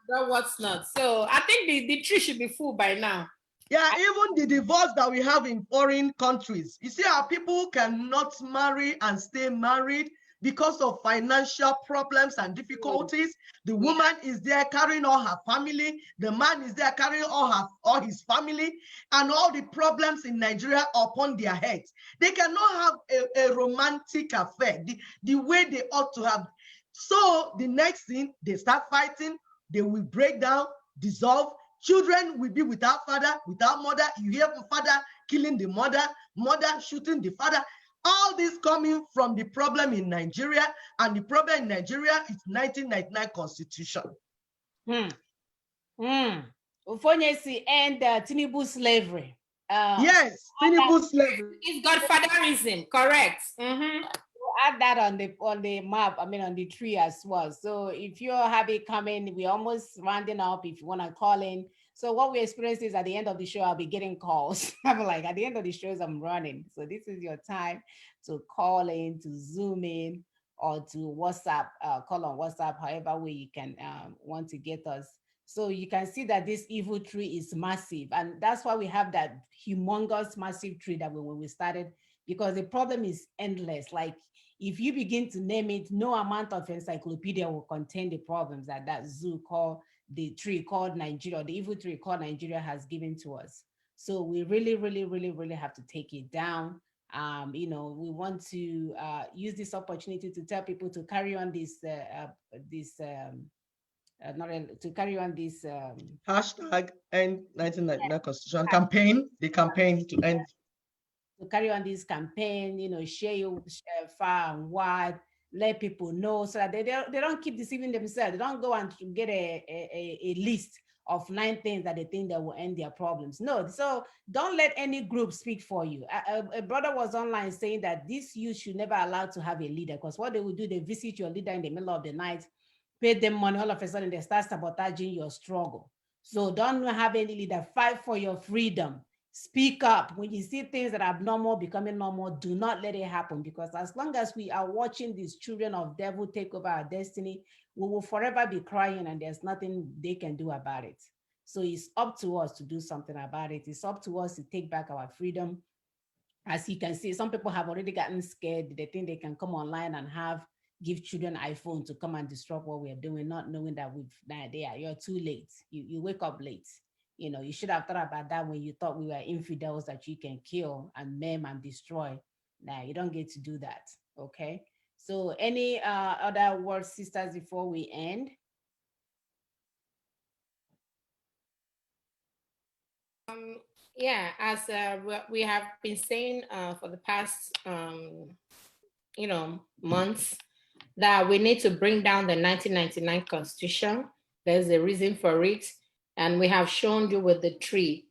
What's not. So I think the tree should be full by now. Yeah, even the divorce that we have in foreign countries. You see, our people cannot marry and stay married because of financial problems and difficulties. The woman is there carrying all her family. The man is there carrying all his family, and all the problems in Nigeria upon their heads. They cannot have a romantic affair the way they ought to have. So the next thing, they start fighting. They will break down, dissolve. Children will be without father, without mother. You hear the father killing the mother, mother shooting the father. All this coming from the problem in Nigeria, and the problem in Nigeria is 1999 Constitution. Ufonyesi and Tinubu slavery. Yes, Tinubu slavery. It's godfatherism, correct. Add that on the map, I mean on the tree as well. So if you're happy coming, we're almost rounding up. If you want to call in. So what we experience is at the end of the show, I'll be getting calls. I'm like, at the end of the shows, I'm running. So this is your time to call in, to Zoom in, or to WhatsApp, call on WhatsApp, however way you can want to get us. So you can see that this evil tree is massive. And that's why we have that humongous, massive tree that when we started, because the problem is endless. Like if you begin to name it, no amount of encyclopedia will contain the problems that zoo called the tree called Nigeria, the evil tree called Nigeria has given to us. So we really have to take it down. We want to use this opportunity to tell people to carry on this hashtag end 1999 Constitution campaign, the campaign to end. To carry on this campaign, share far and wide, let people know so that they don't keep deceiving themselves. They don't go and get a list of 9 things that they think that will end their problems. No, so don't let any group speak for you. A brother was online saying that this youth should never allow to have a leader, because what they will do, they visit your leader in the middle of the night, pay them money, all of a sudden they start sabotaging your struggle. So don't have any leader. Fight for your freedom. Speak up. When you see things that are abnormal becoming normal, do not let it happen, because as long as we are watching these children of devil take over our destiny, we will forever be crying and there's nothing they can do about it. So it's up to us to do something about it. It's up to us to take back our freedom. As you can see, some people have already gotten scared. They think they can come online and give children iPhone to come and disrupt what we're doing, not knowing that you're too late. You wake up late. You should have thought about that when you thought we were infidels that you can kill and maim and destroy. Now you don't get to do that. Okay. So any other words, sisters, before we end? Yeah, as we have been saying for the past months, that we need to bring down the 1999 Constitution. There's a reason for it. And we have shown you with the tree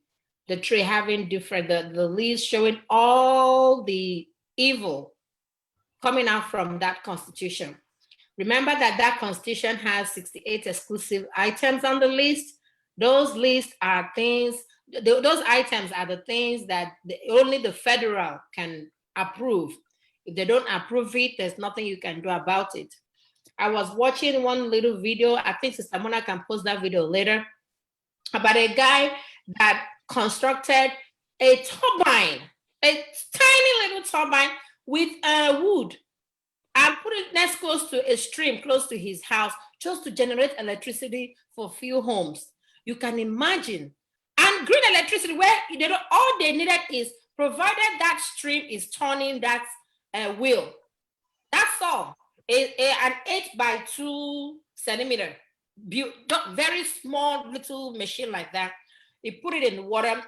having different, the leaves showing all the evil coming out from that Constitution. Remember that Constitution has 68 exclusive items on the list. Those lists are things, those items are the things that only the federal can approve. If they don't approve it, there's nothing you can do about it. I was watching one little video, I think Sister Mona can post that video later, about a guy that constructed a turbine, a tiny little turbine with wood, and put it next close to a stream close to his house just to generate electricity for few homes. You can imagine. And green electricity, where they don't, all they needed is, provided that stream is turning that wheel. That's all. An 8 by 2 centimeter, very small little machine like that. He put it in water,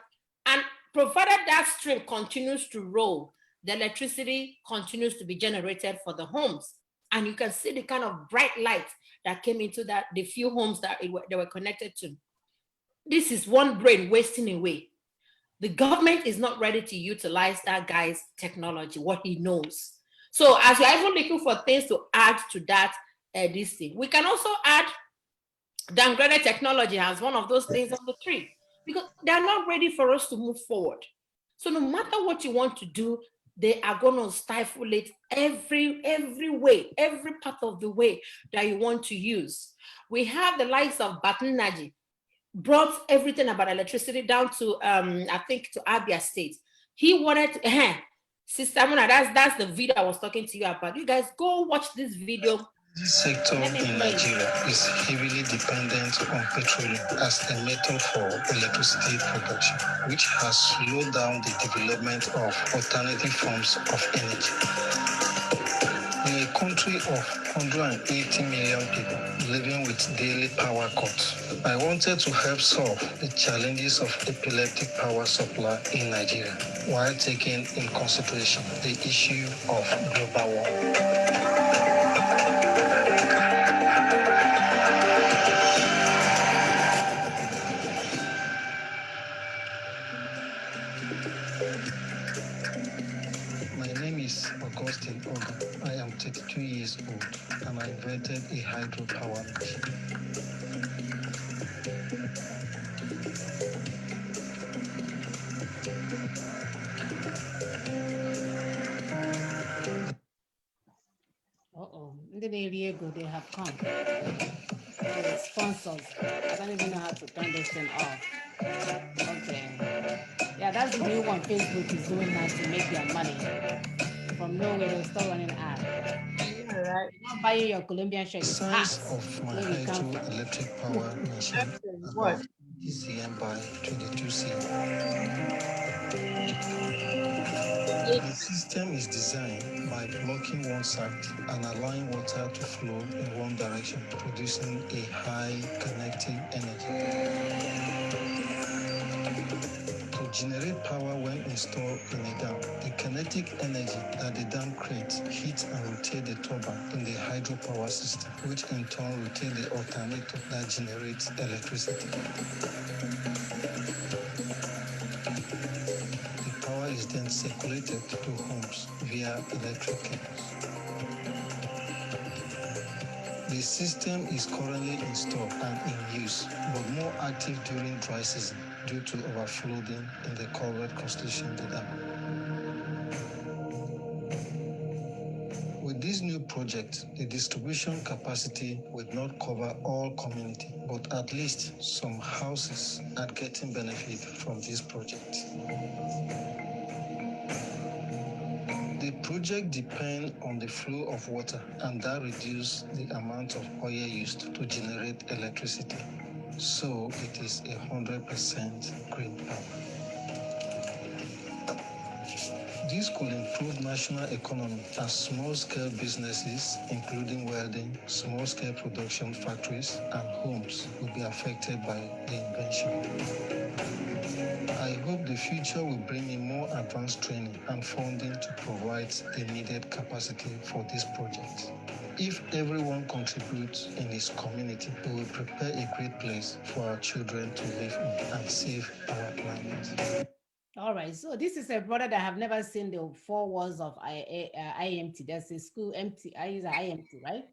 and provided that stream continues to roll, the electricity continues to be generated for the homes. And you can see the kind of bright light that came into that, the few homes that they were connected to. This is one brain wasting away. The government is not ready to utilize that guy's technology, what he knows. So as we're even looking for things to add to that, this thing, we can also add downgraded technology as one of those things on the tree, because they're not ready for us to move forward. So no matter what you want to do, they are going to stifle it every way, every part of the way that you want to use. We have the likes of Batinaji, brought everything about electricity down to I think to Abia State. He wanted to, Sister Mona, that's the video I was talking to you about. You guys go watch this video. This sector in Nigeria is heavily dependent on petroleum as a method for electricity production, which has slowed down the development of alternative forms of energy. In a country of 180 million people living with daily power cuts, I wanted to help solve the challenges of epileptic power supply in Nigeria while taking in consideration the issue of global warming. My name is Augustine Oga. I am 32 years old and I invented a hydropower machine. They have come. The sponsors. I don't even know how to turn this thing off. Okay. Yeah, that's the new one Facebook is doing now to make their money. From nowhere, they'll start running ads. Right. Not buying your Colombian shirt. The size of my hydroelectric power machine about ECM by 22 cm. The system is designed by blocking one side and allowing water to flow in one direction, producing a high kinetic energy. To generate power when installed in a dam, the kinetic energy that the dam creates heats and rotates the turbine in the hydropower system, which in turn rotates the alternator that generates electricity. The power is then circulated to homes via electric cables. The system is currently installed and in use, but more active during dry season due to overflowing in the covered construction dam. With this new project, the distribution capacity will not cover all community, but at least some houses are getting benefit from this project. The project depends on the flow of water, and that reduces the amount of oil used to generate electricity. So it is 100% green power. This could improve national economy as small-scale businesses, including welding, small-scale production factories, and homes will be affected by the invention. I hope the future will bring in more advanced training and funding to provide the needed capacity for this project. If everyone contributes in his community, we will prepare a great place for our children to live in and save our planet. All right, so this is a brother that have never seen the 4 walls of IMT. That's a school I use IMT, right?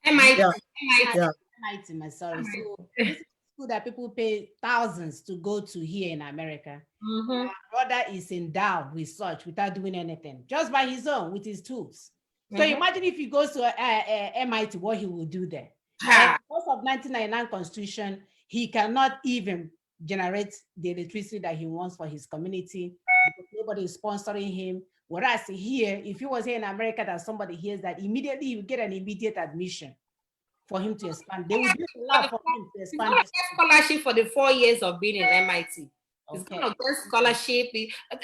MIT. MIT, sorry. So this is school that people pay thousands to go to here in America. Mhm. My brother is endowed with such without doing anything, just by his own, with his tools. So Mhm. imagine if he goes to MIT, what he will do there. Ha. And because of 1999 Constitution, he cannot even generate the electricity that he wants for his community because nobody is sponsoring him. Whereas here, if he was here in America, that somebody hears that, immediately he will get an immediate admission for him to expand. They will do a lot for him to He's expand. gonna get scholarship for the 4 years of being in MIT. He's Okay. gonna get scholarship.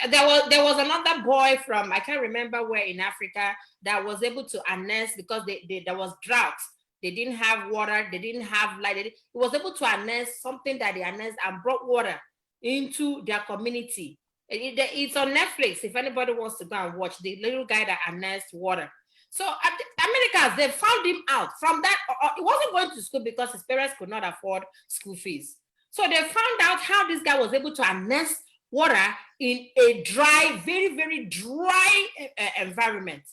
There was another boy from, I can't remember where in Africa, that was able to harness because there was drought. They didn't have water. They didn't have light. He was able to harness something that they harnessed and brought water into their community. It's on Netflix. If anybody wants to go and watch, the little guy that harnessed water. So Americans, they found him out from that. He wasn't going to school because his parents could not afford school fees. So they found out how this guy was able to harness water in a dry, very, very dry environment.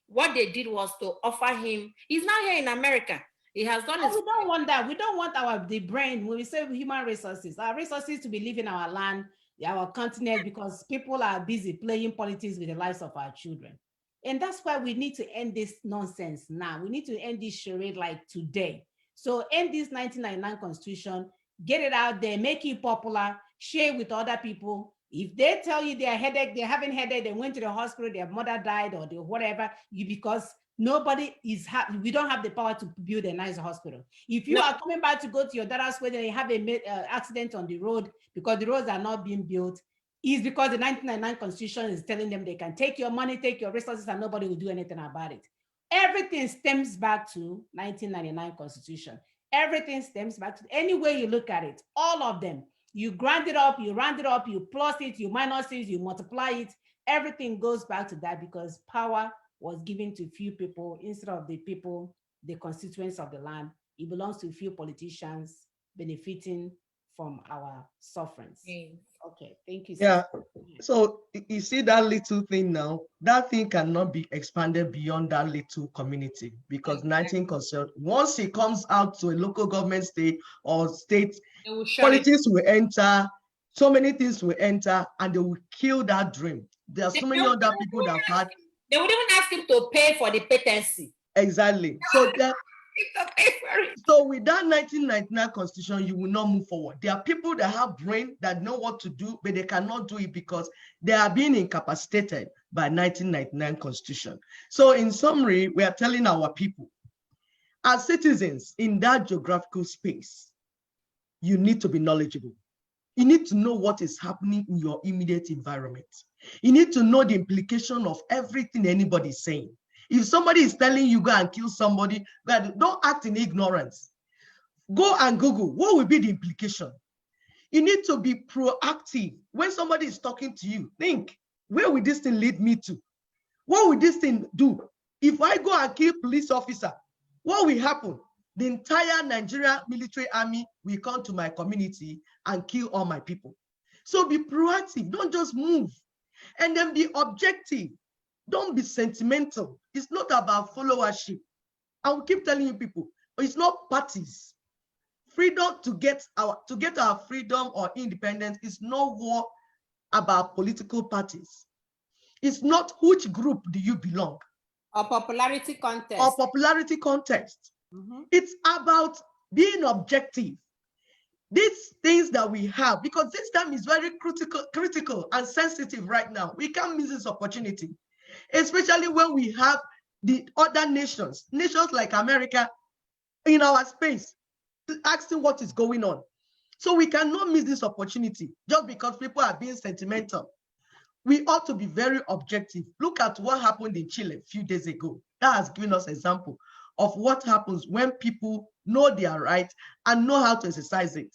What they did was to offer him, he's now here in America. He has done his. We don't want that. We don't want the brain, when we say human resources, our resources to be living our land, our continent, because people are busy playing politics with the lives of our children. And that's why we need to end this nonsense now. We need to end this charade like today. So end this 1999 Constitution, get it out there, make it popular, share with other people. If they tell you they're having headache, they went to the hospital, their mother died or whatever, because nobody is we don't have the power to build a nice hospital. If you are coming back to go to your daughter's wedding and you have a accident on the road because the roads are not being built, is because the 1999 Constitution is telling them they can take your money, take your resources, and nobody will do anything about it. Everything stems back to 1999 Constitution. Everything stems back to any way you look at it, all of them. You grind it up, you round it up, you plus it, you minus it, you multiply it. Everything goes back to that because power was given to few people instead of the people, the constituents of the land. It belongs to few politicians benefiting from our sufferings. Okay, thank you. Yeah. So you see that little thing now, that thing cannot be expanded beyond that little community because 19 consult, once it comes out to a local government state or state, politics will enter, so many things will enter and they will kill that dream. There are so many other people that have had. They would even ask him to pay for the patency. Exactly. So that. So with that 1999 Constitution, you will not move forward. There are people that have brain that know what to do, but they cannot do it because they are being incapacitated by 1999 Constitution. So in summary, we are telling our people, as citizens in that geographical space, you need to be knowledgeable. You need to know what is happening in your immediate environment. You need to know the implication of everything anybody is saying. If somebody is telling you go and kill somebody, don't act in ignorance. Go and Google, what will be the implication? You need to be proactive. When somebody is talking to you, think, where will this thing lead me to? What will this thing do? If I go and kill police officer, what will happen? The entire Nigerian military army will come to my community and kill all my people. So be proactive, don't just move. And then be objective. Don't be sentimental. It's not about followership. I will keep telling you people, it's not parties. Freedom to get our freedom or independence is no war about political parties. It's not which group do you belong. Or popularity contest. Or popularity contest. It's about being objective. These things that we have, because this time is very critical and sensitive right now. We can't miss this opportunity, especially when we have the other nations like America in our space, asking what is going on. So we cannot miss this opportunity just because people are being sentimental. We ought to be very objective. Look at what happened in Chile a few days ago. That has given us an example of what happens when people know their right and know how to exercise it.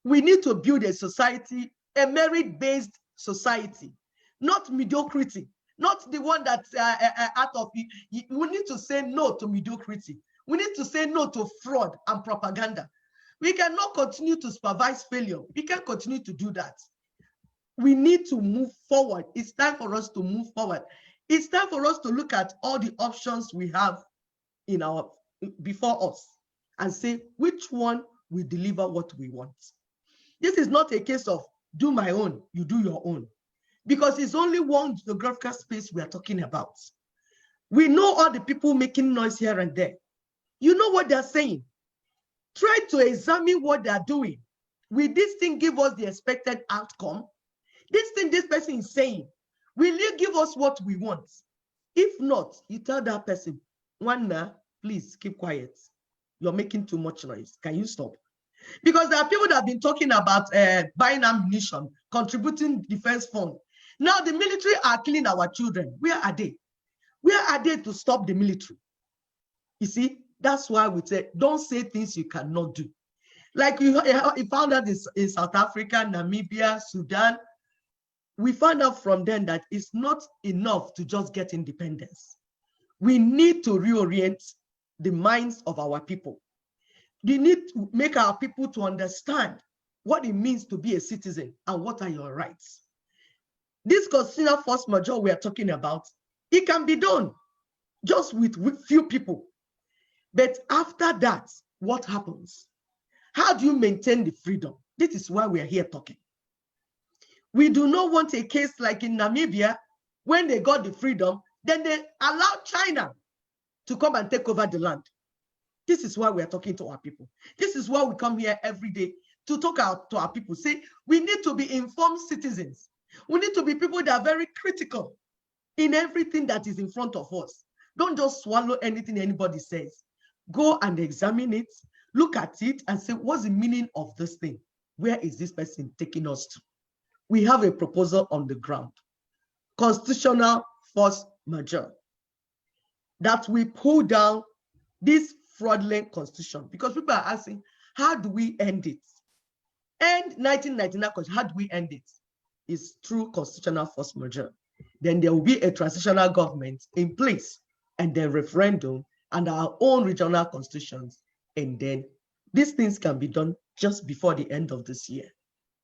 We need to build a society, a merit-based society, not mediocrity, not the one that's out of it. We need to say no to mediocrity. We need to say no to fraud and propaganda. We cannot continue to supervise failure. We can't continue to do that. We need to move forward. It's time for us to move forward. It's time for us to look at all the options we have before us and say which one will deliver what we want. This is not a case of do my own, you do your own, because it's only one geographical space we are talking about. We know all the people making noise here and there. You know what they're saying. Try to examine what they're doing. Will this thing give us the expected outcome? This thing this person is saying, will you give us what we want? If not, you tell that person, Wanda, please keep quiet. You're making too much noise. Can you stop? Because there are people that have been talking about buying ammunition, contributing defense fund. Now the military are killing our children. Where are they? Where are they to stop the military? You see, that's why we say, don't say things you cannot do. Like we found out in South Africa, Namibia, Sudan. We found out from them that it's not enough to just get independence. We need to reorient the minds of our people. We need to make our people to understand what it means to be a citizen and what are your rights. This constitutional force majeure we are talking about, it can be done just with few people. But after that, what happens? How do you maintain the freedom? This is why we are here talking. We do not want a case like in Namibia, when they got the freedom, then they allowed China to come and take over the land. This is why we are talking to our people. This is why we come here every day to talk to our people. Say, we need to be informed citizens. We need to be people that are very critical in everything that is in front of us. Don't just swallow anything anybody says. Go and examine it, look at it and say, what's the meaning of this thing? Where is this person taking us to? We have a proposal on the ground, constitutional force majeure, that we pull down this fraudulent constitution, because people are asking, how do we end it? End 1999 constitution, how do we end it? It's through constitutional force majeure. Then there will be a transitional government in place, and then referendum and our own regional constitutions. And then these things can be done just before the end of this year.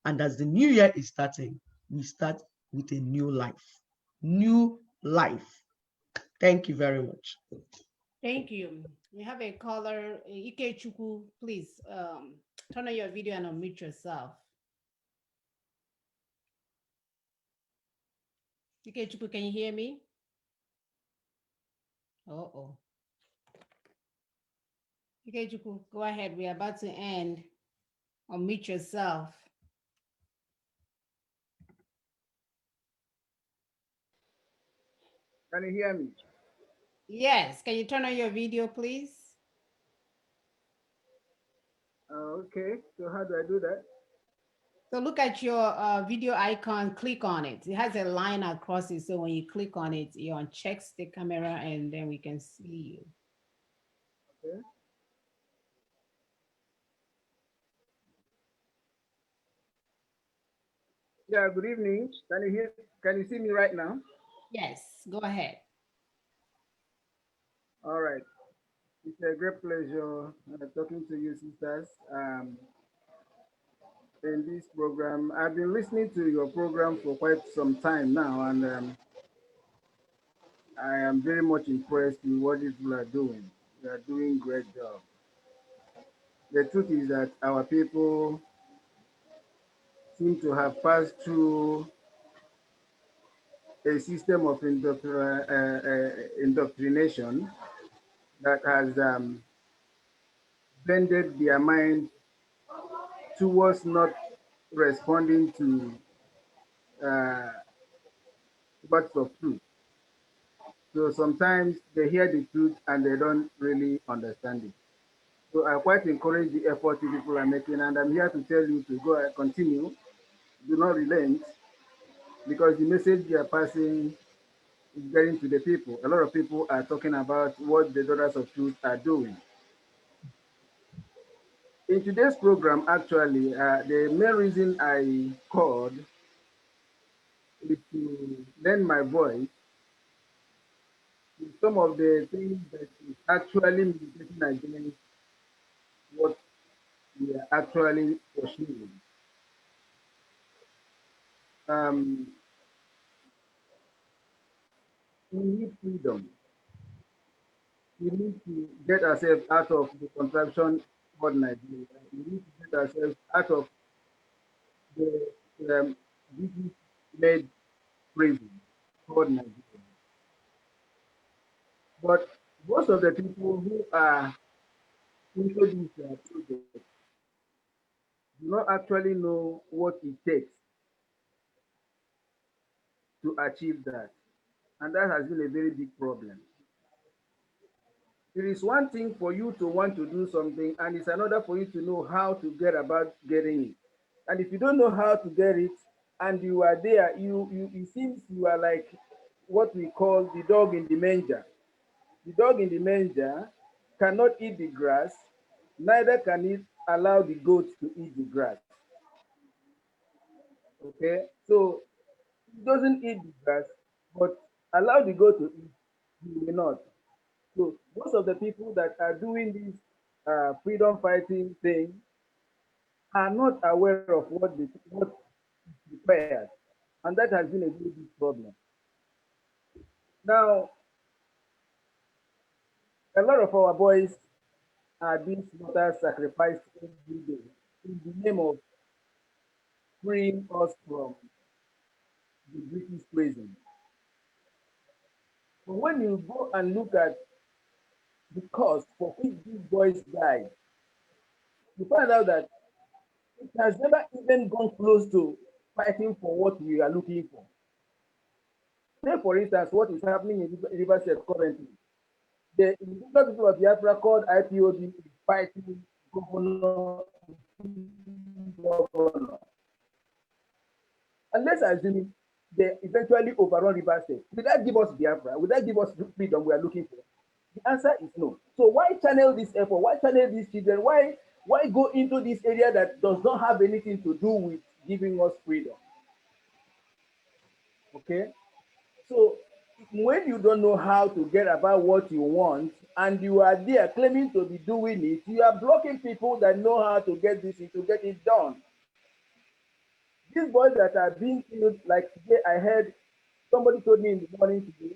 And as the new year is starting, we start with a new life. New life. Thank you very much. Thank you. We have a caller, Ikechukwu. Please turn on your video and unmute yourself. Ikechukwu, can you hear me? Uh-oh. Ikechukwu, go ahead. We are about to end. Unmute yourself. Can you hear me? Yes. Can you turn on your video, please? Okay. So how do I do that? So look at your video icon, click on it. It has a line across it. So when you click on it, you uncheck the camera and then we can see you. Okay. Yeah, good evening. Can you see me right now? Yes, go ahead. All right. It's a great pleasure talking to you, sisters. In this program, I've been listening to your program for quite some time now, and I am very much impressed with what you people are doing. You are doing a great job. The truth is that our people seem to have passed through a system of indoctrination that has bended their mind towards not responding to words of truth. So sometimes they hear the truth and they don't really understand it. So I quite encourage the effort you people are making, and I'm here to tell you to go and continue, do not relent, because the message you are passing is getting to the people. A lot of people are talking about what the Daughters of Truth are doing. In today's program, actually, the main reason I called is to lend my voice to some of the things that is actually militating against what we are actually pursuing. We need freedom. We need to get ourselves out of the contraption called Nigeria. We need to get ourselves out of the British-made prison called Nigeria. But most of the people who are into this project do not actually know what it takes to achieve that. And that has been a very big problem. It is one thing for you to want to do something, and it's another for you to know how to get about getting it. And if you don't know how to get it, and you are there, it seems you are like what we call the dog in the manger. The dog in the manger cannot eat the grass, neither can it allow the goat to eat the grass. Okay, so it doesn't eat the grass, but allow the goat to eat, he will not. So most of the people that are doing this freedom fighting thing are not aware of what is required, and that has been a very big problem. Now, a lot of our boys are being slaughtered, sacrificed every day in the name of freeing us from the British prison. But when you go and look at the cause for which these boys died, you find out that it has never even gone close to fighting for what we are looking for. Take, for instance, what is happening in River State currently. The indigenous people of Biafra called IPOB is fighting governor. And let's assume they eventually overrun River State. Will that give us Biafra? Will that give us the freedom we are looking for? The answer is no. So why channel this effort? Why channel these children? Why go into this area that does not have anything to do with giving us freedom? Okay? So when you don't know how to get about what you want and you are there claiming to be doing it, you are blocking people that know how to get this to get it done. These boys that are being killed, like today, I heard somebody told me in the morning today,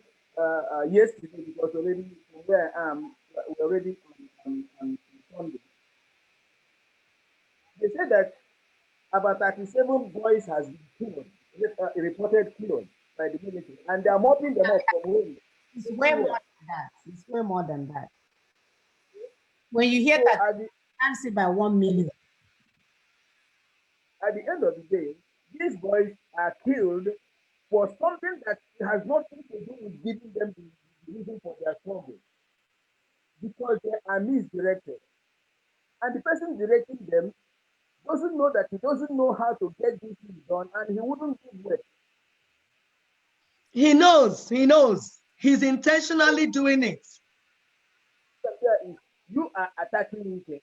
yesterday, because already from where I am, we're already on Sunday. They said that about 37 boys has been killed, reported killed by the military, and they are mopping them up from home. It's way more than that. It's way more than that. When you hear So that, times it by 1 million. At the end of the day, these boys are killed for something that has nothing to do with giving them the reason for their struggle, because they are misdirected. And the person directing them doesn't know that he doesn't know how to get this thing done, and he wouldn't give way. He knows, He's intentionally doing it. You are attacking me.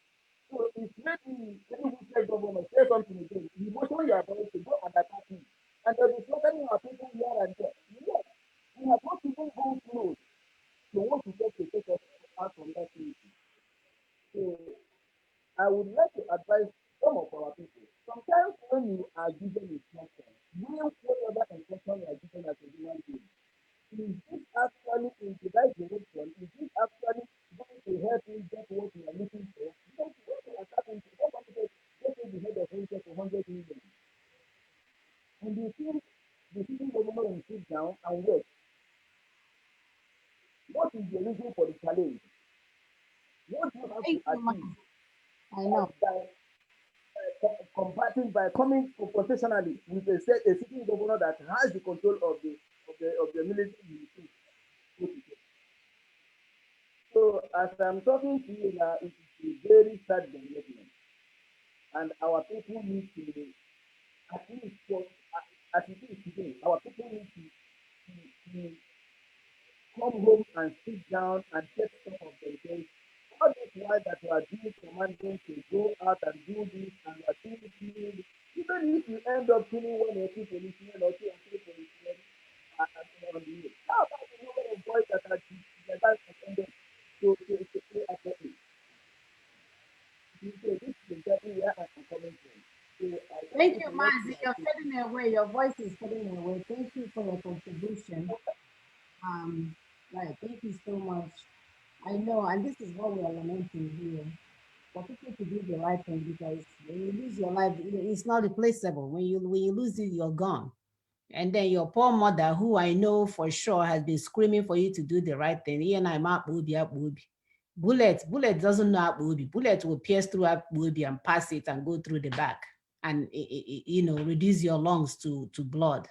So if maybe any wicked government say something again, the emotion you are going to go and attack me. And they'll be threatening our people here and there. Yes, we have not even gone close to what to get to take us out from that thing. So I would like to advise some of our people. Sometimes when you are given instruction, do whatever instruction you are given as a human being. Is this actually in the right direction? Is this actually going to help you get what you are looking for? Because when you are tapping to somebody that gets the head of interest for 100 million, and you think the sitting government will sit down and wait. What is the reason for the challenge? What do you have to achieve? I know. By combating, by coming confrontationally with a sitting governor that has the control of the military. So as I'm talking to you now, it is a very sad development, and our people need to, at least for, as it is today, our people need to come home and sit down and take stock of themselves. All this while that you are being commanded to go out and do this and you are doing this, even if you end up killing one or two policemen or two or three policemen on the way. How about the number of boys that are attended to play accurately? So this is exactly where I'm coming from. So Thank you, Mazi. You're fading away. Your voice is fading away. Thank you for your contribution. Right. Thank you so much. I know, and this is what we are lamenting here. for people to do the right thing, because when you lose your life, it's not replaceable. When you lose it, you're gone. And then your poor mother, who I know for sure has been screaming for you to do the right thing. Bullet doesn't know Akbubi. Bullet will pierce through Akbubi and pass it and go through the back and reduce your lungs to blood.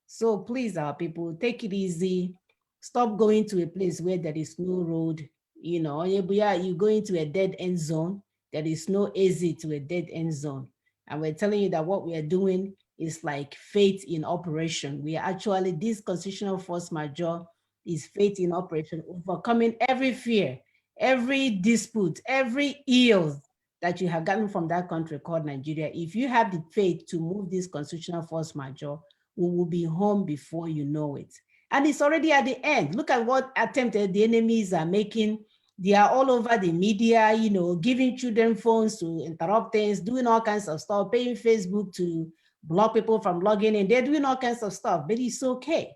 So please, our people, take it easy. Stop going to a place where there is no road. You go into a dead end zone. There is no exit to a dead end zone. And we're telling you that what we are doing is like faith in operation. We are actually, this constitutional force majeure is faith in operation, overcoming every fear, every dispute, every ill that you have gotten from that country called Nigeria. If you have the faith to move this constitutional force majeure, we will be home before you know it. And it's already at the end. Look at what attempted the enemies are making. They are all over the media, giving children phones to interrupt things, doing all kinds of stuff, paying Facebook to block people from logging in. They're doing all kinds of stuff, but it's okay.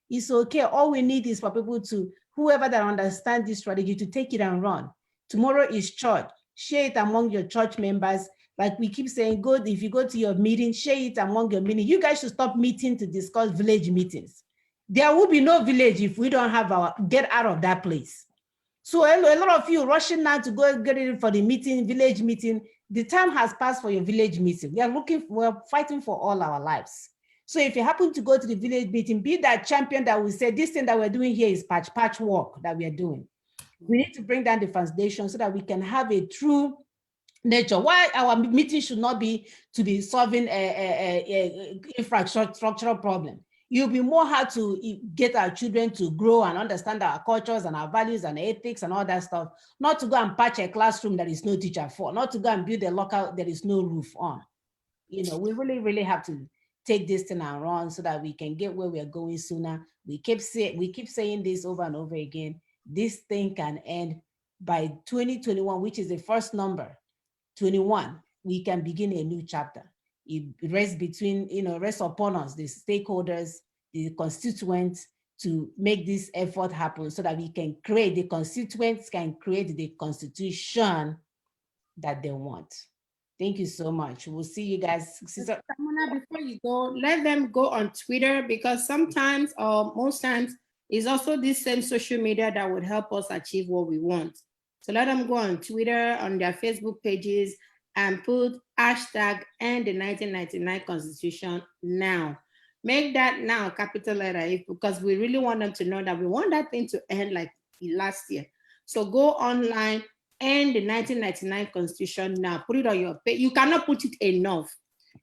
It's okay. All we need is for people to, whoever that understands this strategy, to take it and run. Tomorrow is church. Share it among your church members. Like we keep saying, if you go to your meeting, share it among your meeting. You guys should stop meeting to discuss village meetings. There will be no village if we don't have get out of that place. So a lot of you rushing now to go get ready for the meeting, village meeting. The time has passed for your village meeting. We're fighting for all our lives. So if you happen to go to the village meeting, be that champion that will say, this thing that we're doing here is patch work that we are doing. We need to bring down the foundation so that we can have a true nature. Why our meeting should not be to be solving a infrastructural problem. You'll be more how to get our children to grow and understand our cultures and our values and ethics and all that stuff. Not to go and patch a classroom that is no teacher for, not to go and build a local there is no roof on. We really, really have to take this thing and run so that we can get where we're going sooner. We keep saying this over and over again. This thing can end by 2021, which is the first number. 21, we can begin a new chapter. It rests upon us, the stakeholders, the constituents, to make this effort happen so that the constituents can create the constitution that they want. Thank you so much. We'll see you guys. Sister Ramona, before you go, let them go on Twitter, because sometimes or most times it's also this same social media that would help us achieve what we want. So let them go on Twitter, on their Facebook pages, and put hashtag end the 1999 Constitution now. Make that now capital letter, because we really want them to know that we want that thing to end like last year. So go online, end the 1999 Constitution now. Put it on your page. You cannot put it enough.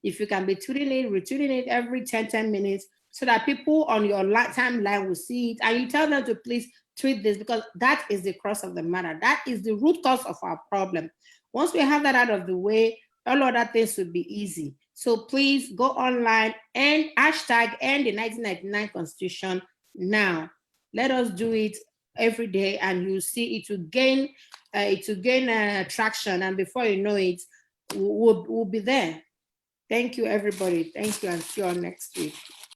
If you can be tweeting it, retweeting it every 10 minutes, so that people on your timeline will see it, and you tell them to please tweet this, because that is the crux of the matter. That is the root cause of our problem. Once we have that out of the way, all other things will be easy. So please go online and hashtag end the 1999 Constitution now. Let us do it every day, and you see it will gain traction, and before you know it, we'll be there. Thank you, everybody. Thank you, and see you all next week.